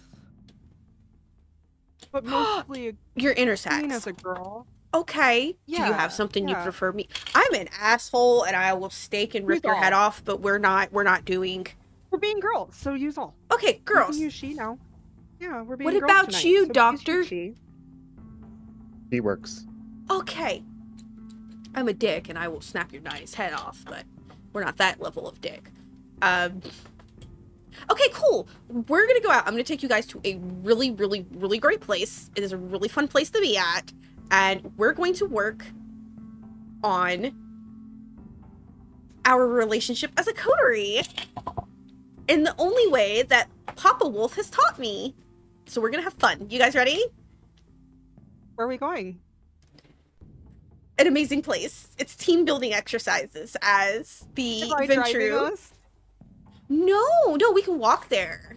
but mostly a
You're
queen
intersex.
as a girl.
Okay. Do you
Yeah,
have something you
yeah.
prefer me? I'm an asshole and I will stake and rip
Use
your head
all.
off, but we're not doing.
We're being girls, so use all.
Okay,
You
girls.
can use she now. Yeah, we're being
What
girls
about
tonight,
you,
so please
doctor?
use she.
He works.
Okay. I'm a dick and I will snap your nice head off, but we're not that level of dick. Okay, cool. We're gonna go out. I'm gonna take you guys to a really great place. It is a really fun place to be at. And we're going to work on our relationship as a coterie in the only way that Papa Wolf has taught me. So we're gonna have fun. You guys ready?
Where are we going?
An amazing place. It's team building exercises as the
Am I driving
Ventru.
us?
No, we can walk there.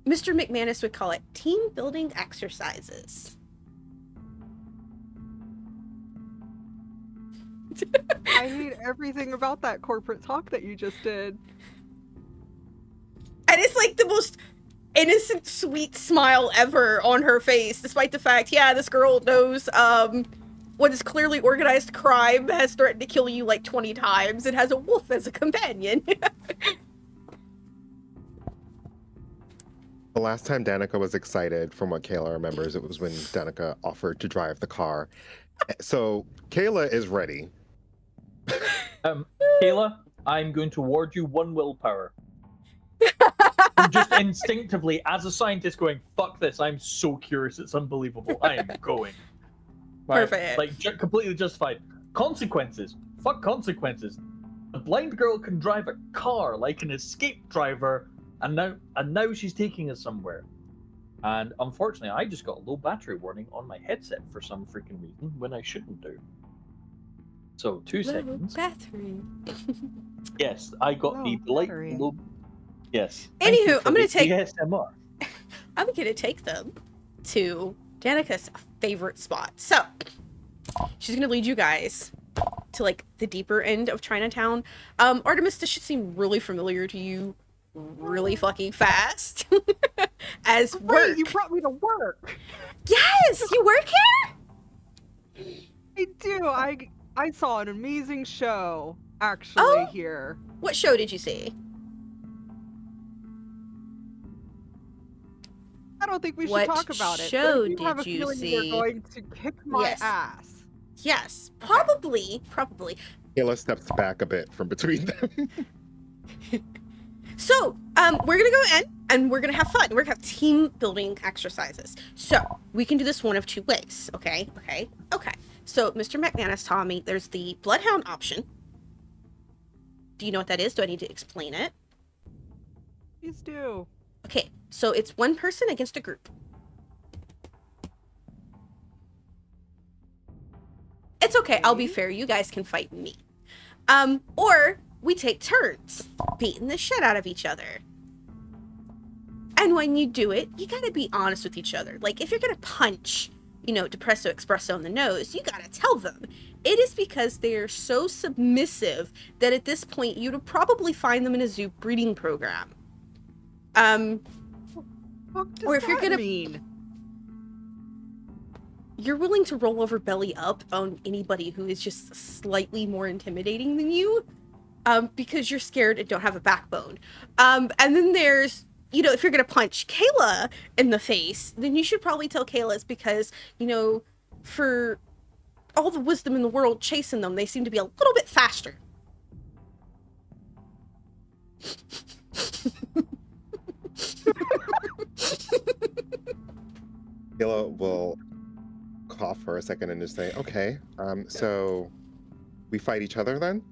Mr. McManus would call it team building exercises.
I hate everything about that corporate talk that you just did.
And it's like the most innocent, sweet smile ever on her face, despite the fact, yeah, this girl knows what is clearly organized crime, has threatened to kill you like 20 times, and has a wolf as a companion.
The last time Danica was excited, from what Kayla remembers, it was when Danica offered to drive the car. So Kayla is ready.
Kayla, I'm going to award you 1 willpower. I'm just instinctively, as a scientist, going, fuck this, I'm so curious, it's unbelievable, I am going. Right?
Perfect.
Like, completely justified. Consequences. Fuck consequences. A blind girl can drive a car like an escape driver. and now she's taking us somewhere. And unfortunately, I just got a low battery warning on my headset for some freaking reason when I shouldn't do. So 2
Low
seconds.
battery.
Yes, I got
Low
the light
battery.
low. Yes. Thank you
Anywho,
for
I'm gonna
the
take.
ASMR.
I'm gonna take them to Danica's favorite spot. So she's gonna lead you guys to like the deeper end of Chinatown. Artemis, this should seem really familiar to you really fucking fast. As
Great,
work.
you brought me to work.
Yes, you work here?
I do. I saw an amazing show actually here.
What show did you see?
I don't think we should
What
talk about it.
show
But I do have a
did you
feeling
see?
you're going to kick my
Yes.
ass.
Yes, probably.
Kayla steps back a bit from between them.
So, we're gonna go in and we're gonna have fun. We're gonna have team building exercises. So, we can do this one of 2 ways. Okay. So, Mr. McManus taught me there's the Bloodhound option. Do you know what that is? Do I need to explain it?
Please do.
Okay, so it's 1 person against a group. It's okay, I'll be
Okay.
fair. You guys can fight me. Or we take turns beating the shit out of each other. And when you do it, you gotta be honest with each other. Like, if you're gonna punch, Depresso Espresso in the nose, you gotta tell them. It is because they are so submissive that at this point you'd probably find them in a zoo breeding program.
What does
Or if you're
that
gonna-
mean?
You're willing to roll over belly up on anybody who is just slightly more intimidating than you, because you're scared and don't have a backbone. And then there's, if you're gonna punch Kayla in the face, then you should probably tell Kayla it's because, for all the wisdom in the world chasing them, they seem to be a little bit faster.
Kayla will cough for a second and just say, okay, so we fight each other then?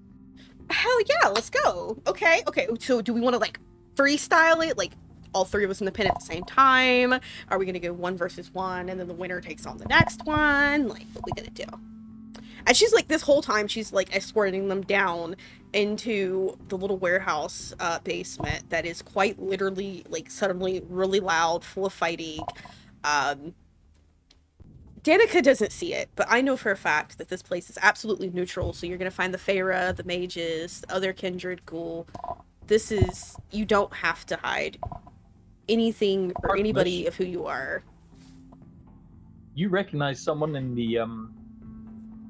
Hell yeah, let's go. Okay, so do we want to like freestyle it? Like all 3 of us in the pin at the same time? Are we gonna go 1 versus 1 and then the winner takes on the next one? Like, what we gonna do? And she's like, this whole time, she's like escorting them down into the little warehouse basement that is quite literally like suddenly really loud, full of fighting. Danica doesn't see it, but I know for a fact that this place is absolutely neutral. So you're gonna find the Feyre, the mages, the other kindred ghoul. This is, you don't have to hide anything or anybody of who you are.
You recognize someone in the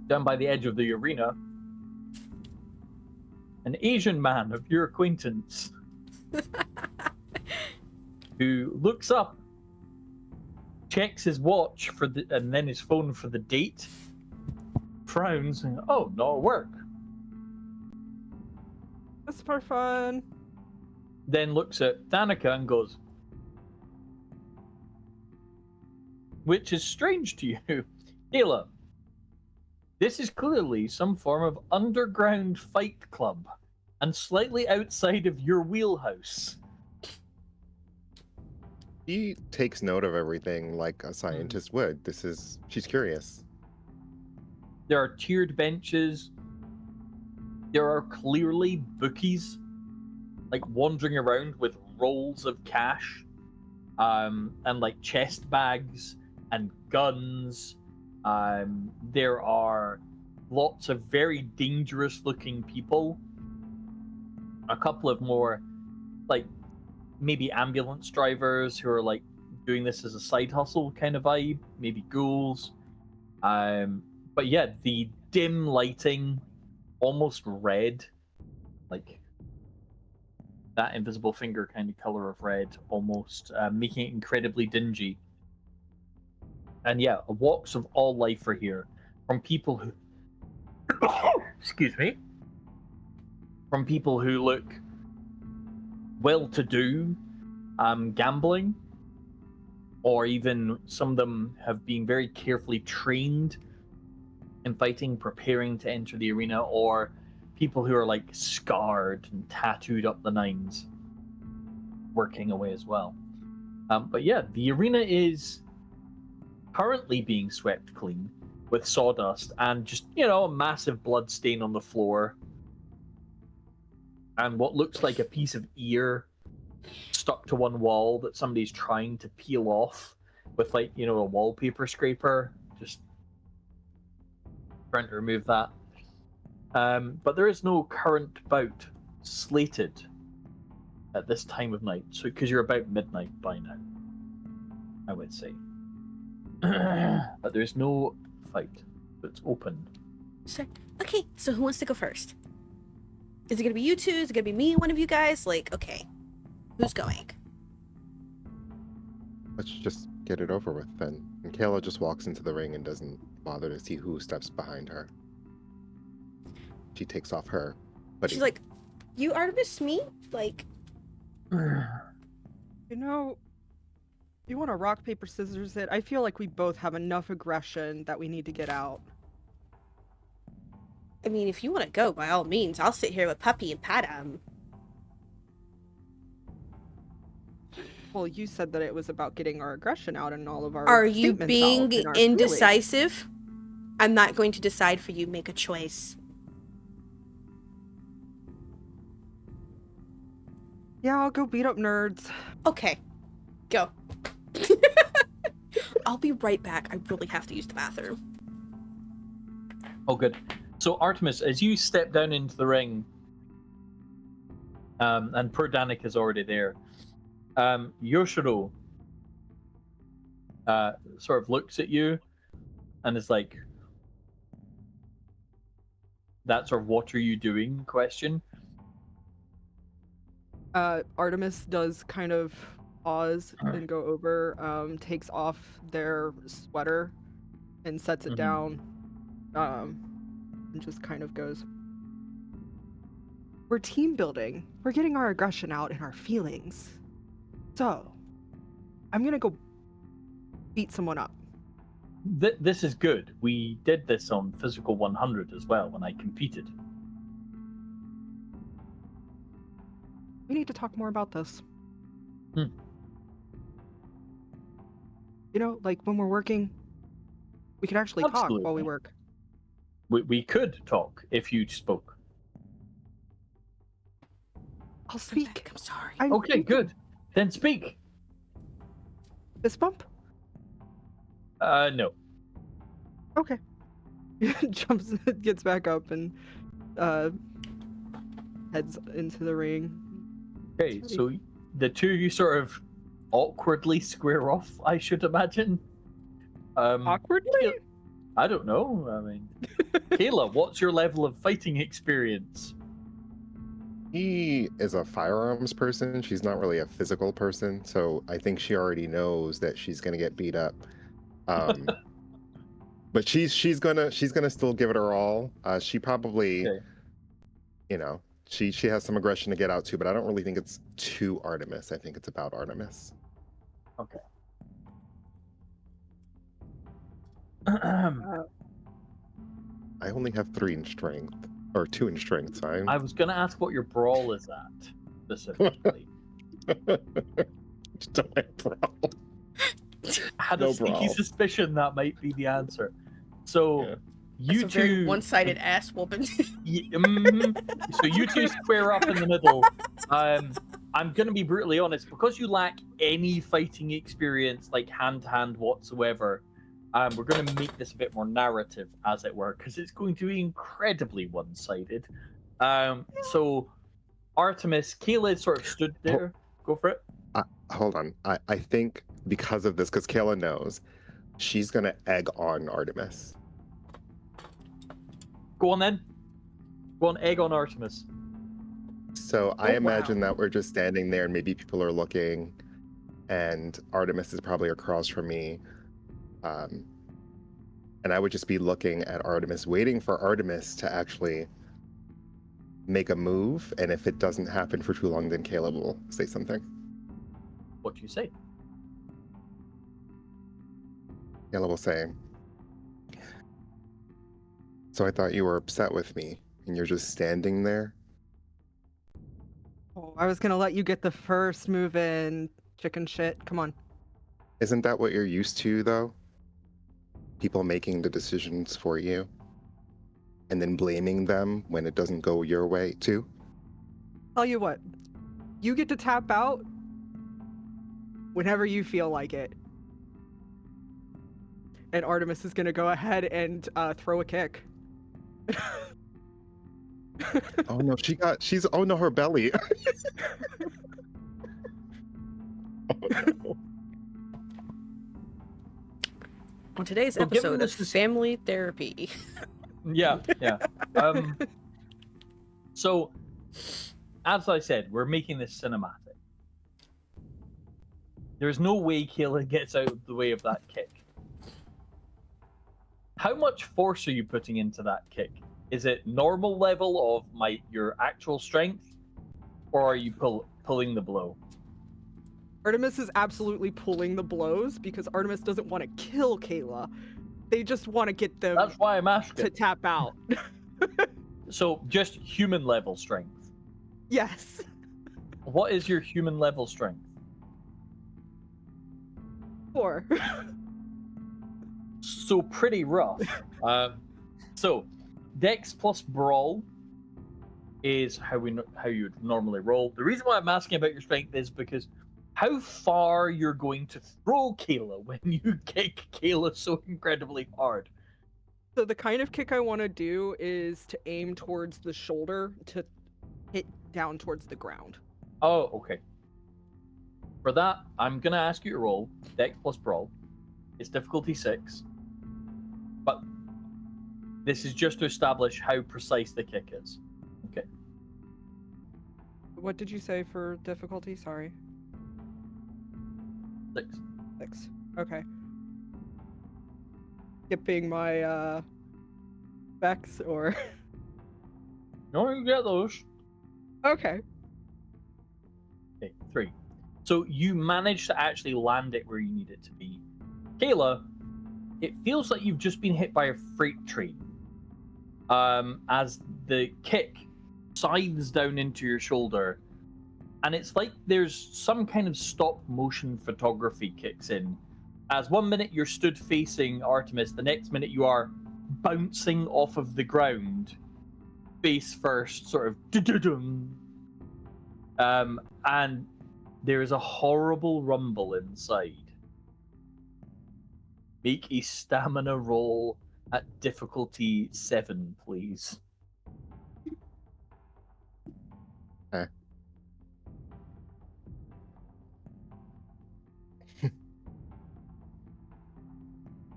down by the edge of the arena. An Asian man of your acquaintance who looks up, checks his watch and then his phone for the date, frowns, and not at work.
Just for fun.
Then looks at Danica and goes, which is strange to you, Kayla. This is clearly some form of underground fight club, and slightly outside of your wheelhouse.
She takes note of everything like a scientist would. She's curious.
There are tiered benches. There are clearly bookies, like wandering around with rolls of cash, and like chest bags and guns. There are lots of very dangerous looking people. A couple of more, like, maybe ambulance drivers who are like doing this as a side hustle kind of vibe, maybe ghouls. But yeah, the dim lighting, almost red, like that invisible finger kind of color of red, almost making it incredibly dingy. And yeah, walks of all life are here, from people who excuse me, from people who look well-to-do, gambling, or even some of them have been very carefully trained in fighting, preparing to enter the arena, or people who are like scarred and tattooed up the nines. working away as well. But yeah, the arena is currently being swept clean with sawdust and just, a massive blood stain on the floor. And what looks like a piece of ear stuck to one wall that somebody's trying to peel off with, like, a wallpaper scraper, just trying to remove that. But there is no current bout slated at this time of night, so because you're about midnight by now, I would say. But there's no fight. It's open.
Sure. Okay, so who wants to go first? Is it gonna be you two? Is it gonna be me? One of you guys? Like, okay, who's going?
Let's just get it over with then. And Kayla just walks into the ring and doesn't bother to see who steps behind her. She takes off her hoodie.
She's like, "You Artemis, me?" Like,
You know, you want to rock, paper, scissors it? I feel like we both have enough aggression that we need to get out.
I mean, if you want to go, by all means, I'll sit here with Puppy and pat him.
Well, you said that it was about getting our aggression out and all of our
Are you
statements
being
out and our feelings.
indecisive? I'm not going to decide for you. Make a choice.
Yeah, I'll go beat up nerds.
Okay, go. I'll be right back. I really have to use the bathroom.
Oh, good. So, Artemis, as you step down into the ring, and poor Danik is already there, Yoshiro sort of looks at you and is like, that sort of "what are you doing" question.
Artemis does kind of pause and go over, takes off their sweater and sets it down, and just kind of goes, "We're team building. We're getting our aggression out and our feelings. So, I'm gonna go beat someone up."
This is good. We did this on Physical 100 as well when I competed.
We need to talk more about this.
Hmm.
You know, like when we're working, we could actually talk while we
Absolutely.
work.
We could talk if you spoke.
I'll speak.
I'm sorry.
Okay,
thinking.
good. Then speak.
Fist bump?
No.
Okay. Jumps, gets back up, and heads into the ring.
Okay, so the two of you sort of awkwardly square off, I should imagine.
Awkwardly?
I don't know. I mean, Kayla, what's your level of fighting experience?
He is a firearms person. She's not really a physical person, so I think she already knows that she's gonna get beat up. But she's gonna still give it her all. She probably,
Okay.
She has some aggression to get out too, but I don't really think it's to Artemis. I think it's about Artemis.
Okay.
I only have 3 in strength, or 2 in strength. So
I was going to ask what your brawl is at, specifically.
Just don't have brawl.
I had
No
a sneaky
brawl.
suspicion that might be the answer. So,
Yeah.
you
That's a very
two...
one-sided ass whooping.
So you two square up in the middle. I'm going to be brutally honest, because you lack any fighting experience, like hand-to-hand whatsoever, we're going to make this a bit more narrative, as it were, because it's going to be incredibly one-sided. So, Artemis, Kayla sort of stood there. Go for it.
Hold on. I think because of this, because Kayla knows, she's going to egg on Artemis.
Go on then. Go on, egg on Artemis.
So I
Oh,
imagine
wow.
that we're just standing there and maybe people are looking, and Artemis is probably across from me. And I would just be looking at Artemis, waiting for Artemis to actually make a move. And if it doesn't happen for too long, then Caleb will say something.
What do you say?
Caleb will say, "So I thought you were upset with me, and you're just standing there?"
Oh, I was gonna let you get the first move in, chicken shit. Come on.
Isn't that what you're used to, though? People making the decisions for you and then blaming them when it doesn't go your way, too?
Tell you what, you get to tap out whenever you feel like it. And Artemis is gonna go ahead and throw a kick.
Oh no, oh no, her belly. Oh, no.
On today's
Well, given
episode of
this is-
Family Therapy.
Yeah. So, as I said, we're making this cinematic. There's no way Kayla gets out of the way of that kick. How much force are you putting into that kick? Is it normal level of your actual strength, or are you pulling the blow?
Artemis is absolutely pulling the blows because Artemis doesn't want to kill Kayla. They just want to get them
That's why I'm asking.
to tap out.
So, just human level strength.
Yes.
What is your human level strength?
4.
So pretty rough. So, Dex plus Brawl is how you would normally roll. The reason why I'm asking about your strength is because how far you're going to throw Kayla when you kick Kayla so incredibly hard.
So the kind of kick I want to do is to aim towards the shoulder to hit down towards the ground.
Oh, okay. For that, I'm gonna ask you to roll Dex plus Brawl. It's difficulty 6. But this is just to establish how precise the kick is. Okay.
What did you say for difficulty? Sorry.
6.
6. Okay. Skipping my specs or
No, you get those.
okay.
Okay, 3. So you managed to actually land it where you need it to be. Kayla, it feels like you've just been hit by a freight train. As the kick scythes down into your shoulder, and it's like there's some kind of stop motion photography kicks in. As one minute you're stood facing Artemis, the next minute you are bouncing off of the ground, face first, sort of doo-doo-dum. And there is a horrible rumble inside. Make a stamina roll at difficulty 7, please.
Okay.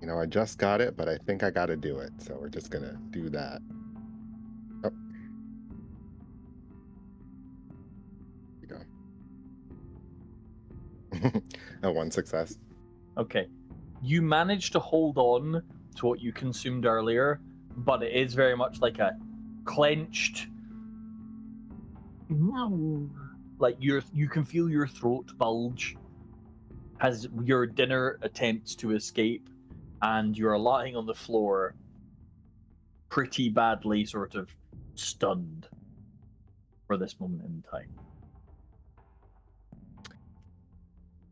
You know, I just got it, but I think I gotta do it, so we're just gonna do that. Oh. There we go. A 1 success.
Okay. You managed to hold on to what you consumed earlier, but it is very much like a clenched. Like you can feel your throat bulge as your dinner attempts to escape, and you're lying on the floor, pretty badly sort of stunned for this moment in time.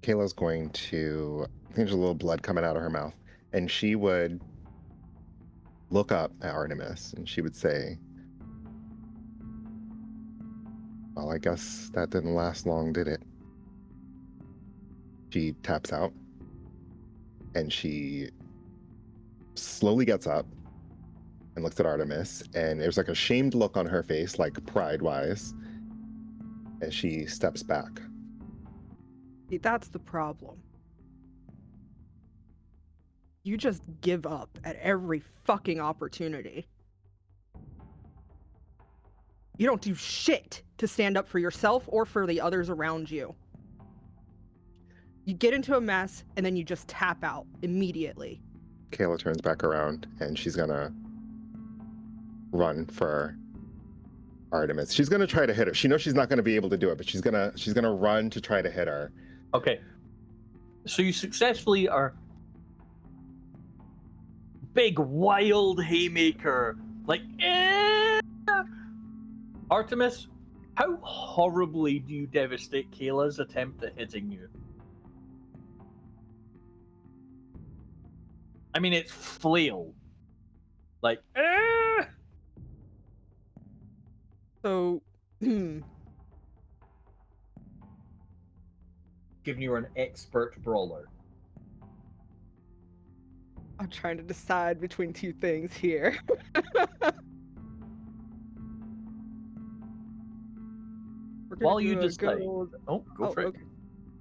Kayla's going to, I think there's a little blood coming out of her mouth, and she would look up at Artemis and she would say, well, I guess that didn't last long, did it? She taps out and she slowly gets up and looks at Artemis, and there's like a shamed look on her face, like pride-wise, as she steps back.
See, that's the problem. You just give up at every fucking opportunity. You don't do shit to stand up for yourself or for the others around you. You get into a mess and then you just tap out immediately.
Kayla turns back around and she's gonna run for Artemis. She's gonna try to hit her. She knows she's not gonna be able to do it, but she's gonna run to try to hit her.
Okay. So you successfully are big wild haymaker, like Artemis, How horribly do you devastate Kayla's attempt at hitting you? I mean, it's flail. Like,
So,
giving you an expert brawler.
I'm trying to decide between two things here. We're gonna
While you
do a good
decide.
old...
Oh, go for it.
Okay.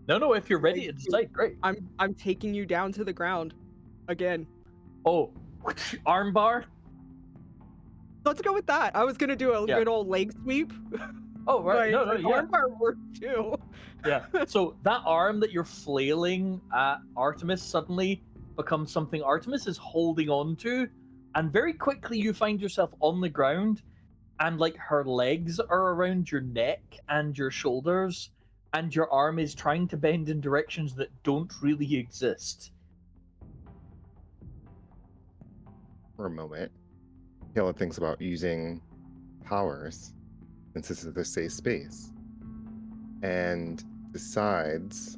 No, if you're ready to
Thank you.
decide, great.
I'm taking you down to the ground again.
Oh, armbar?
Let's go with that. I was gonna do a
Yeah.
good old leg sweep.
Oh, right.
But
No,
an
yeah.
armbar works too.
Yeah. So that arm that you're flailing at Artemis suddenly becomes something Artemis is holding on to, and very quickly you find yourself on the ground, and like her legs are around your neck and your shoulders, and your arm is trying to bend in directions that don't really exist.
For a moment, Kayla thinks about using powers since this is a safe space, and decides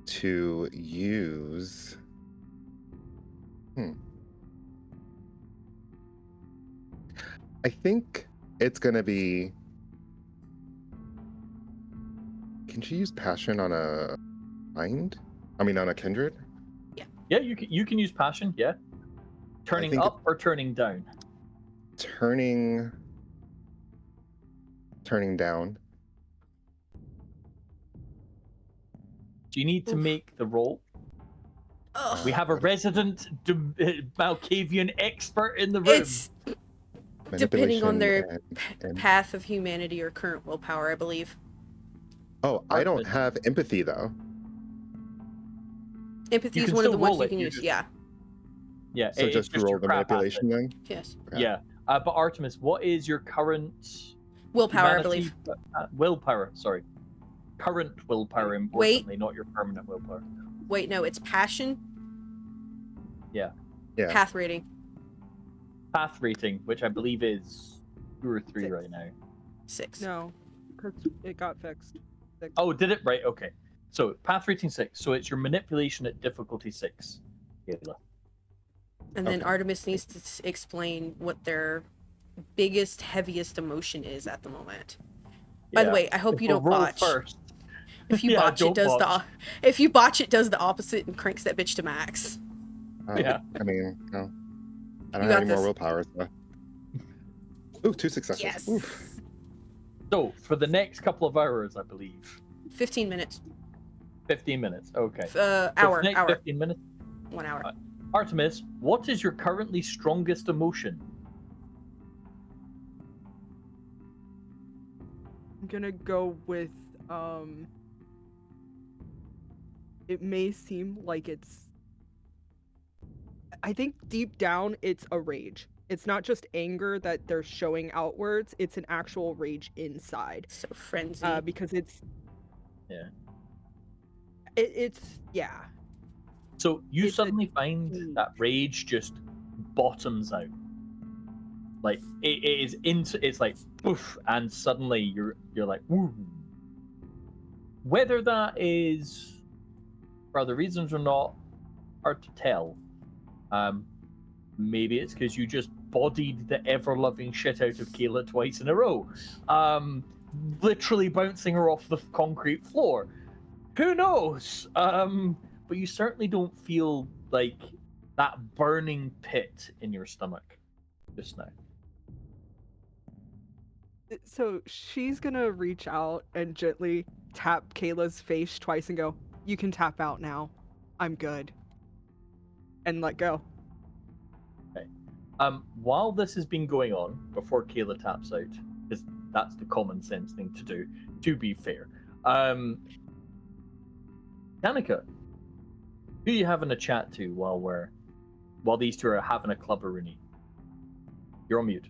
to use. I think it's gonna be. Can she use passion on a mind? I mean, on a kindred?
Yeah, you can use passion. Yeah, turning
think
up or turning down.
Turning down.
Do you need to
Oof.
make the roll?
Ugh.
We have a resident Malkavian expert in the room.
It's depending on their
and-
path of humanity or current willpower, I believe.
Oh, I don't have empathy though.
Empathy
You
is
can
one of
still
the ones
roll
you
it,
can
you
use.
just-
Yeah.
Yeah,
So
it's
just
your
roll the
crap at it.
manipulation then?
Yes.
Yeah, but Artemis, what is your current
Willpower, I
humanity-
believe.
willpower? Sorry, current willpower. Importantly, not your permanent willpower.
Wait, no, it's passion.
Yeah.
Yeah.
Path rating.
Path rating, which I believe is 2 or 3
6.
right now.
6.
No, because it got fixed. 6.
Oh, did it? Right. Okay. So path rating 6. So it's your manipulation at difficulty 6. Kayla.
And then
Okay.
Artemis needs to explain what their biggest, heaviest emotion is at the moment. By the
Yeah.
way, I hope you
We'll
don't
roll
botch.
first.
If you
Yeah,
botch,
don't
it does
botch.
if you botch, it does the opposite and cranks that bitch to max.
Yeah.
I mean, no. I
You
don't
got
have any more
this.
willpower. So. Ooh, 2 successes.
Yes.
Oof.
So for the next couple of hours, I believe
15 minutes.
15 minutes. Okay. So for
Hour.
the next
Hour.
15 minutes.
1 hour.
Artemis, what is your currently strongest emotion?
I'm gonna go with it may seem like it's, I think deep down it's a rage. It's not just anger that they're showing outwards, it's an actual rage inside.
So frenzy.
Because it's
Yeah.
it's yeah.
So you
It's a
suddenly find
rage.
that rage just bottoms out. Like it is into it's like poof, and suddenly you're like woo. Whether that is for other reasons or not, hard to tell. Maybe it's because you just bodied the ever-loving shit out of Kayla twice in a row, literally bouncing her off the concrete floor. Who knows? But you certainly don't feel like that burning pit in your stomach just now.
So she's gonna reach out and gently tap Kayla's face twice and go, "You can tap out now. I'm good." And let go.
While this has been going on, before Kayla taps out, because that's the common sense thing to do, to be fair, Danica, who are you having a chat to while these two are having a clubberoonie? You're on mute.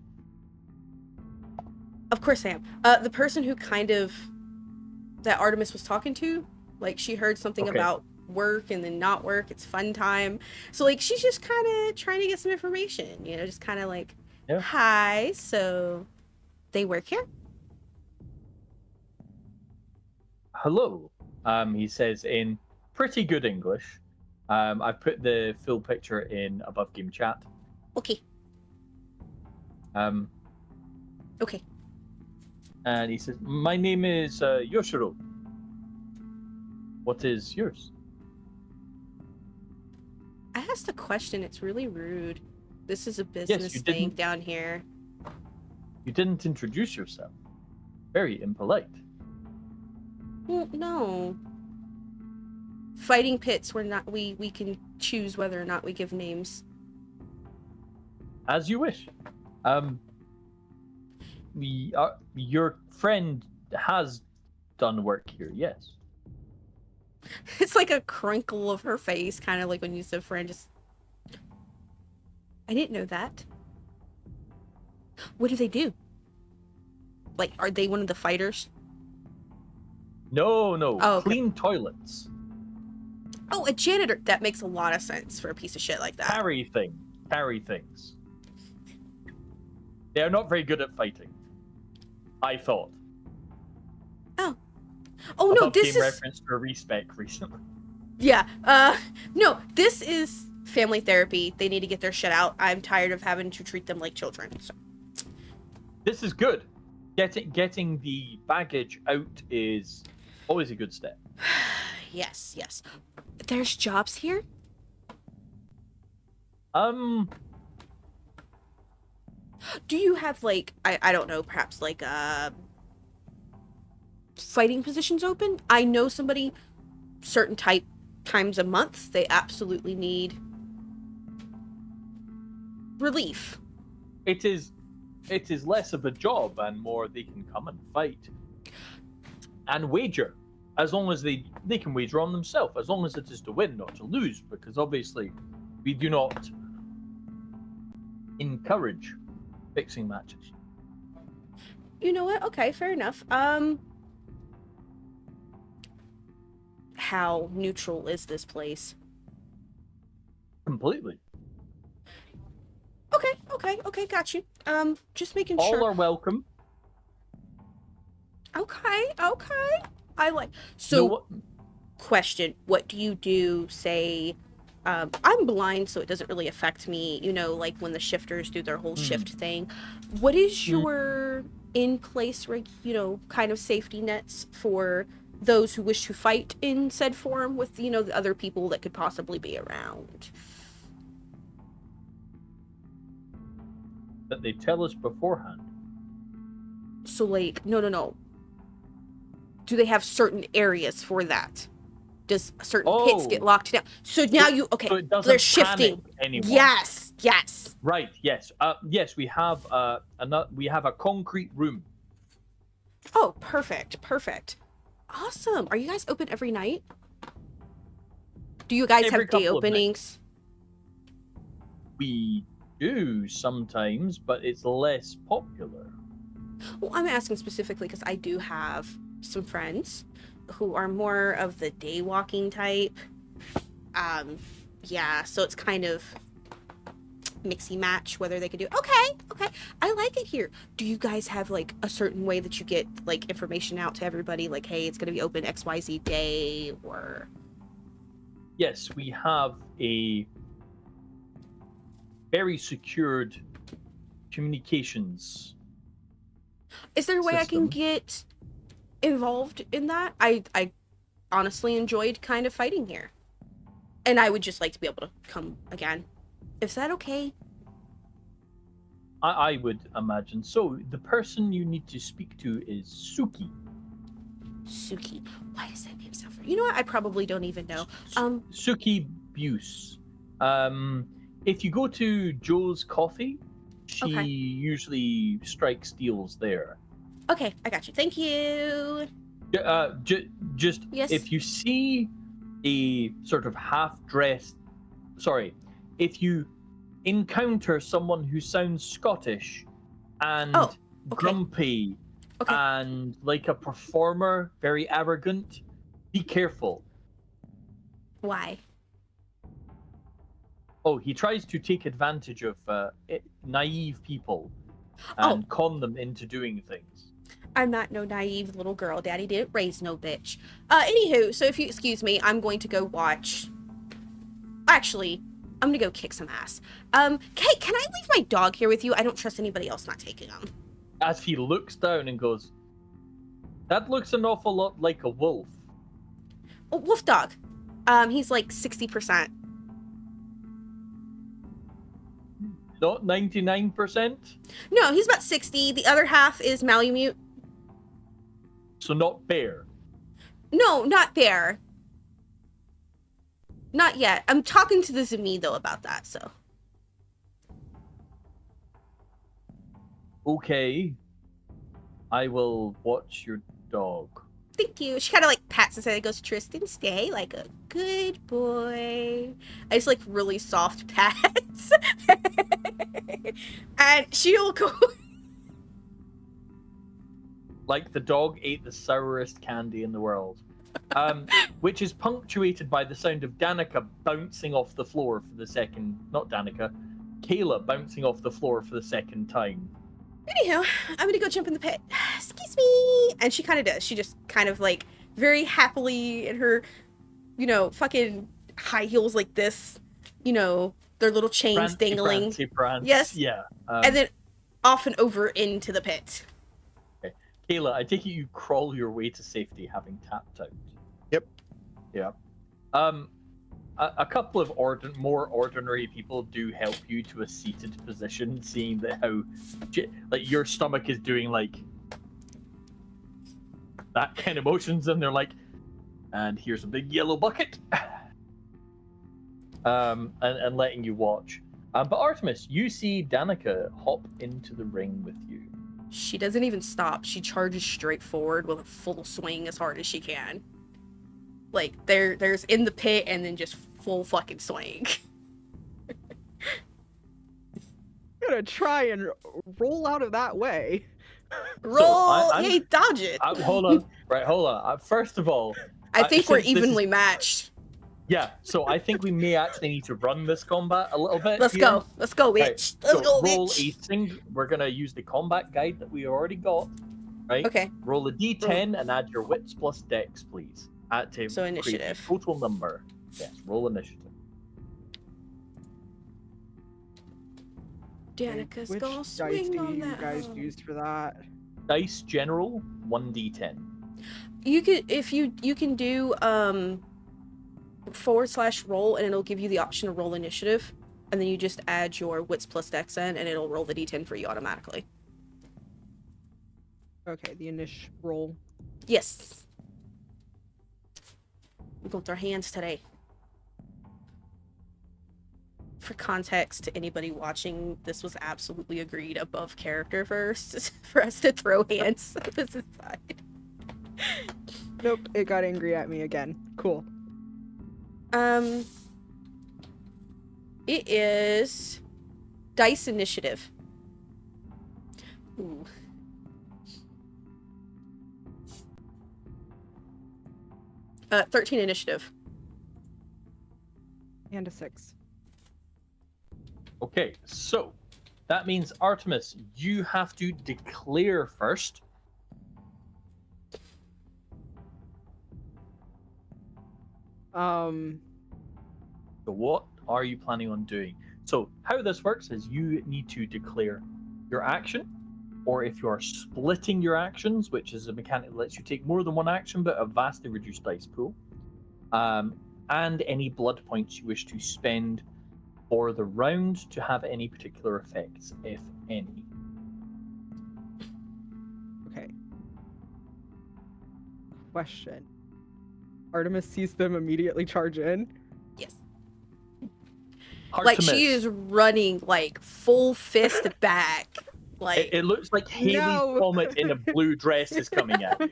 Of course I am. The person who that Artemis was talking to, like she heard something
Okay.
about work and then not work. It's fun time. So like she's just kind of trying to get some information, just kind of like,
Yeah.
hi, so they work here?
Hello, he says in pretty good English. I've put the full picture in above game chat.
Okay.
Um,
Okay.
and he says, "My name is Yoshiro. What is yours?"
I asked a question. It's really rude. This is a
Yes,
business
you
thing
didn't.
down here.
You didn't introduce yourself. Very impolite.
Well, no. Fighting pits, we can choose whether or not we give names.
As you wish. Your friend has done work here, yes.
It's like a crinkle of her face, kind of like when you said friend. Just, I didn't know that. What do they do? Like, are they one of the fighters?
No,
Oh, okay.
clean toilets.
Oh, a janitor. That makes a lot of sense for a piece of shit like that.
Carry things. They are not very good at fighting. I thought.
Oh no,
Above
this
game
is
reference to a respec recently.
yeah. No, this is family therapy. They need to get their shit out. I'm tired of having to treat them like children. So.
This is good. Getting the baggage out is always a good step.
Yes. There's jobs here? Do you have like I don't know, perhaps like fighting positions open? I know somebody certain times a month they absolutely need relief.
It is less of a job and more they can come and fight and wager, as long as they can wager on themselves, as long as it is to win, not to lose, because obviously we do not encourage fixing matches.
You know what? Okay, fair enough. How neutral is this place?
Completely.
Okay, got you. Just making
All
sure.
are welcome.
Okay. I like. So,
No,
question: what do you do? Say, I'm blind, so it doesn't really affect me. You know, like when the shifters do their whole shift thing. What is your in place, kind of safety nets for those who wish to fight in said form with, the other people that could possibly be around?
that they tell us beforehand.
So, like, no. Do they have certain areas for that? Does certain pits get locked down? So now
So it doesn't
they're shifting.
panic anyone.
Yes.
Right. Yes. Yes. We have a concrete room.
Oh, perfect. Awesome. Are you guys open every night? Do you guys
Every
have day
couple of nights.
openings?
We do sometimes, but it's less popular.
Well, I'm asking specifically because I do have some friends who are more of the day walking type. Yeah, so it's kind of mixy match whether they could do. Okay. I like it here. Do you guys have like a certain way that you get like information out to everybody? Like, hey, it's going to be open XYZ day, or?
Yes, we have a very secured communications.
Is there a way I can
system.
get involved in that? I honestly enjoyed kind of fighting here. And I would just like to be able to come again. Is that okay?
I would imagine. So the person you need to speak to is Suki.
Suki. Why does that name sound familiar? You know what? I probably don't even know.
Suki Buse. If you go to Joe's Coffee, she usually strikes deals there.
Okay, I got you. Thank you.
Just
Yes.
if you see a sort of half-dressed, if you encounter someone who sounds Scottish and grumpy and like a performer, very arrogant, be careful.
Why?
Oh, he tries to take advantage of naive people and con them into doing things.
I'm not no naive little girl. Daddy didn't raise no bitch. Anywho, so if you excuse me, I'm going to go watch. Actually, I'm gonna go kick some ass. Kate, can I leave my dog here with you? I don't trust anybody else not taking him.
As he looks down and goes, that looks an awful lot like a wolf.
Oh, wolf dog. He's like 60%.
Not 99%?
No, he's about 60. The other half is Malamute.
So not bear.
No, not bear. Not yet. I'm talking to the Zemi, though, about that, so.
Okay. I will watch your dog.
Thank you. She kind of like pats his head and goes, Tristan, stay like a good boy. I just like really soft pats. And she'll go.
Like the dog ate the sourest candy in the world. Which is punctuated by the sound of Danica bouncing off the floor for the second. Not Danica. Kayla bouncing off the floor for the second time.
Anyhow, I'm gonna go jump in the pit. Excuse me. And she kind of does. She just kind of like very happily in her, you know, fucking high heels like this, you know, their little chains
Prancy,
dangling.
prancy, prance.
Yes.
Yeah.
And then off and over into the pit.
Okay. Kayla, I take it you crawl your way to safety having tapped out.
Yep.
Yeah. A couple of more ordinary people do help you to a seated position, seeing that how, like, your stomach is doing like that kind of motions, and they're like, and here's a big yellow bucket, and letting you watch. But Artemis, you see Danica hop into the ring with you.
She doesn't even stop. She charges straight forward with a full swing as hard as she can. Like, there's in the pit and then just full fucking swing.
I'm gonna try and roll out of that way.
Roll!
I'm-
Yay, dodge it!
Hold on. First of all,
I think we're
since this
evenly
is-
matched.
Yeah, so I think we may actually need to run this combat a little bit.
Let's
here.
go. Let's go, bitch.
Right,
Let's
so
go,
roll
bitch.
We're gonna use the combat guide that we already got, right?
Okay.
Roll a d10 and add your wits plus dex, please. To
So
create a
initiative.
total number. Yes, roll initiative.
Danica's
Which
gonna
dice
swing
do
on
you
that.
guys use for that?
Dice general 1d10.
You could, if you can do /roll, and it'll give you the option to roll initiative, and then you just add your wits plus dex in, and it'll roll the d10 for you automatically.
Okay, the initial roll.
Yes. We got our hands today. For context, to anybody watching, this was absolutely agreed above character first for us to throw hands on this side.
Nope, it got angry at me again. Cool.
It is dice initiative. Ooh. Uh, 13 initiative.
And a 6.
Okay, so that means Artemis, you have to declare first. So what are you planning on doing? So how this works is you need to declare your action, or if you are splitting your actions, which is a mechanic that lets you take more than one action but a vastly reduced dice pool, and any blood points you wish to spend for the round to have any particular effects, if any.
Okay. Question. Artemis sees them immediately charge in.
Yes.
Hard
Like,
to
she
miss.
is running, like, full fist back. Like,
It looks like Haley
No.
Comet in a blue dress is coming at you.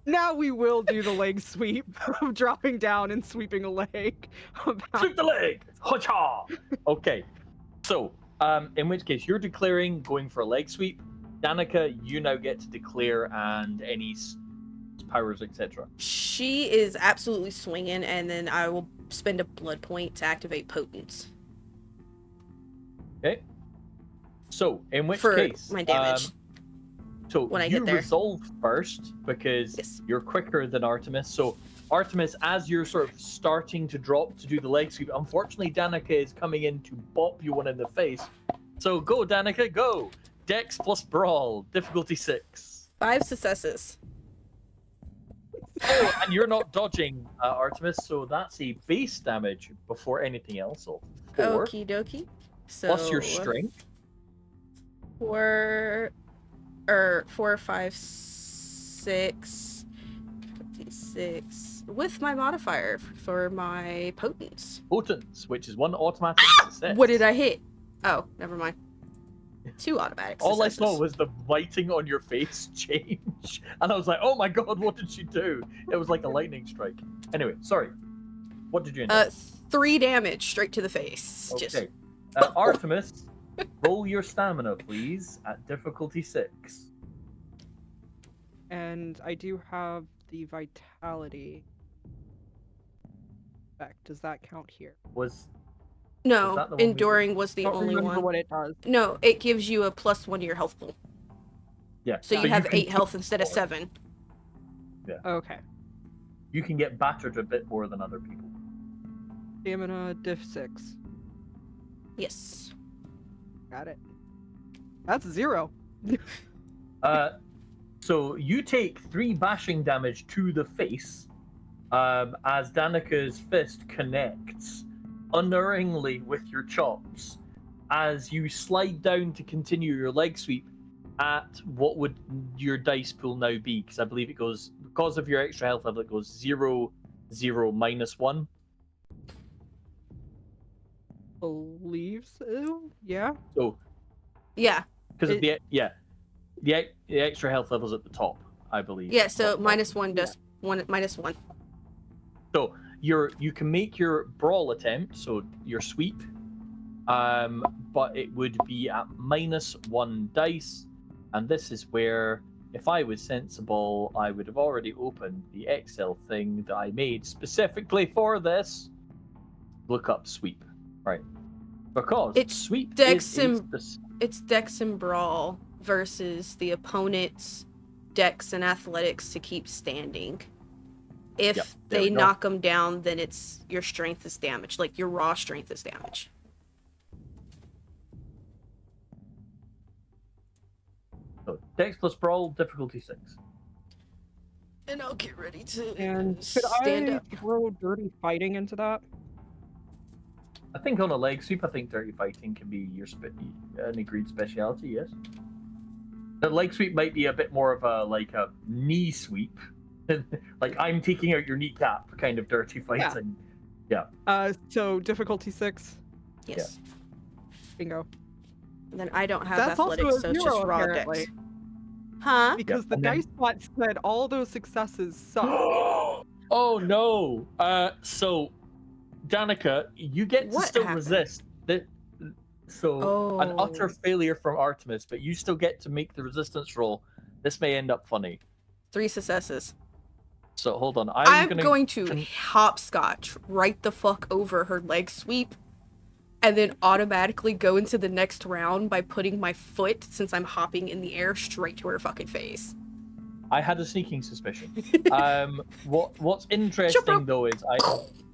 Now we will do the leg sweep of dropping down and sweeping a leg.
Sweep the leg! Ha-cha! Okay, so, in which case, you're declaring going for a leg sweep. Danica, you now get to declare and any powers, etc.
she is absolutely swinging, and then I will spend a blood point to activate Potence
Okay? So, in which
for
case...
my damage.
So
when I
you
get there.
resolve first because
Yes.
you're quicker than Artemis. So Artemis, as you're sort of starting to drop to do the leg sweep, unfortunately Danica is coming in to bop you one in the face. So go, Danica, go. Dex plus Brawl, difficulty 6.
5 successes.
Oh, and you're not dodging, Artemis, so that's a base damage before anything else. So 4
Okie dokie. So
plus your strength.
4, 5, 6, 26 with my modifier for my potence.
Potence, which is 1 automatic success.
What did I hit? Oh, never mind. 2 automatic
All I
successes.
saw was the lighting on your face change, and I was like, "Oh my god, what did she do?" It was like a lightning strike. Anyway, sorry. What did you end up?
3 damage straight to the face.
Okay.
Just
Artemis, roll your stamina, please, at difficulty 6.
And I do have the vitality effect. Does that count here?
Was
no.
that the one we did?
Enduring was the
Don't
only
remember
one.
what it does.
No, it gives you a +1 to your health pool.
Yeah.
So you have
can
8 health
take
instead of
more.
7.
Okay.
You can get battered a bit more than other people.
Stamina diff 6.
Yes.
Got it. That's 0.
So you take 3 bashing damage to the face, as Danica's fist connects unerringly with your chops as you slide down to continue your leg sweep at what would your dice pool now be? Because I believe it goes, because of your extra health level, it goes 0, 0, -1.
Believe so? Yeah.
So
Yeah.
because of
It-
the extra health levels at the top, I believe.
Yeah, so
What-
-1 does -1.
So you can make your brawl attempt, so your sweep, but it would be at -1 dice, and this is where, if I was sensible, I would have already opened the Excel thing that I made specifically for this. Look up sweep, right? Because
It's
sweep
Dex
is
and- It's Dex and Brawl versus the opponent's Dex and Athletics to keep standing. If
Yep, there
they
we go.
knock them down, then it's your strength is damaged. Like your raw strength is damaged.
so Dex plus brawl, difficulty 6.
And I'll get ready to
And could
stand
I
up.
throw dirty fighting into that?
I think on a leg sweep, I think dirty fighting can be your an agreed speciality. Yes. The leg sweep might be a bit more of a knee sweep, like I'm taking out your kneecap kind of dirty fighting.
So difficulty 6.
Yes.
Bingo.
And then I don't have
That's also
athletics,
a
so it's
0
just raw
apparently.
Dex. Huh?
Because the
and then-
dice bot said all those successes suck.
Oh no! So Danica, you get to
What
still
happened?
resist. So an utter
Oh.
failure from Artemis, but you still get to make the resistance roll. This may end up funny.
3 successes.
So hold on,
I'm
gonna
going to hopscotch right the fuck over her leg sweep and then automatically go into the next round by putting my foot, since I'm hopping in the air, straight to her fucking face.
I had a sneaking suspicion. What's interesting
rope.
though is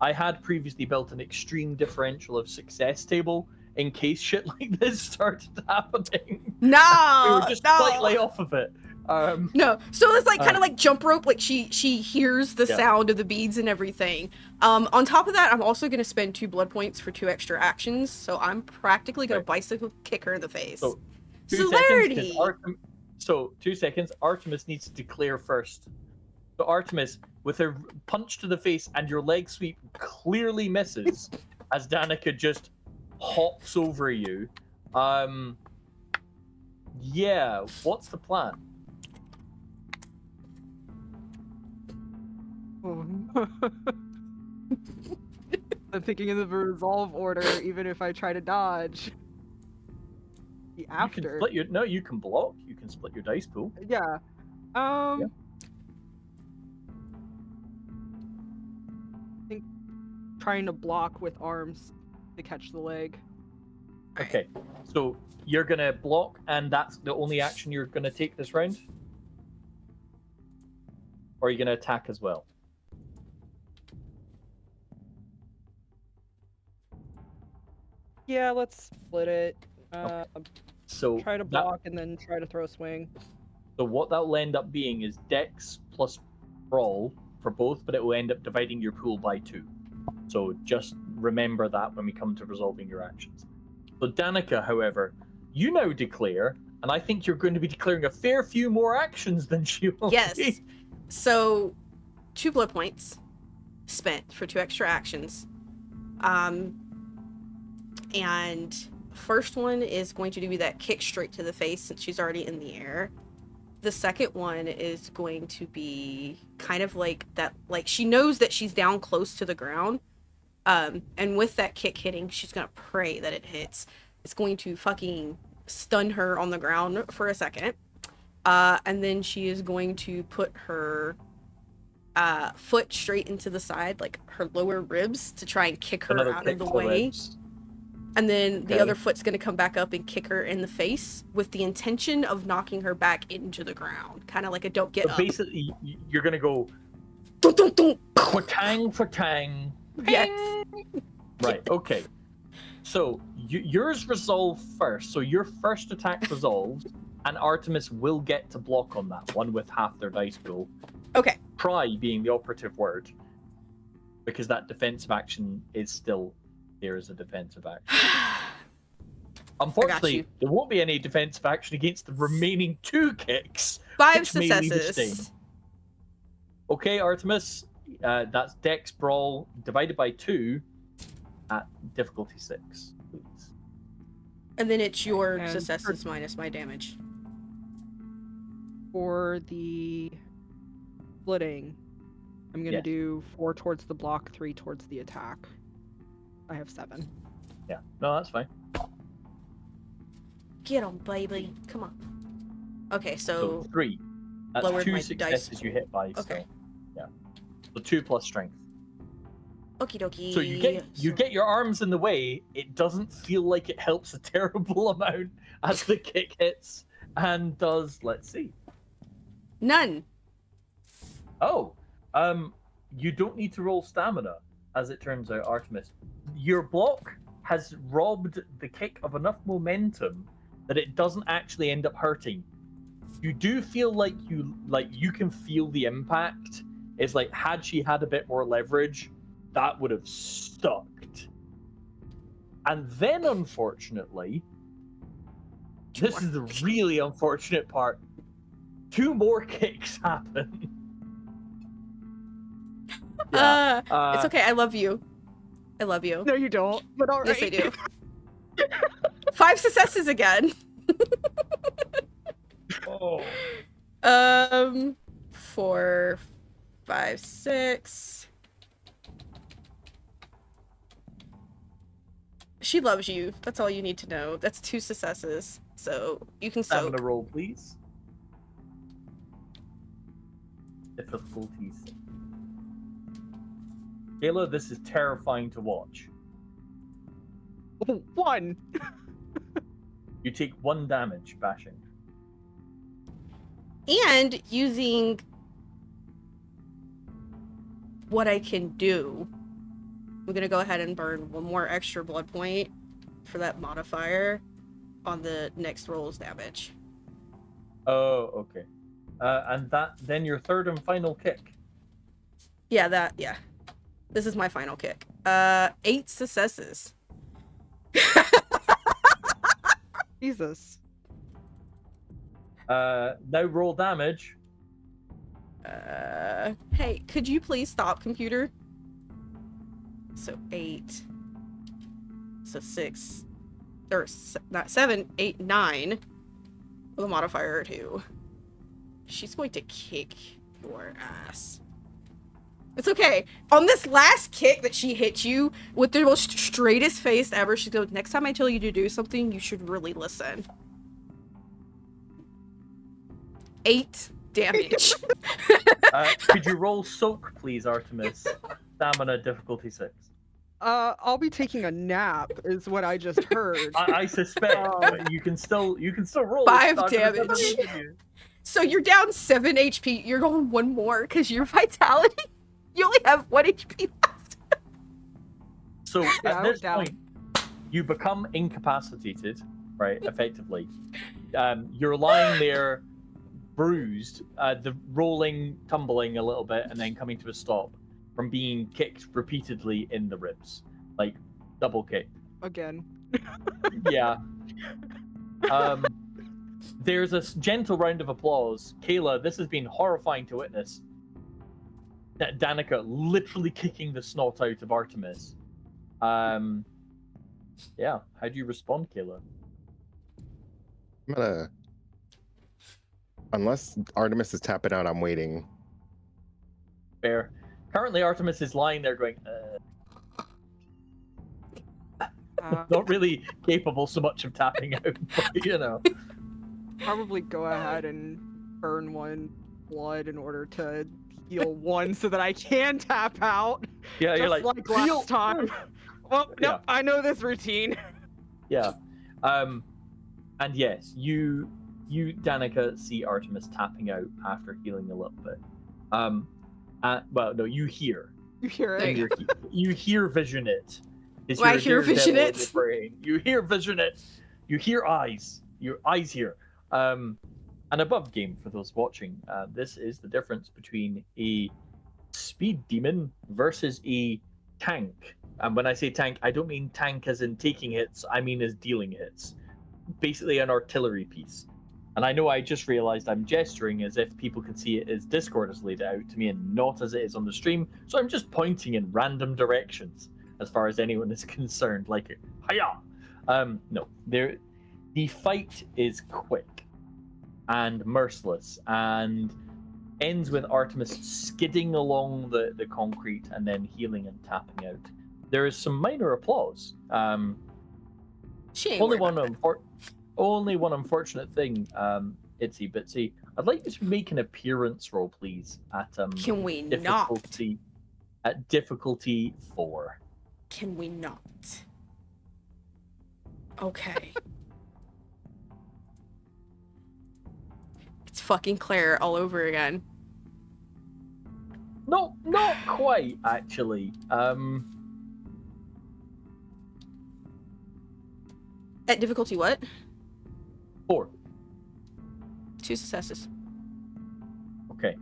I had previously built an extreme differential of success table in case shit like this started happening.
No!
We were just
no!
slightly off of it.
No, so it's like kind of like jump rope. Like she hears the
Yeah.
sound of the beads and everything. On top of that, I'm also gonna spend 2 blood points for 2 extra actions. So I'm practically gonna
Right.
bicycle kick her in the face.
So, 2
Celerity!
seconds, 2 seconds. Artemis needs to declare first. So Artemis, with her punch to the face and your leg sweep, clearly misses as Danica just hops over you. Yeah. What's the plan?
I'm thinking in the resolve order, even if I try to dodge. The
You can
after.
split your you can block. You can split your dice pool.
Yeah. I think trying to block with arms to catch the leg.
Alright.
Okay, so you're gonna block, and that's the only action you're gonna take this round? Or are you gonna attack as well?
Yeah, let's split it.
So
Try to
that-
block and then try to throw a swing.
So what that will end up being is Dex plus Brawl for both, but it will end up dividing your pool by 2. So just remember that when we come to resolving your actions. So Danica, however, you now declare, and I think you're going to be declaring a fair few more actions than she will.
Yes.
be.
So, 2 blood points spent for 2 extra actions. And first one is going to be that kick straight to the face since she's already in the air. The second one is going to be kind of like that, like she knows that she's down close to the ground. And with that kick hitting, she's gonna pray that it hits. It's going to fucking stun her on the ground for a second. And then she is going to put her foot straight into the side, like her lower ribs, to try and kick her
Another
out
kick
of the
to
way.
ribs.
And then the
Okay.
other foot's going to come back up and kick her in the face with the intention of knocking her back into the ground. Kind of like a don't get
So
up.
basically, you're going to go
Dun, dun, dun.
for tang.
Yes.
Right, okay. So yours resolve first. So your first attack resolves, and Artemis will get to block on that one with half their dice pool.
Okay.
Try being the operative word, because that defensive action is still there as a defensive action. Unfortunately,
you.
there won't be any defensive action against the remaining 2 kicks.
5
Which may leave a
successes.
stain. Okay, Artemis, that's Dex Brawl divided by 2 at difficulty 6, please.
And then it's your
And
successes minus my damage.
For the splitting, I'm gonna
Yes.
do 4 towards the block, 3 towards the attack. I have 7.
Yeah, no, that's fine.
Get on, baby. Come on. Okay,
So
so
3. That's
lowered
2
my
successes
dice
you hit by.
Okay.
Still. Yeah. So 2 plus strength.
okie dokie.
So you get your arms in the way. It doesn't feel like it helps a terrible amount as the kick hits and does. Let's see.
None.
Oh, you don't need to roll stamina, as it turns out, Artemis. Your block has robbed the kick of enough momentum that it doesn't actually end up hurting. You do feel like you can feel the impact. It's like had she had a bit more leverage, that would have sucked. And then, unfortunately, this is the really unfortunate part. 2 more kicks happen.
It's okay. I love you. I love you.
No, you don't. But all right.
Yes, I do. 5 successes again.
Oh.
4, 5, 6. She loves you. That's all you need to know. That's 2 successes. So you can soak.
Stamina roll, please. Difficulties. Kayla, this is terrifying to watch.
1.
You take 1 damage bashing.
And using what I can do, I'm gonna go ahead and burn 1 more extra blood point for that modifier on the next roll's damage.
Oh, okay. And then your third and final kick.
Yeah. This is my final kick. 8 successes.
Jesus.
Now roll damage.
Hey, could you please stop, computer? So 8. So 6. Or not 7, 8, 9. With a modifier 2. She's going to kick your ass. It's okay. On this last kick that she hit you with the most straightest face ever, she goes, next time I tell you to do something, you should really listen. 8 damage.
Could you roll soak, please, Artemis? Stamina difficulty 6.
I'll be taking a nap, is what I just heard.
I suspect, but you can still roll.
5
It's not gonna
damage.
damage you.
So you're down 7 HP. You're going 1 more because your vitality. You only have 1 HP left.
So
Yeah, I
at
was
this
down.
point, you become incapacitated, right? Effectively, you're lying there, bruised, the rolling, tumbling a little bit, and then coming to a stop from being kicked repeatedly in the ribs, like double kick.
Again.
Yeah. There's a gentle round of applause. Kayla, this has been horrifying to witness. Danica literally kicking the snot out of Artemis. Yeah. How do you respond, Kayla?
I'm gonna. Unless Artemis is tapping out, I'm waiting.
Fair. Currently, Artemis is lying there going, not really capable so much of tapping out, but you know.
Probably go ahead and burn 1 blood in order to heal 1 so that I can tap out.
Yeah, you're
Just
like,
last
"Heal!"
time. Well,
Yeah.
nope, I know this routine.
Yeah. And yes, you Danica see Artemis tapping out after healing a little bit. Well, no, you hear.
You hear
There
it?
you
You hear vision it. It's
I
your
hear vision
daredevil in
it.
your brain. You hear vision it. You hear eyes. Your eyes hear. And above game for those watching, this is the difference between a speed demon versus a tank. And when I say tank, I don't mean tank as in taking hits. I mean as dealing hits. Basically, an artillery piece. And I know I just realized I'm gesturing as if people can see it as Discord has laid it out to me and not as it is on the stream. So I'm just pointing in random directions as far as anyone is concerned. Like, hiya! No, the fight is quick and merciless and ends with Artemis skidding along the concrete and then healing and tapping out. There is some minor applause.
She ain't
Only
worried
one
about
only one unfortunate thing, Itsy Bitsy. I'd like you to make an appearance roll, please, at
that. Can we not?
difficulty at difficulty 4.
Can we not? Okay. It's fucking Claire all over again.
No, not quite actually.
At difficulty what?
4.
2 successes.
Okay.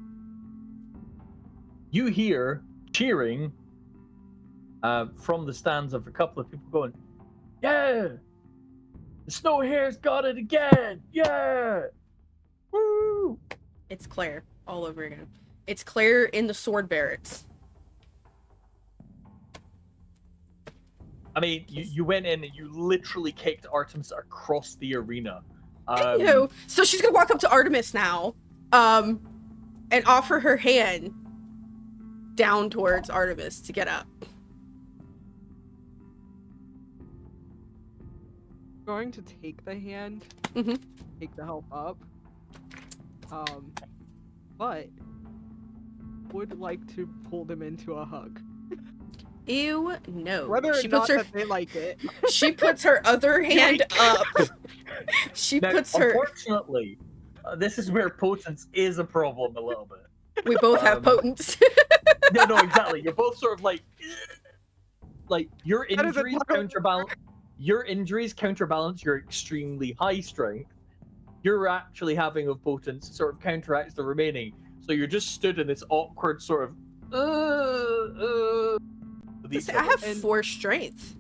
You hear cheering from the stands of a couple of people going, "Yeah! The snow hare's got it again! Yeah! Woo!"
It's Claire all over again. It's Claire in the sword barracks.
I mean, you went in and you literally kicked Artemis across the arena.
I know. So she's gonna walk up to Artemis now, and offer her hand down towards Artemis to get up.
Going to take the hand,
Mhm.
take the help up. But would like to pull them into a hug.
Ew, no.
Whether or
She
not
puts her
that they like it.
she puts her other hand up. She
Now,
puts her.
unfortunately, this is where potence is a problem a little bit.
We both have potence.
No, exactly. You're both sort of like your
That is a
injuries
tug of
counterbalance. Your injuries counterbalance your extremely high strength. You're actually having of potence sort of counteracts the remaining. So you're just stood in this awkward sort of. With each
I have
other.
4 strength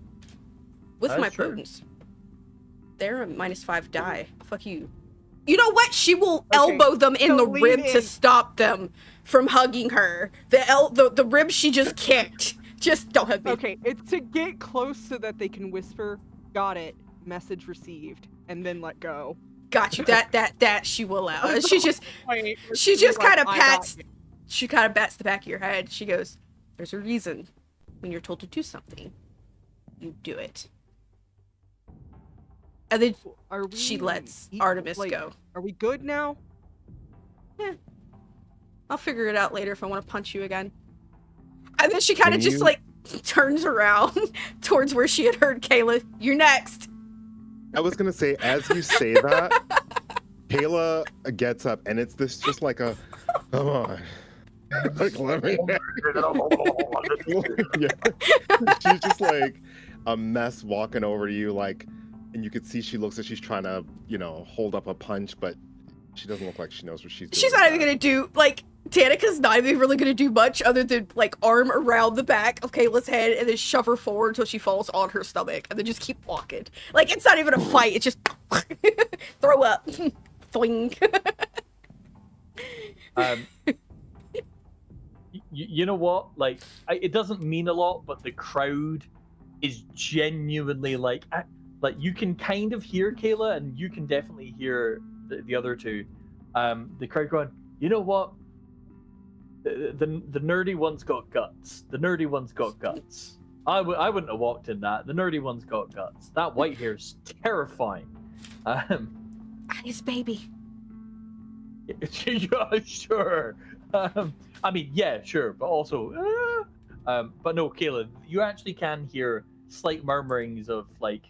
with
That's
my
true.
potence. They're a -5 die. Fuck you. You know what? She will
Okay,
elbow them in
so
the
lean
rib
in.
to stop them from hugging her. The rib she just kicked. Just don't hug me.
Okay, it's to get close so that they can whisper, "Got it, message received," and then let go.
Got you. That she will allow. She just
Wait,
she just
like,
kind of
"I got
pats.
you."
She kind of bats the back of your head. She goes, "There's a reason. When you're told to do something, you do it." And then
Are we
she lets
e-
Artemis
like,
go.
Are we good now?
I'll figure it out later if I want to punch you again. And then she kind of
Can
just
you-
like turns around towards where she had heard Kayla. You're next.
I was gonna say, as you say that, Kayla gets up, and it's this just like a, come on, like let me. Yeah. She's just like a mess walking over to you, like, and you could see she looks like she's trying to, hold up a punch, but she doesn't look like she knows what she's doing.
She's not even gonna do, like, Danica's not even really gonna do much other than, like, arm around the back of Kayla's head and then shove her forward until she falls on her stomach and then just keep walking. Like, it's not even a fight, it's just throw up. Thwing.
You know what? Like, it doesn't mean a lot, but the crowd is genuinely like you can kind of hear Kayla, and you can definitely hear the other two. The crowd going, you know what? The nerdy one's got guts. The nerdy one's got guts. I wouldn't have walked in that. The nerdy one's got guts. That white hair's terrifying.
His baby.
Yeah, sure. I mean, yeah, sure, but also, but no, Kayla, you actually can hear slight murmurings of like,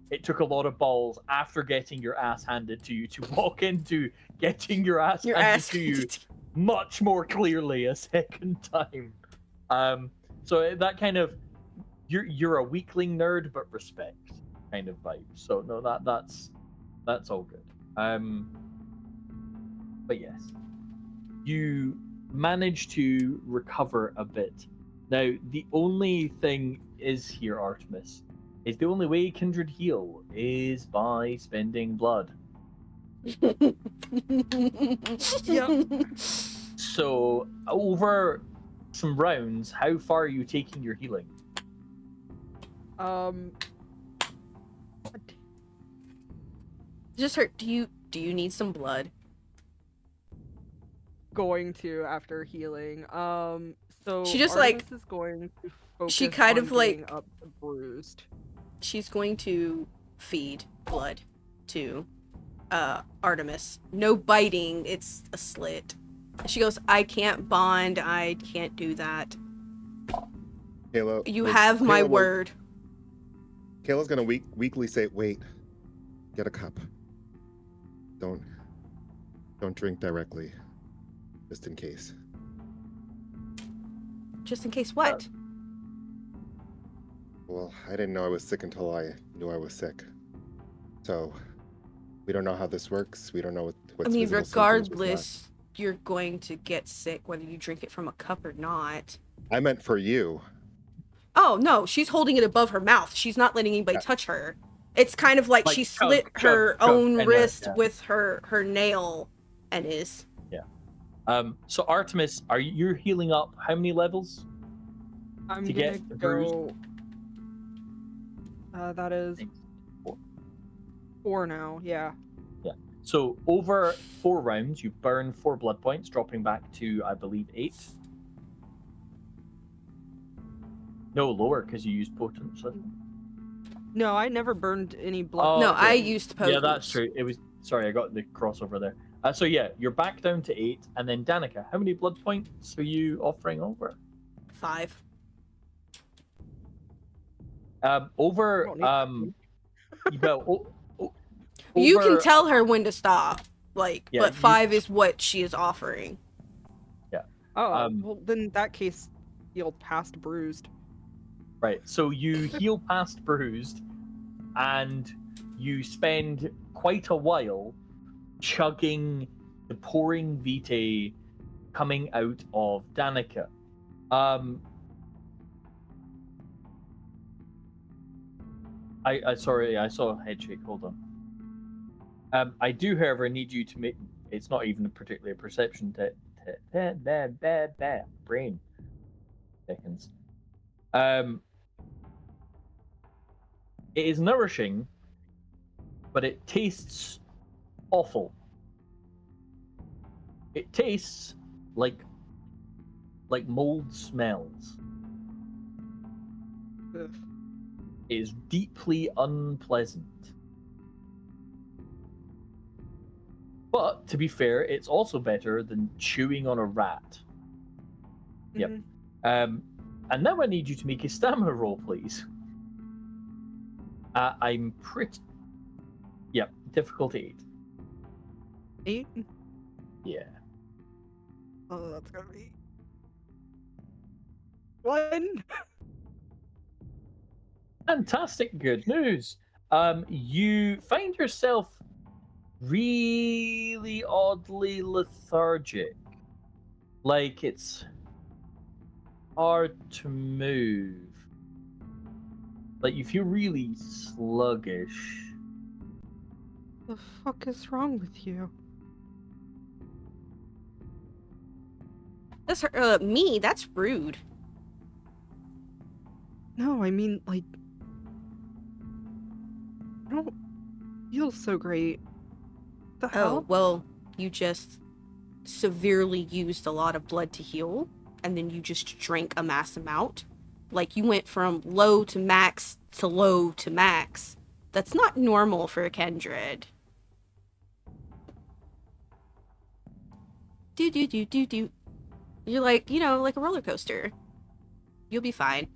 it took a lot of balls after getting your ass handed to you to walk into getting your ass handed to you much more clearly a second time. So that kind of, you're a weakling nerd, but respect kind of vibe. So no, that's all good. But yes, you manage to recover a bit. Now, the only thing is here, Artemis, is the only way Kindred heal is by spending blood.
Yep.
So, over some rounds, how far are you taking your healing?
Just hurt. Do you need some blood?
Going to after healing. So
She just,
Artemis is going to focus
she kind
on
of, like-
getting up the bruised.
She's going to feed blood to Artemis. No biting, it's a slit. She goes, I can't bond, I can't do that.
Kayla,
You have my word.
Kayla's gonna weakly say, "Wait, get a cup. Don't drink directly, just in case."
Just in case what?
Well, I didn't know I was sick until I knew I was sick. So, we don't know how this works. We don't know what's
I mean,
visible symptoms was left.
regardless, you're going to get sick whether you drink it from a cup or not.
I meant for you.
Oh, no, she's holding it above her mouth. She's not letting anybody touch her. It's kind of like she slit her own wrist with her nail and is.
Yeah. So Artemis, are you healing up how many levels?
I'm
To
gonna
get the
go. That is
Four.
4 now. Yeah.
So over 4 rounds, you burn 4 blood points, dropping back to, I believe, 8. No, lower, because you used potent. So...
No, I never burned any blood.
Oh,
No,
okay.
I used potent.
Yeah, that's true. It was. Sorry, I got the crossover there. So yeah, you're back down to 8, and then Danica, how many blood points are you offering over?
5.
Over
You can tell her when to stop, like,
Yeah,
but 5 is what she is offering.
Oh, well, then in that case, heal past bruised.
Right, so you heal past bruised, and you spend quite a while chugging the pouring vitae coming out of Danica. Sorry, I saw a head shake. Hold on. I do, however, need you to make. It's not even particularly a perception brain seconds. It is nourishing, but it tastes awful. It tastes like mold smells.
Ugh.
It is deeply unpleasant. But to be fair, it's also better than chewing on a rat. Yep.
Mhm.
And now I need you to make a stamina roll, please. I'm pretty... Yep, difficulty 8.
8?
Yeah.
Oh, that's gonna be 1.
Fantastic good news. You find yourself really oddly lethargic. Like it's hard to move. Like you feel really sluggish.
The fuck is wrong with you?
That's me. That's rude.
No, I mean, like, I don't feel so great. The
Oh,
hell?
well, you just severely used a lot of blood to heal, and then you just drank a mass amount. Like, you went from low to max to low to max. That's not normal for a kindred. Do. You're like, like a roller coaster. You'll be fine.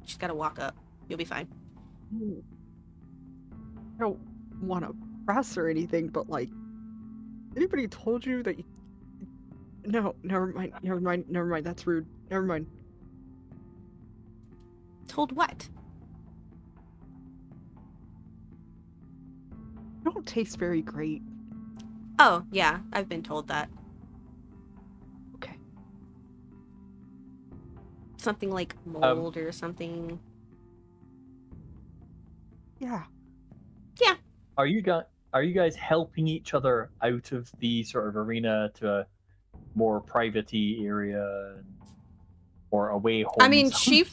You just gotta walk up. You'll be fine.
I don't want to press or anything, but like, anybody told you that you... No, never mind, that's rude. Never mind.
Told what?
You don't taste very great.
Oh, yeah, I've been told that.
Okay.
Something like mold or something.
Yeah.
Yeah.
Are you guys helping each other out of the sort of arena to a more private-y area or away home?
I mean, she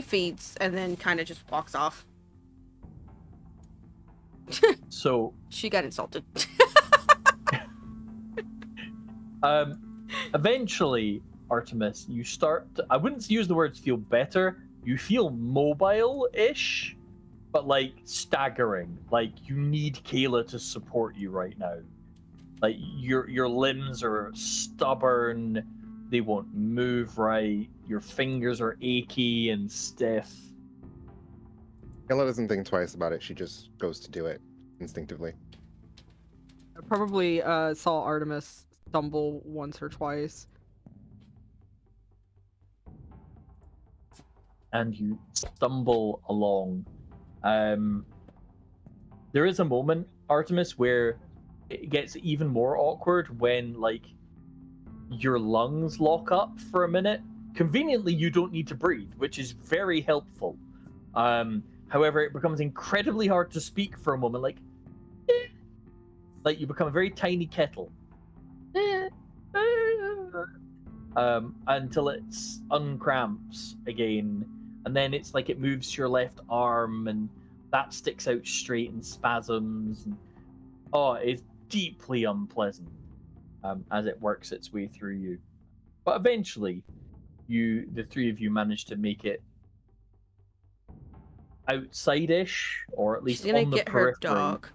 feeds and then kind of just walks off.
So
She got insulted.
Eventually, Artemis, you start to, I wouldn't use the words feel better. You feel mobile-ish, but like staggering. Like you need Kayla to support you right now. Like your limbs are stubborn. They won't move right. Your fingers are achy and stiff.
Kayla doesn't think twice about it. She just goes to do it instinctively.
I probably saw Artemis stumble once or twice.
And you stumble along. There is a moment, Artemis, where it gets even more awkward when like your lungs lock up for a minute. Conveniently, you don't need to breathe, which is very helpful. However, it becomes incredibly hard to speak for a moment, like you become a very tiny kettle. Until it uncramps again, and then it's like it moves to your left arm, and that sticks out straight in spasms. And, it's deeply unpleasant as it works its way through you. But eventually, the three of you manage to make it outside-ish, or at least
She's gonna
on the
get
periphery.
her dog.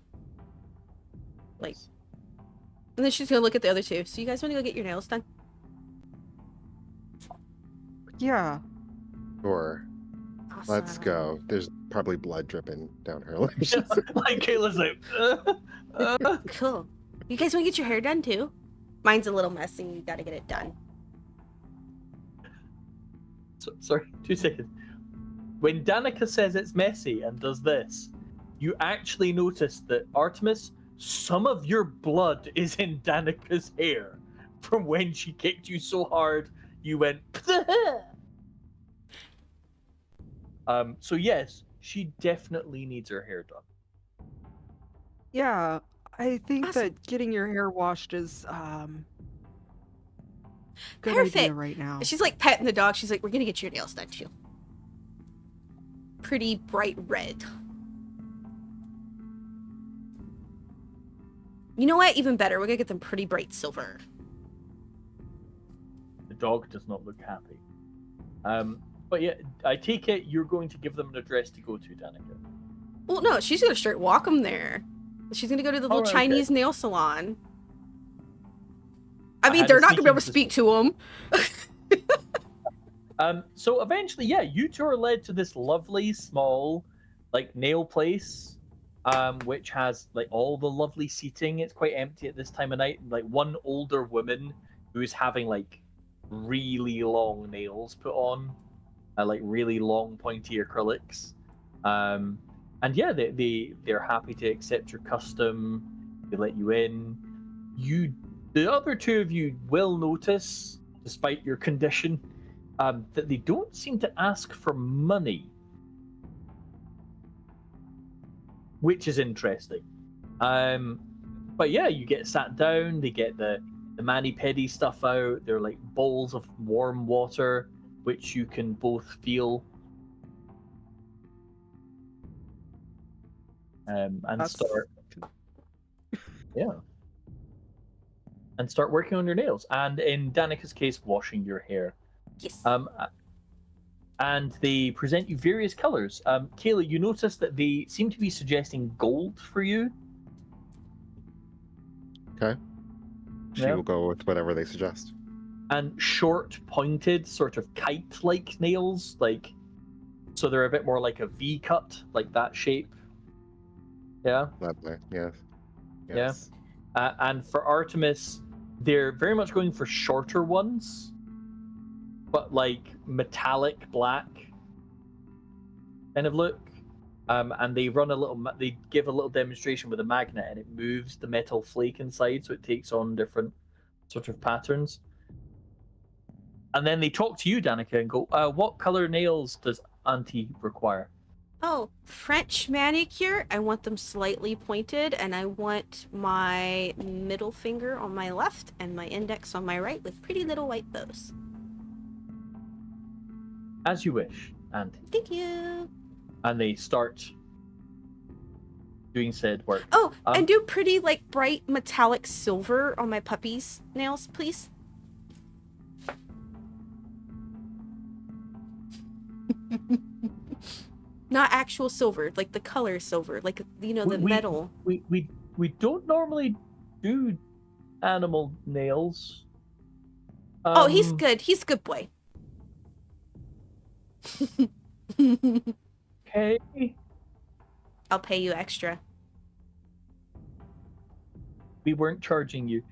Like, and then she's gonna look at the other two. So you guys want to go get your nails done?
Yeah.
Sure. Let's
Awesome.
go. There's probably blood dripping down her lashes.
Like Kayla's like,
Cool. You guys want to get your hair done too? Mine's a little messy. You gotta get it done.
Sorry, 2 seconds. When Danica says it's messy and does this, you actually notice that, Artemis, some of your blood is in Danica's hair from when she kicked you so hard you went. So yes, she definitely needs her hair done.
Yeah. I think
Awesome.
that getting your hair washed is good idea
Perfect.
right now.
She's like petting the dog. She's like, we're gonna get your nails done too. Pretty bright red. You know what? Even better. We're gonna get them pretty bright silver.
The dog does not look happy. But yeah, I take it you're going to give them an address to go to, Danica.
Well, no, she's gonna straight walk them there. She's gonna go to the little
Alright, okay.
Chinese nail salon. I mean,
had
they're
a
not gonna be able to
sneaking
speak to him.
So eventually, yeah, you two are led to this lovely small, like nail place, which has like all the lovely seating. It's quite empty at this time of night. Like one older woman who is having like really long nails put on, like really long pointy acrylics. And yeah, they're happy to accept your custom. They let you in. The other two of you will notice, despite your condition, that they don't seem to ask for money, which is interesting. But yeah, you get sat down. They get the mani-pedi stuff out. They're like bowls of warm water, which you can both feel. And
That's-
start, yeah, and start working on your nails. And in Danica's case, washing your hair.
Yes.
And they present you various colors. Kayla, you notice that they seem to be suggesting gold for you.
Okay. She
Yeah.
will go with whatever they suggest.
And short, pointed, sort of kite-like nails, so they're a bit more like a V cut, like that shape. Yeah.
Lovely. Yes.
Yeah.
Yes.
And for Artemis, they're very much going for shorter ones, but like metallic black kind of look. And they give a little demonstration with a magnet, and it moves the metal flake inside, so it takes on different sort of patterns. And then they talk to you, Danica, and go, what color nails does Auntie require?
Oh, French manicure. I want them slightly pointed, and I want my middle finger on my left and my index on my right with pretty little white bows.
As you wish, Auntie.
Thank you.
And they start doing said work.
Oh, and do pretty, like, bright metallic silver on my puppy's nails, please. Not actual silver, like the color silver, like, you know, the metal.
We don't normally do animal nails.
Oh, he's good. He's a good boy.
Okay.
I'll pay you extra.
We weren't charging you.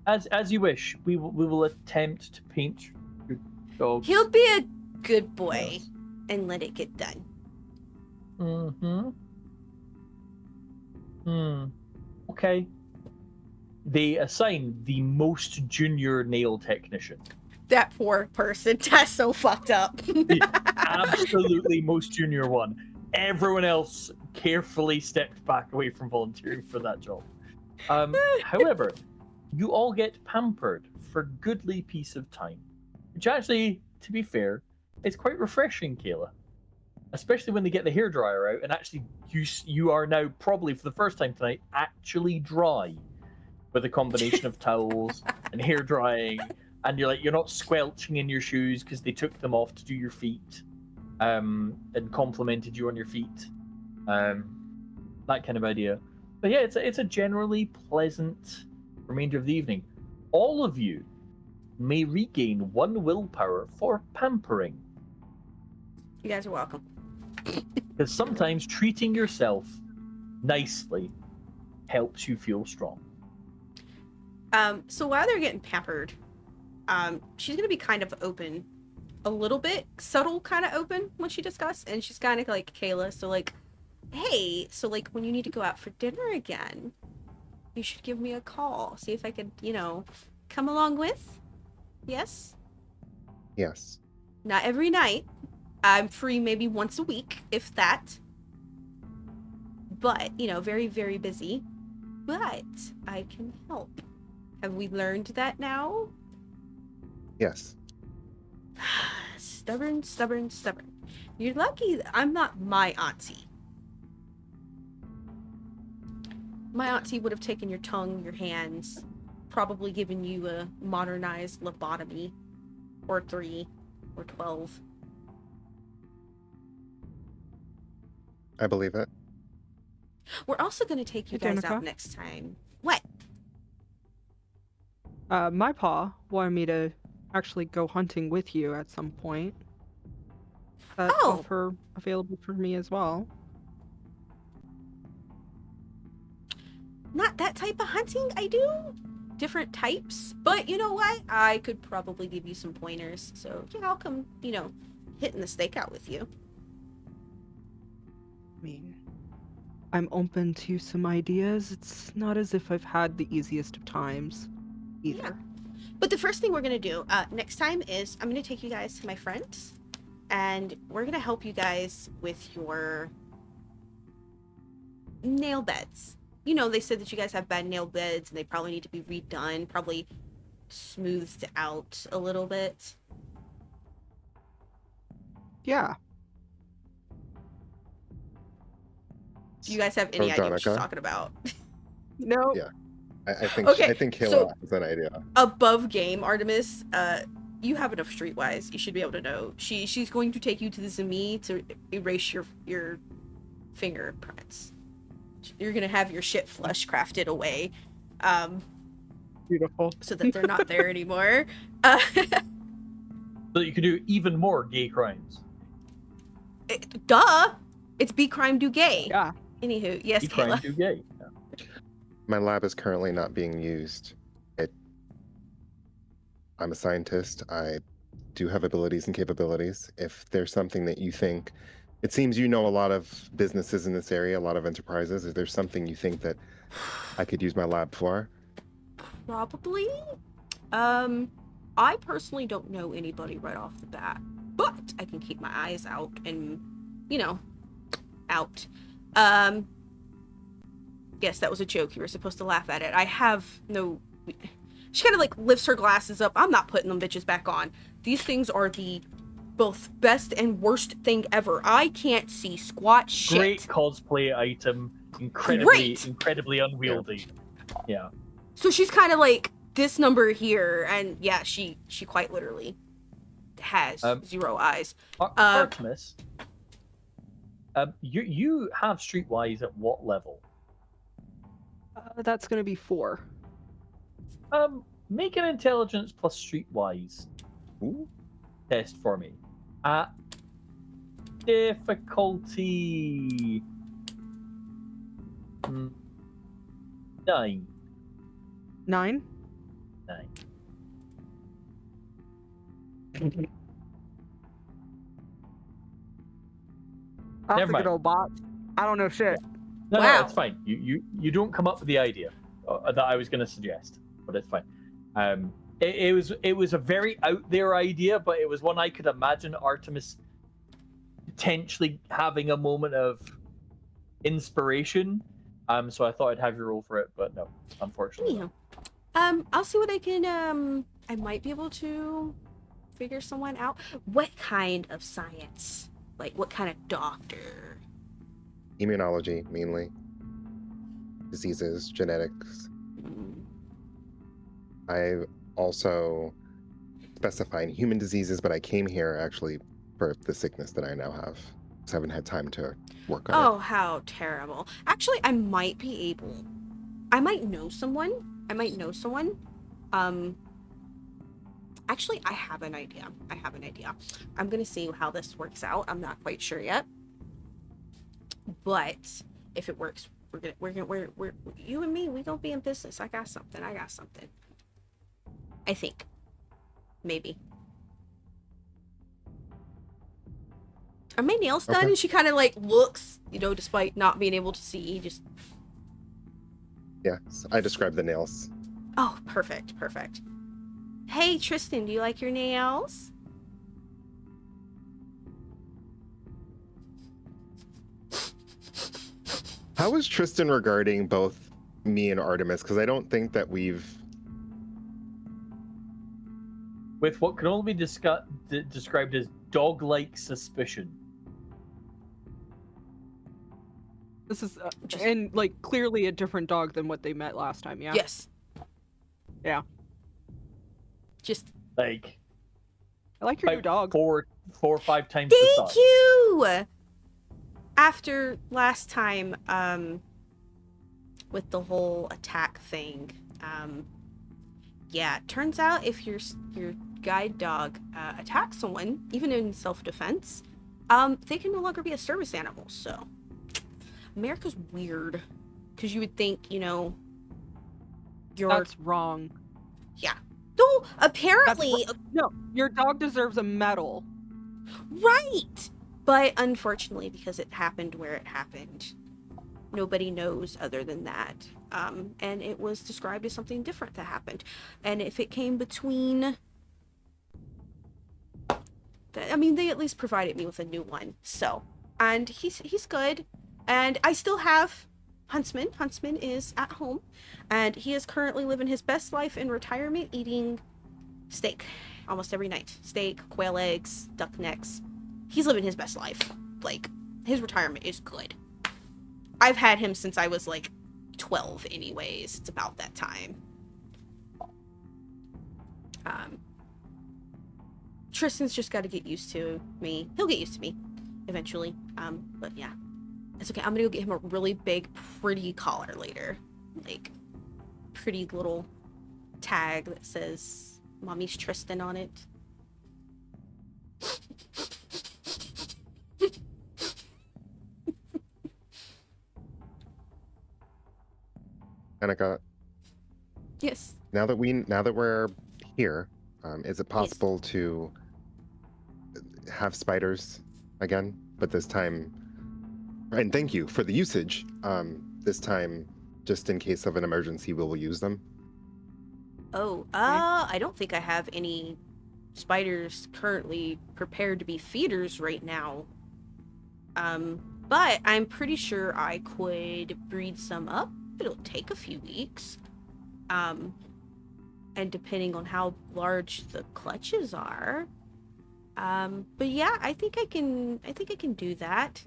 As you wish. We will attempt to paint your dog.
He'll be a good boy and let it get done.
Okay. They assign the most junior nail technician.
That poor person. That's so fucked up.
The absolutely most junior one. Everyone else carefully stepped back away from volunteering for that job. However, you all get pampered for goodly piece of time, which actually, to be fair, is quite refreshing, Kayla. Especially when they get the hairdryer out and actually you are now probably for the first time tonight actually dry with a combination of towels and hair drying, and you're not squelching in your shoes because they took them off to do your feet, and complimented you on your feet, that kind of idea. But yeah, it's a generally pleasant remainder of the evening. All of you may regain 1 willpower for pampering.
You guys are welcome.
Because sometimes treating yourself nicely helps you feel strong.
So while they're getting pampered, she's gonna be kind of open, a little bit subtle, kind of open when she discusses, and she's kind of like Kayla. So like, hey, so like when you need to go out for dinner again, you should give me a call. See if I could, come along with. Yes.
Yes.
Not every night. I'm free maybe once a week, if that. But, very, very busy. But I can help. Have we learned that now?
Yes.
Stubborn. You're lucky I'm not my auntie. My auntie would have taken your tongue, your hands, probably given you a modernized lobotomy. Or 3. Or 12.
I believe it.
We're also going to take you
Hey,
guys
Danica?
out next time. What?
My pa wanted me to actually go hunting with you at some point. That
Oh.
offer available for me as well.
Not that type of hunting. I do different types, but you know what? I could probably give you some pointers. So yeah, I'll come, hitting the stakeout with you.
I mean, I'm open to some ideas. It's not as if I've had the easiest of times either.
Yeah. But the first thing we're gonna do next time is I'm gonna take you guys to my friends, and we're gonna help you guys with your nail beds. They said that you guys have bad nail beds and they probably need to be redone, probably smoothed out a little bit.
Yeah.
Do you guys have any idea what she's
Donica?
talking about?
No.
Yeah. I think
Okay,
I think Kayla
so-
has an idea.
Above game, Artemis, you have enough streetwise. You should be able to know. She's going to take you to the Zami to erase your fingerprints. You're gonna have your shit flush crafted away,
Beautiful.
so that they're not there anymore.
So that you can do even more gay crimes.
Duh! It's be crime do gay.
Yeah.
Anywho, yes,
Gay crime
Kayla.
do gay. Yeah.
My lab is currently not being used. I'm a scientist. I do have abilities and capabilities. If there's something that you think, it seems you know a lot of businesses in this area, a lot of enterprises. Is there something you think that I could use my lab for?
Probably. I personally don't know anybody right off the bat, but I can keep my eyes out and, out. Yes, that was a joke. You were supposed to laugh at it. I have no... She kind of, lifts her glasses up. I'm not putting them bitches back on. These things are the both best and worst thing ever. I can't see squat shit.
Great cosplay item. Incredibly unwieldy. Yeah.
So she's kind of this number here, and yeah, she quite literally has 0 eyes.
Artemis, you have streetwise at what level?
That's going to be 4.
Make an intelligence plus streetwise test for me. At difficulty 9.
9?
9.
That's
Never
a good
mind.
old bot. I don't know shit.
No,
Wow.
it's fine. You don't come up with the idea that I was going to suggest, but it's fine. It was a very out there idea, but it was one I could imagine Artemis potentially having a moment of inspiration. So I thought I'd have you roll for it, but no, unfortunately.
Anyhow, I'll see what I can. I might be able to figure someone out. What kind of science? What kind of doctor?
Immunology, mainly. Diseases, genetics. I also specify human diseases, but I came here actually for the sickness that I now have. Because I haven't had time to work on
Oh, how terrible. Actually, I might know someone. Actually, I have an idea. I'm gonna see how this works out. I'm not quite sure yet. But if it works, we're you and me, we gonna be in business. I got something. I think. Maybe. Are my nails done?
Okay.
And she kind of looks, despite not being able to see, just...
Yes, I described the nails.
Oh, perfect. Hey, Tristan, do you like your nails?
How is Tristan regarding both me and Artemis? Because I don't think that we've...
With what can only be described as dog-like suspicion.
This is
Just-
and clearly a different dog than what they met last time. Yeah.
Yes.
Yeah.
Just...
I
like your new dog.
4 or 5 times the
Thank
size.
you! After last time, with the whole attack thing, yeah, turns out if you're guide dog attacks someone, even in self-defense, they can no longer be a service animal. So America's weird, because you would think, you know,
That's wrong.
yeah. No, apparently,
No, your dog deserves a medal.
right. But unfortunately, because it happened where it happened, nobody knows other than that. And it was described as something different that happened. And if it came between, I mean, they at least provided me with a new one. So, and he's good. And I still have Huntsman. Huntsman is at home, and he is currently living his best life in retirement, eating steak almost every night. Steak, quail eggs, duck necks. He's living his best life. Like, his retirement is good. I've had him since I was like 12 anyways. It's about that time. Tristan's just got to get used to me. He'll get used to me eventually. But yeah, it's okay. I'm gonna go get him a really big, pretty collar later. Like, pretty little tag that says Mommy's Tristan on it.
Annika,
Yes.
now that we're here, is it possible to have spiders again, but this time? And thank you for the usage. This time, just in case of an emergency, we will use them.
Oh, I don't think I have any spiders currently prepared to be feeders right now. But I'm pretty sure I could breed some up. It'll take a few weeks. And depending on how large the clutches are. But yeah, I think I can do that.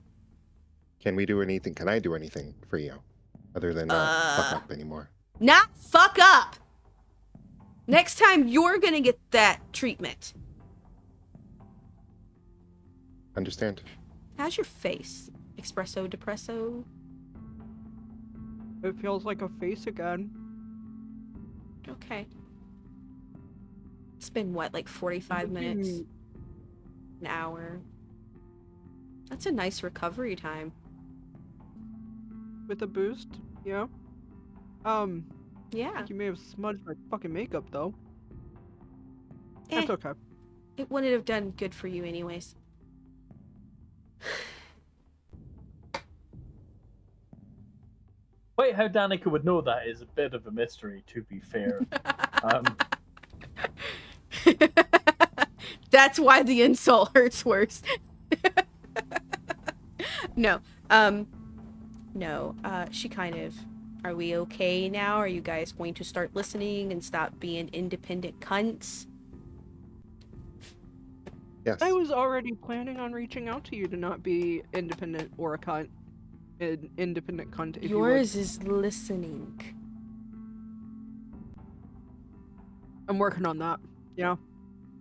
Can we do anything? Can I do anything for you other than not fuck up anymore?
Not fuck up! Next time you're gonna get that treatment.
Understand.
How's your face? Espresso, depresso?
It feels like a face again.
Okay. It's been what, like 45 minutes? An hour? That's a nice recovery time.
With a boost, yeah.
Yeah.
You may have smudged my fucking makeup though.
Eh,
That's okay.
it wouldn't have done good for you anyways.
Wait, how Danica would know that is a bit of a mystery, to be fair.
That's why the insult hurts worse. No. No. She kind of... Are we okay now? Are you guys going to start listening and stop being independent cunts?
Yes.
I was already planning on reaching out to you to not be independent or a cunt. An independent cunt, if
Yours is listening.
I'm working on that. Yeah.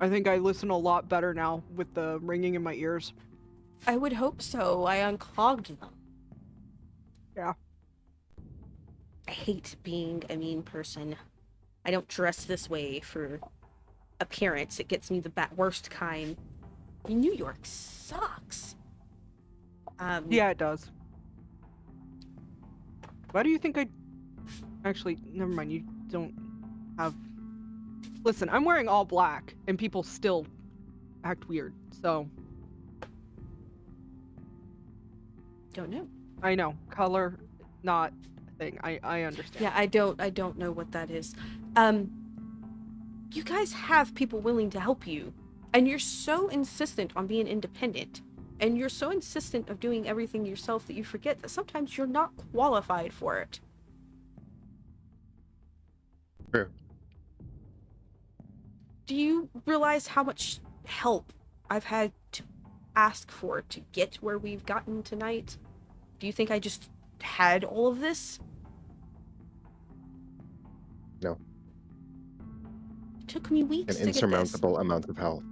I think I listen a lot better now with the ringing in my ears.
I would hope so. I unclogged them.
Yeah.
I hate being a mean person. I don't dress this way for appearance. It gets me the worst kind. New York sucks.
Yeah, it does. Why do you think I... Actually, never mind. You don't have... Listen, I'm wearing all black, and people still act weird, so...
Don't know.
I know. Color, not a thing. I understand.
Yeah, I don't know what that is. You guys have people willing to help you, and you're so insistent on being independent, and you're so insistent of doing everything yourself that you forget that sometimes you're not qualified for it.
True.
Do you realize how much help I've had to ask for to get where we've gotten tonight? Do you think I just had all of this?
No.
It took me weeks
An
to get this.
insurmountable amount of health.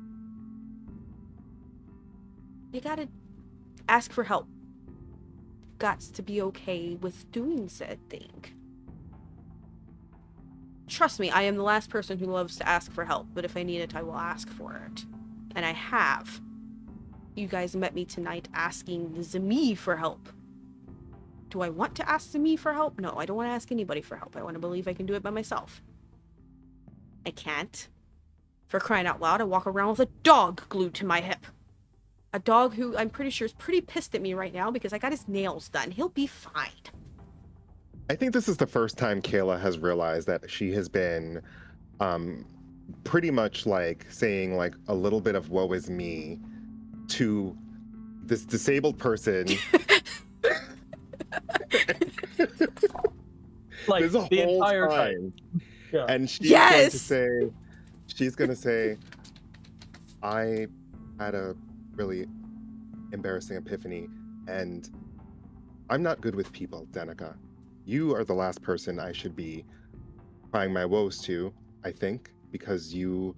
You gotta ask for help. Got to be okay with doing said thing. trust me, I am the last person who loves to ask for help, but if I need it, I will ask for it. And I have. You guys met me tonight asking Zemi for help. Do I want to ask Zemi for help? No, I don't want to ask anybody for help. I want to believe I can do it by myself. I can't. For crying out loud, I walk around with a dog glued to my hip. A dog who I'm pretty sure is pretty pissed at me right now because I got his nails done. He'll be fine.
I think this is the first time Kayla has realized that she has been pretty much like saying like a little bit of woe is me to this disabled person.
Like
There's a
the
whole
entire
time.
time. Yeah.
And she's
Yes!
going to say, I had a really embarrassing epiphany, and I'm not good with people, Danica. You are the last person I should be crying my woes to, I think, because you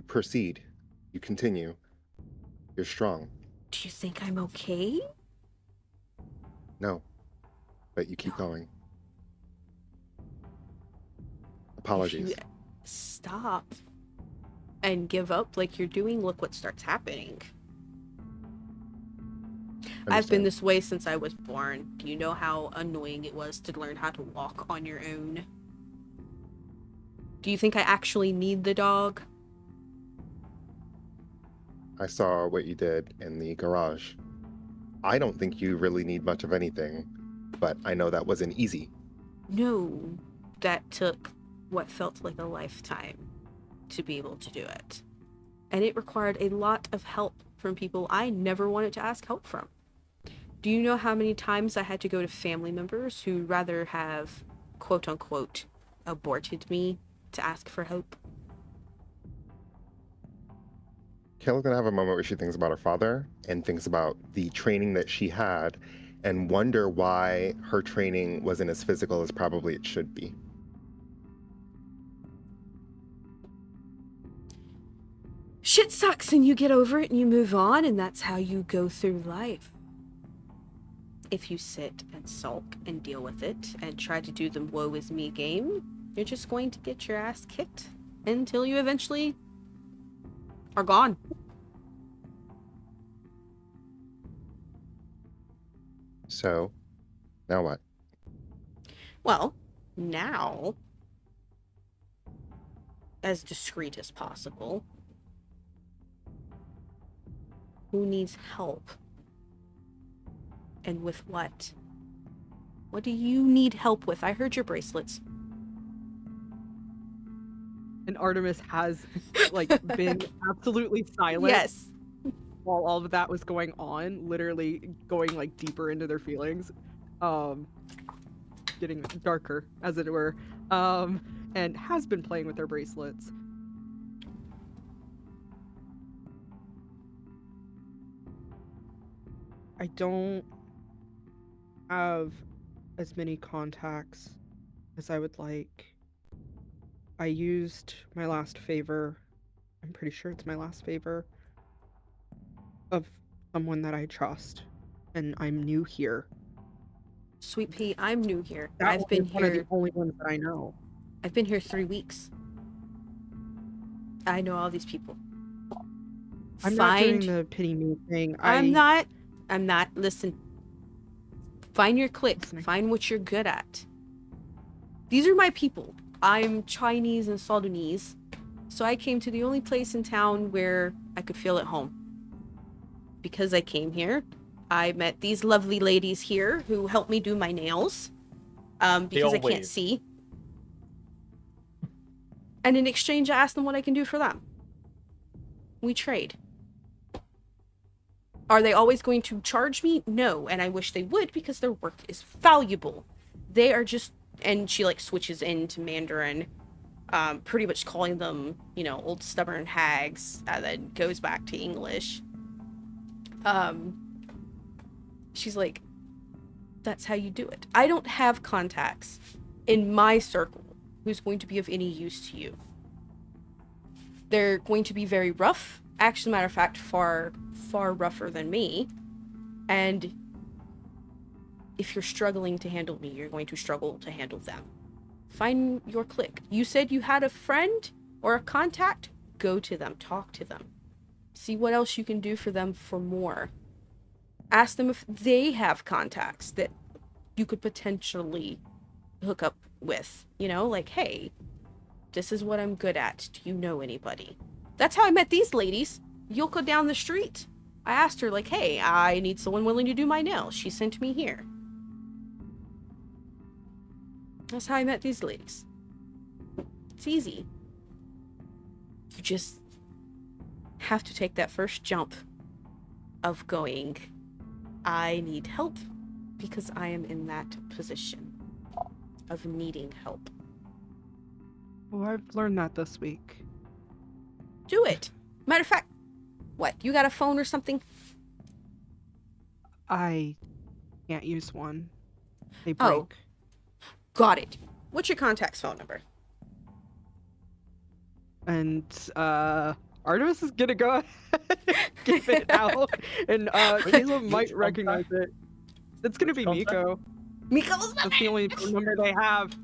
proceed, you continue, you're strong.
Do you think I'm okay?
No, but you keep going. Apologies.
If you stop and give up like you're doing, look what starts happening. I've been
Understand.
this way since I was born. Do you know how annoying it was to learn how to walk on your own? Do you think I actually need the dog?
I saw what you did in the garage. I don't think you really need much of anything, but I know that wasn't easy.
No, that took what felt like a lifetime to be able to do it. And it required a lot of help from people I never wanted to ask help from. Do you know how many times I had to go to family members who'd rather have, quote unquote, aborted me to ask for help?
Kayla's gonna have a moment where she thinks about her father and thinks about the training that she had and wonder why her training wasn't as physical as probably it should be.
Shit sucks and you get over it and you move on, and that's how you go through life. If you sit and sulk and deal with it and try to do the woe is me game, you're just going to get your ass kicked until you eventually are gone.
So, now what?
Well, now, as discreet as possible, who needs help? And with what? What do you need help with? I heard your bracelets.
And Artemis has like been absolutely silent
Yes.
while all of that was going on, literally going like deeper into their feelings, getting darker as it were, and has been playing with their bracelets. I don't have as many contacts as I would like. I used my last favor, I'm pretty sure it's my last favor, of someone that I trust, and I'm new here.
Sweet pea, I'm new here.
That
I've been
one of the
here.
only ones that I know.
I've been here 3 weeks. I know all these people.
I'm not doing the pity me thing.
I'm not. Listen. Find your clique.
Listening.
Find what you're good at. These are my people. I'm Chinese and Sudanese, so I came to the only place in town where I could feel at home. Because I came here, I met these lovely ladies here who helped me do my nails, because I can't
wave.
see. And in exchange, I asked them what I can do for them. We trade. Are they always going to charge me? No, and I wish they would because their work is valuable. They are just, and she like switches into Mandarin, pretty much calling them, you know, old stubborn hags, and then goes back to English. She's like, that's how you do it. I don't have contacts in my circle who's going to be of any use to you. They're going to be very rough. Actually, matter of fact, far rougher than me. And if you're struggling to handle me, you're going to struggle to handle them. Find your clique. You said you had a friend or a contact? Go to them. Talk to them. See what else you can do for them for more. Ask them if they have contacts that you could potentially hook up with. You know, like, hey, this is what I'm good at. Do you know anybody? That's how I met these ladies. You'll go down the street. I asked her, like, hey, I need someone willing to do my nails. She sent me here. That's how I met these ladies. It's easy. You just have to take that first jump of going, I need help because I am in that position of needing help.
Well, I've learned that this week.
Do it. Matter of fact, what? You got a phone or something?
I can't use one. They break.
Oh. Got it. What's your contact's phone number?
And Artemis is gonna go ahead and give it out, and Caleb might recognize it. It's gonna be Miko.
Miko's
That's the only phone number they have.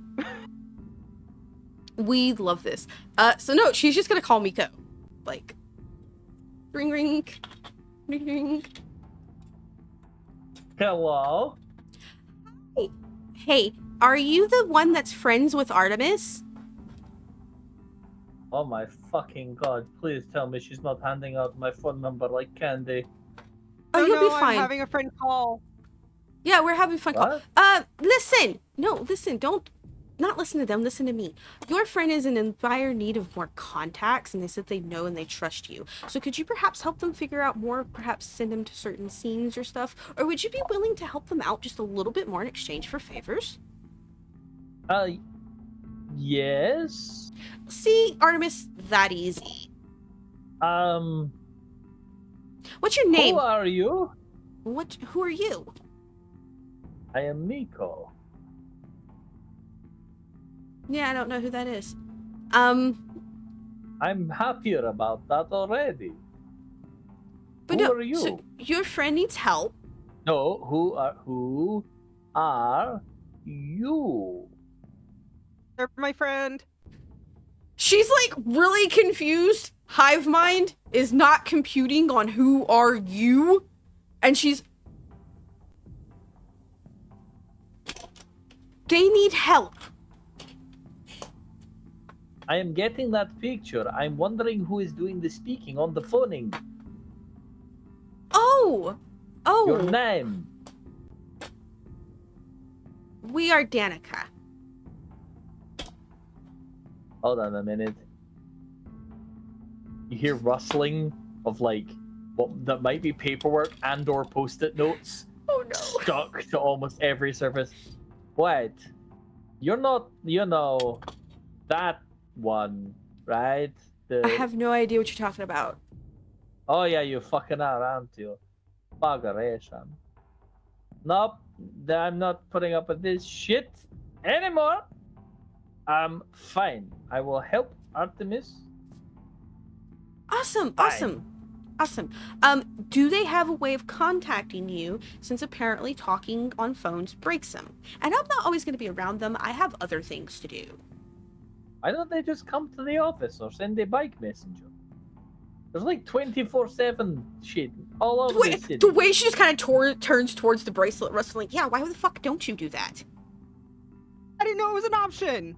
We love this. So no, she's just gonna call Miko. Like, ring ring, ring ring.
Hello?
Hey, are you the one that's friends with Artemis?
Oh my fucking god, please tell me she's not handing out my phone number like candy.
Oh, you'll be
I'm
fine.
having a friend call.
Yeah, we're having fun.
What?
Listen. No, listen. Don't not listen to them. Listen to me. Your friend is in dire need of more contacts, and they said they know and they trust you. So could you perhaps help them figure out more? Perhaps send them to certain scenes or stuff? Or would you be willing to help them out just a little bit more in exchange for favors?
Yes?
See, Artemis, that easy. What's your name?
Who are you?
Who are you?
I am Miko.
Yeah, I don't know who that is.
I'm happier about that already.
But
Who
no,
are you?
so your friend needs help.
No, who are you?
They're my friend.
She's like really confused. Hive mind is not computing on who are you. And they need help.
I am getting that picture. I'm wondering who is doing the speaking on the phoning.
Oh.
Your name.
We are Danica.
Hold on a minute. You hear rustling of like what that might be paperwork and or post-it notes.
Oh no.
Stuck to almost every surface. Wait. You're not, that one, right?
I have no idea what you're talking about.
Oh yeah, you fucking are, aren't you? Buggeration. Nope, I'm not putting up with this shit anymore. Fine. I will help Artemis.
Awesome.
Fine.
Awesome. Do they have a way of contacting you, since apparently talking on phones breaks them? And I'm not always going to be around them. I have other things to do.
Why don't they just come to the office or send a bike messenger? There's like 24/7 shit all over the city.
The way she just kind of turns towards the bracelet, rustling. Yeah, why the fuck don't you do that?
I didn't know it was an option.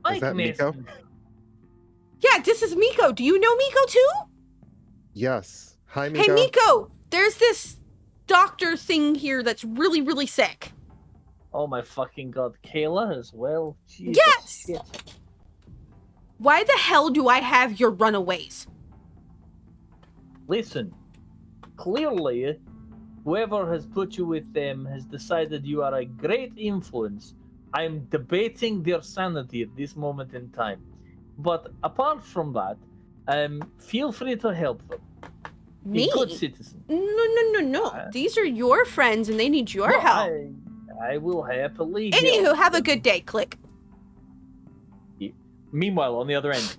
Bike
Is that Miko?
messenger.
Yeah, this is Miko. Do you know Miko too?
Yes. Hi, Miko.
Hey, Miko, there's this doctor thing here that's really, really sick.
Oh my fucking god, Kayla as well. Jesus
Yes!
shit.
Why the hell do I have your runaways?
Listen, clearly, whoever has put you with them has decided you are a great influence. I'm debating their sanity at this moment in time. But apart from that, feel free to help them. Be
Me?
good citizen.
No. These are your friends and they need your
No,
help.
I will happily
Anywho,
help.
have a good day. Click.
Meanwhile, on the other end,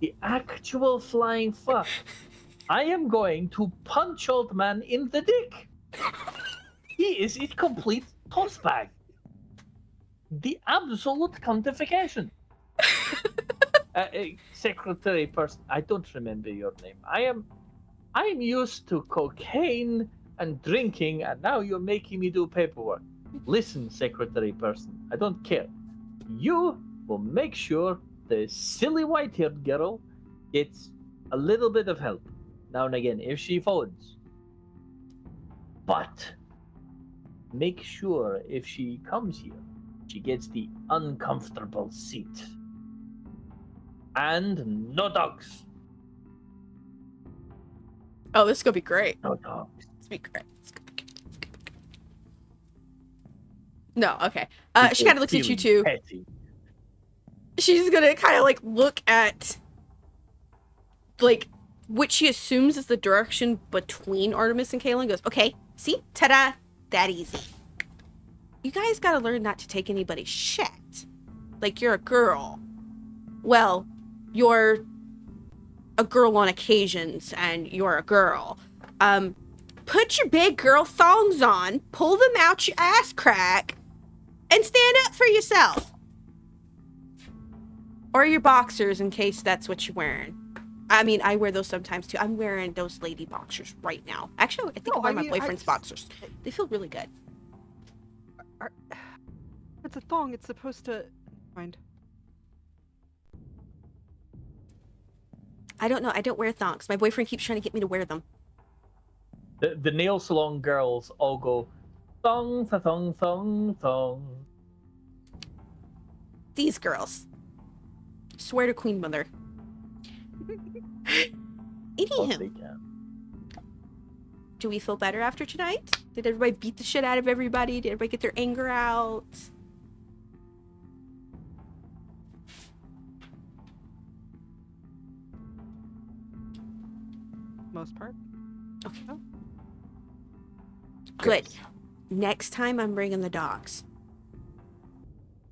the actual flying fuck. I am going to punch old man in the dick. He is a complete tossbag. the absolute cuantification. Secretary person, I don't remember your name. I'm used to cocaine and drinking, and now you're making me do paperwork. Listen, secretary person, I don't care. You will make sure the silly white-haired girl gets a little bit of help now and again if she phones. But make sure if she comes here, she gets the uncomfortable seat. And no dogs.
Oh, this is gonna be great.
No dogs.
It's gonna be great. No, okay. She kind of looks at you too.
Petty.
She's gonna kind of like look at like what she assumes is the direction between Artemis and Kaylin. Goes, okay, see, ta-da, that easy. You guys gotta learn not to take anybody's shit. Like you're a girl. Well, you're a girl on occasions, and you're a girl. Put your big girl thongs on, pull them out your ass crack, and stand up for yourself. Or your boxers, in case that's what you're wearing. I mean, I wear those sometimes too. I'm wearing those lady boxers right now. Actually, I think I'm wearing my boyfriend's boxers. They feel really good.
It's a thong. It's supposed to... Mind.
I don't know. I don't wear thongs. My boyfriend keeps trying to get me to wear them.
The nail salon girls all go, thong, thong, thong, thong.
These girls. Swear to Queen Mother. Anywho, do we feel better after tonight? Did everybody beat the shit out of everybody? Did everybody get their anger out?
Most part.
Okay. Good. Next time I'm bringing the dogs.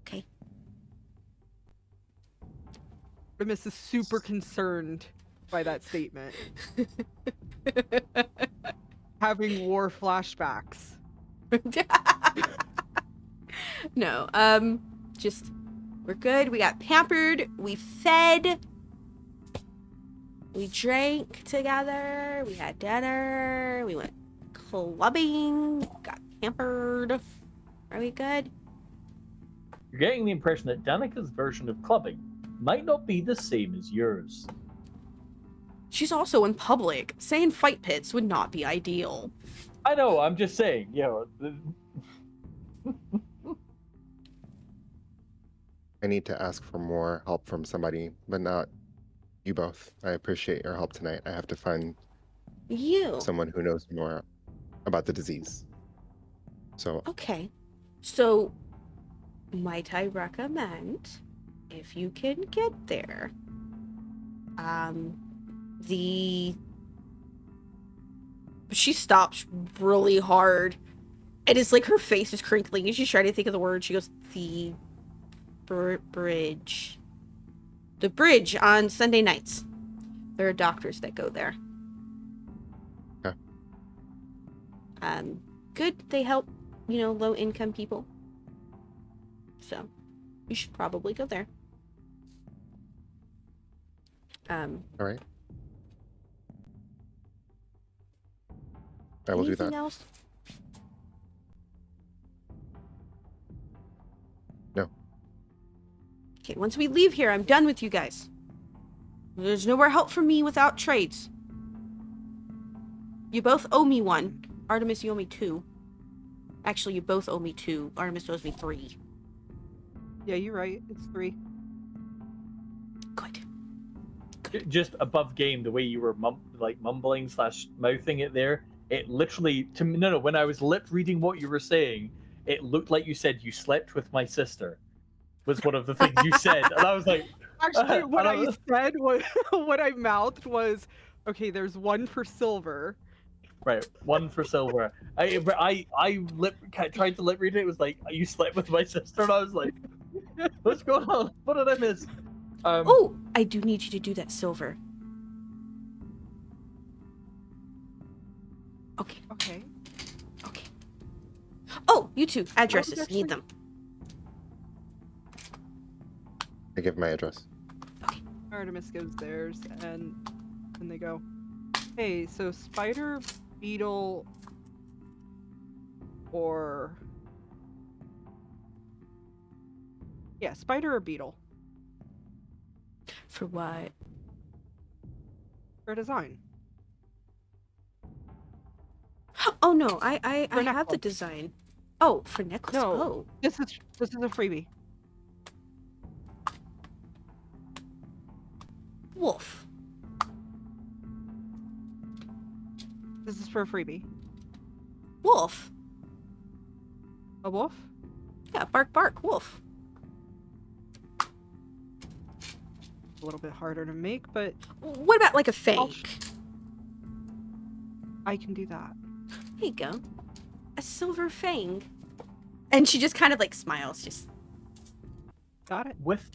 Okay.
Artemis is super concerned by that statement. Having war flashbacks.
No, just, we're good. We got pampered. We fed. We drank together. We had dinner. We went clubbing. Got pampered. Are we good?
You're getting the impression that Danica's version of clubbing might not be the same as yours.
She's also in public. Saying fight pits would not be ideal.
I know, I'm just saying,
I need to ask for more help from somebody, but not you both. I appreciate your help tonight. I have to find someone who knows more about the disease. So
Okay. So, might I recommend, if you can get there, she stops really hard, and it's like her face is crinkling, and she's trying to think of the word. She goes, the bridge. The bridge on Sunday nights. There are doctors that go there.
Okay.
Good. They help, low-income people. So, you should probably go there.
all right. I will do that.
Anything else?
No.
Okay, once we leave here, I'm done with you guys. There's nowhere help for me without trades. You both owe me one. Artemis, you owe me 2. Actually, you both owe me 2. Artemis owes me 3.
Yeah, you're right. It's 3.
Good.
just above game, the way you were mumbling / mouthing it there, it literally, when I was lip reading what you were saying, it looked like you said you slept with my sister, was one of the things you said. And I was like...
Actually, what I said was, what I mouthed was, okay, there's 1 for silver.
Right, 1 for silver. I tried to lip read it. It was like, you slept with my sister, and I was like, what's going on? What did I miss?
Oh, I do need you to do that silver. Okay.
Okay.
Oh, you two, addresses. Need them.
I give my address.
Artemis gives theirs, and they go, hey, so spider, beetle, or... Yeah, spider or beetle
For what?
for design.
Oh no, I
For
have the
necklace.
design. Oh, for necklace.
No.
Oh.
This is a freebie.
Wolf.
This is for a freebie.
Wolf.
A wolf?
Yeah, bark bark, wolf.
A little bit harder to make, but
What about like a fang?
I can do that.
Here you go. A silver fang. And she just kind of like smiles, just
Got it.
With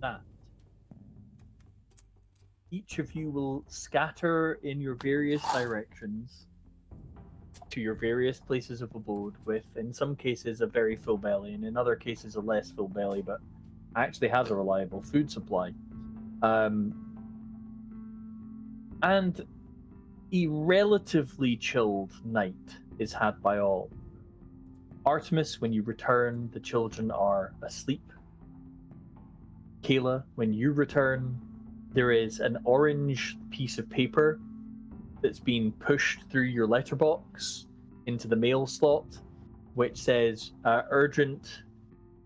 that, each of you will scatter in your various directions to your various places of abode with, in some cases, a very full belly, and in other cases, a less full belly, but actually has a reliable food supply. And a relatively chilled night is had by all. Artemis, when you return, the children are asleep. Kayla, when you return, there is an orange piece of paper that's been pushed through your letterbox into the mail slot, which says urgent,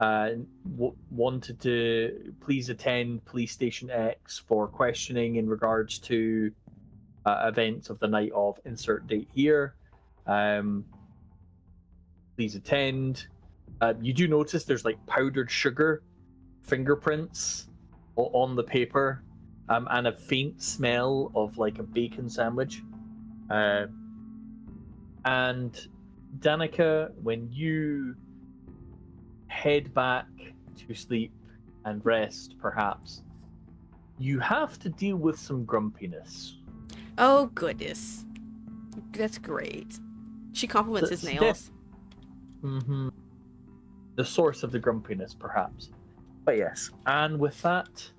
wanted to please attend police station X for questioning in regards to events of the night of insert date here. Please attend. You do notice there's like powdered sugar fingerprints on the paper, and a faint smell of like a bacon sandwich. And Danica, when you head back to sleep and rest, perhaps, you have to deal with some grumpiness.
oh goodness. That's great. She compliments his nails.
The source of the grumpiness, perhaps. But yes, and with that,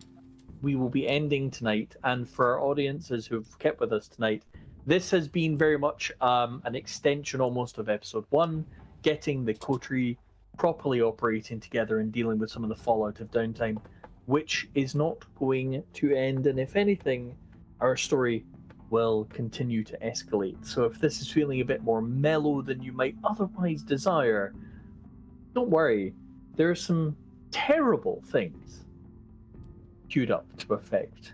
we will be ending tonight. And for our audiences who've kept with us tonight, this has been very much an extension almost of episode 1, getting the coterie properly operating together and dealing with some of the fallout of downtime, which is not going to end. And if anything, our story will continue to escalate. So if this is feeling a bit more mellow than you might otherwise desire, don't worry. There are some terrible things queued up to affect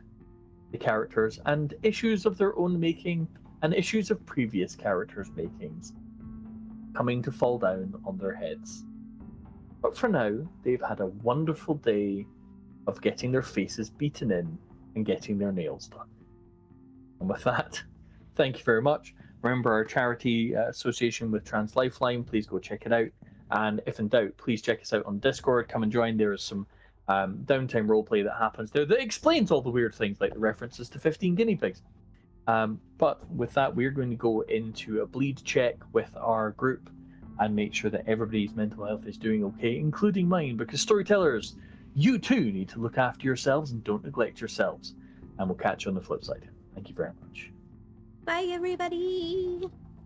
the characters, and issues of their own making and issues of previous characters' makings coming to fall down on their heads. But for now, they've had a wonderful day of getting their faces beaten in and getting their nails done. And with that, thank you very much. Remember our charity association with Trans Lifeline, please go check it out. And if in doubt, please check us out on Discord. Come and join. There is some downtime roleplay that happens there that explains all the weird things, like the references to 15 guinea pigs. But with that, we're going to go into a bleed check with our group and make sure that everybody's mental health is doing okay, including mine, because storytellers, you too need to look after yourselves and don't neglect yourselves. And we'll catch you on the flip side. Thank you very much.
Bye, everybody.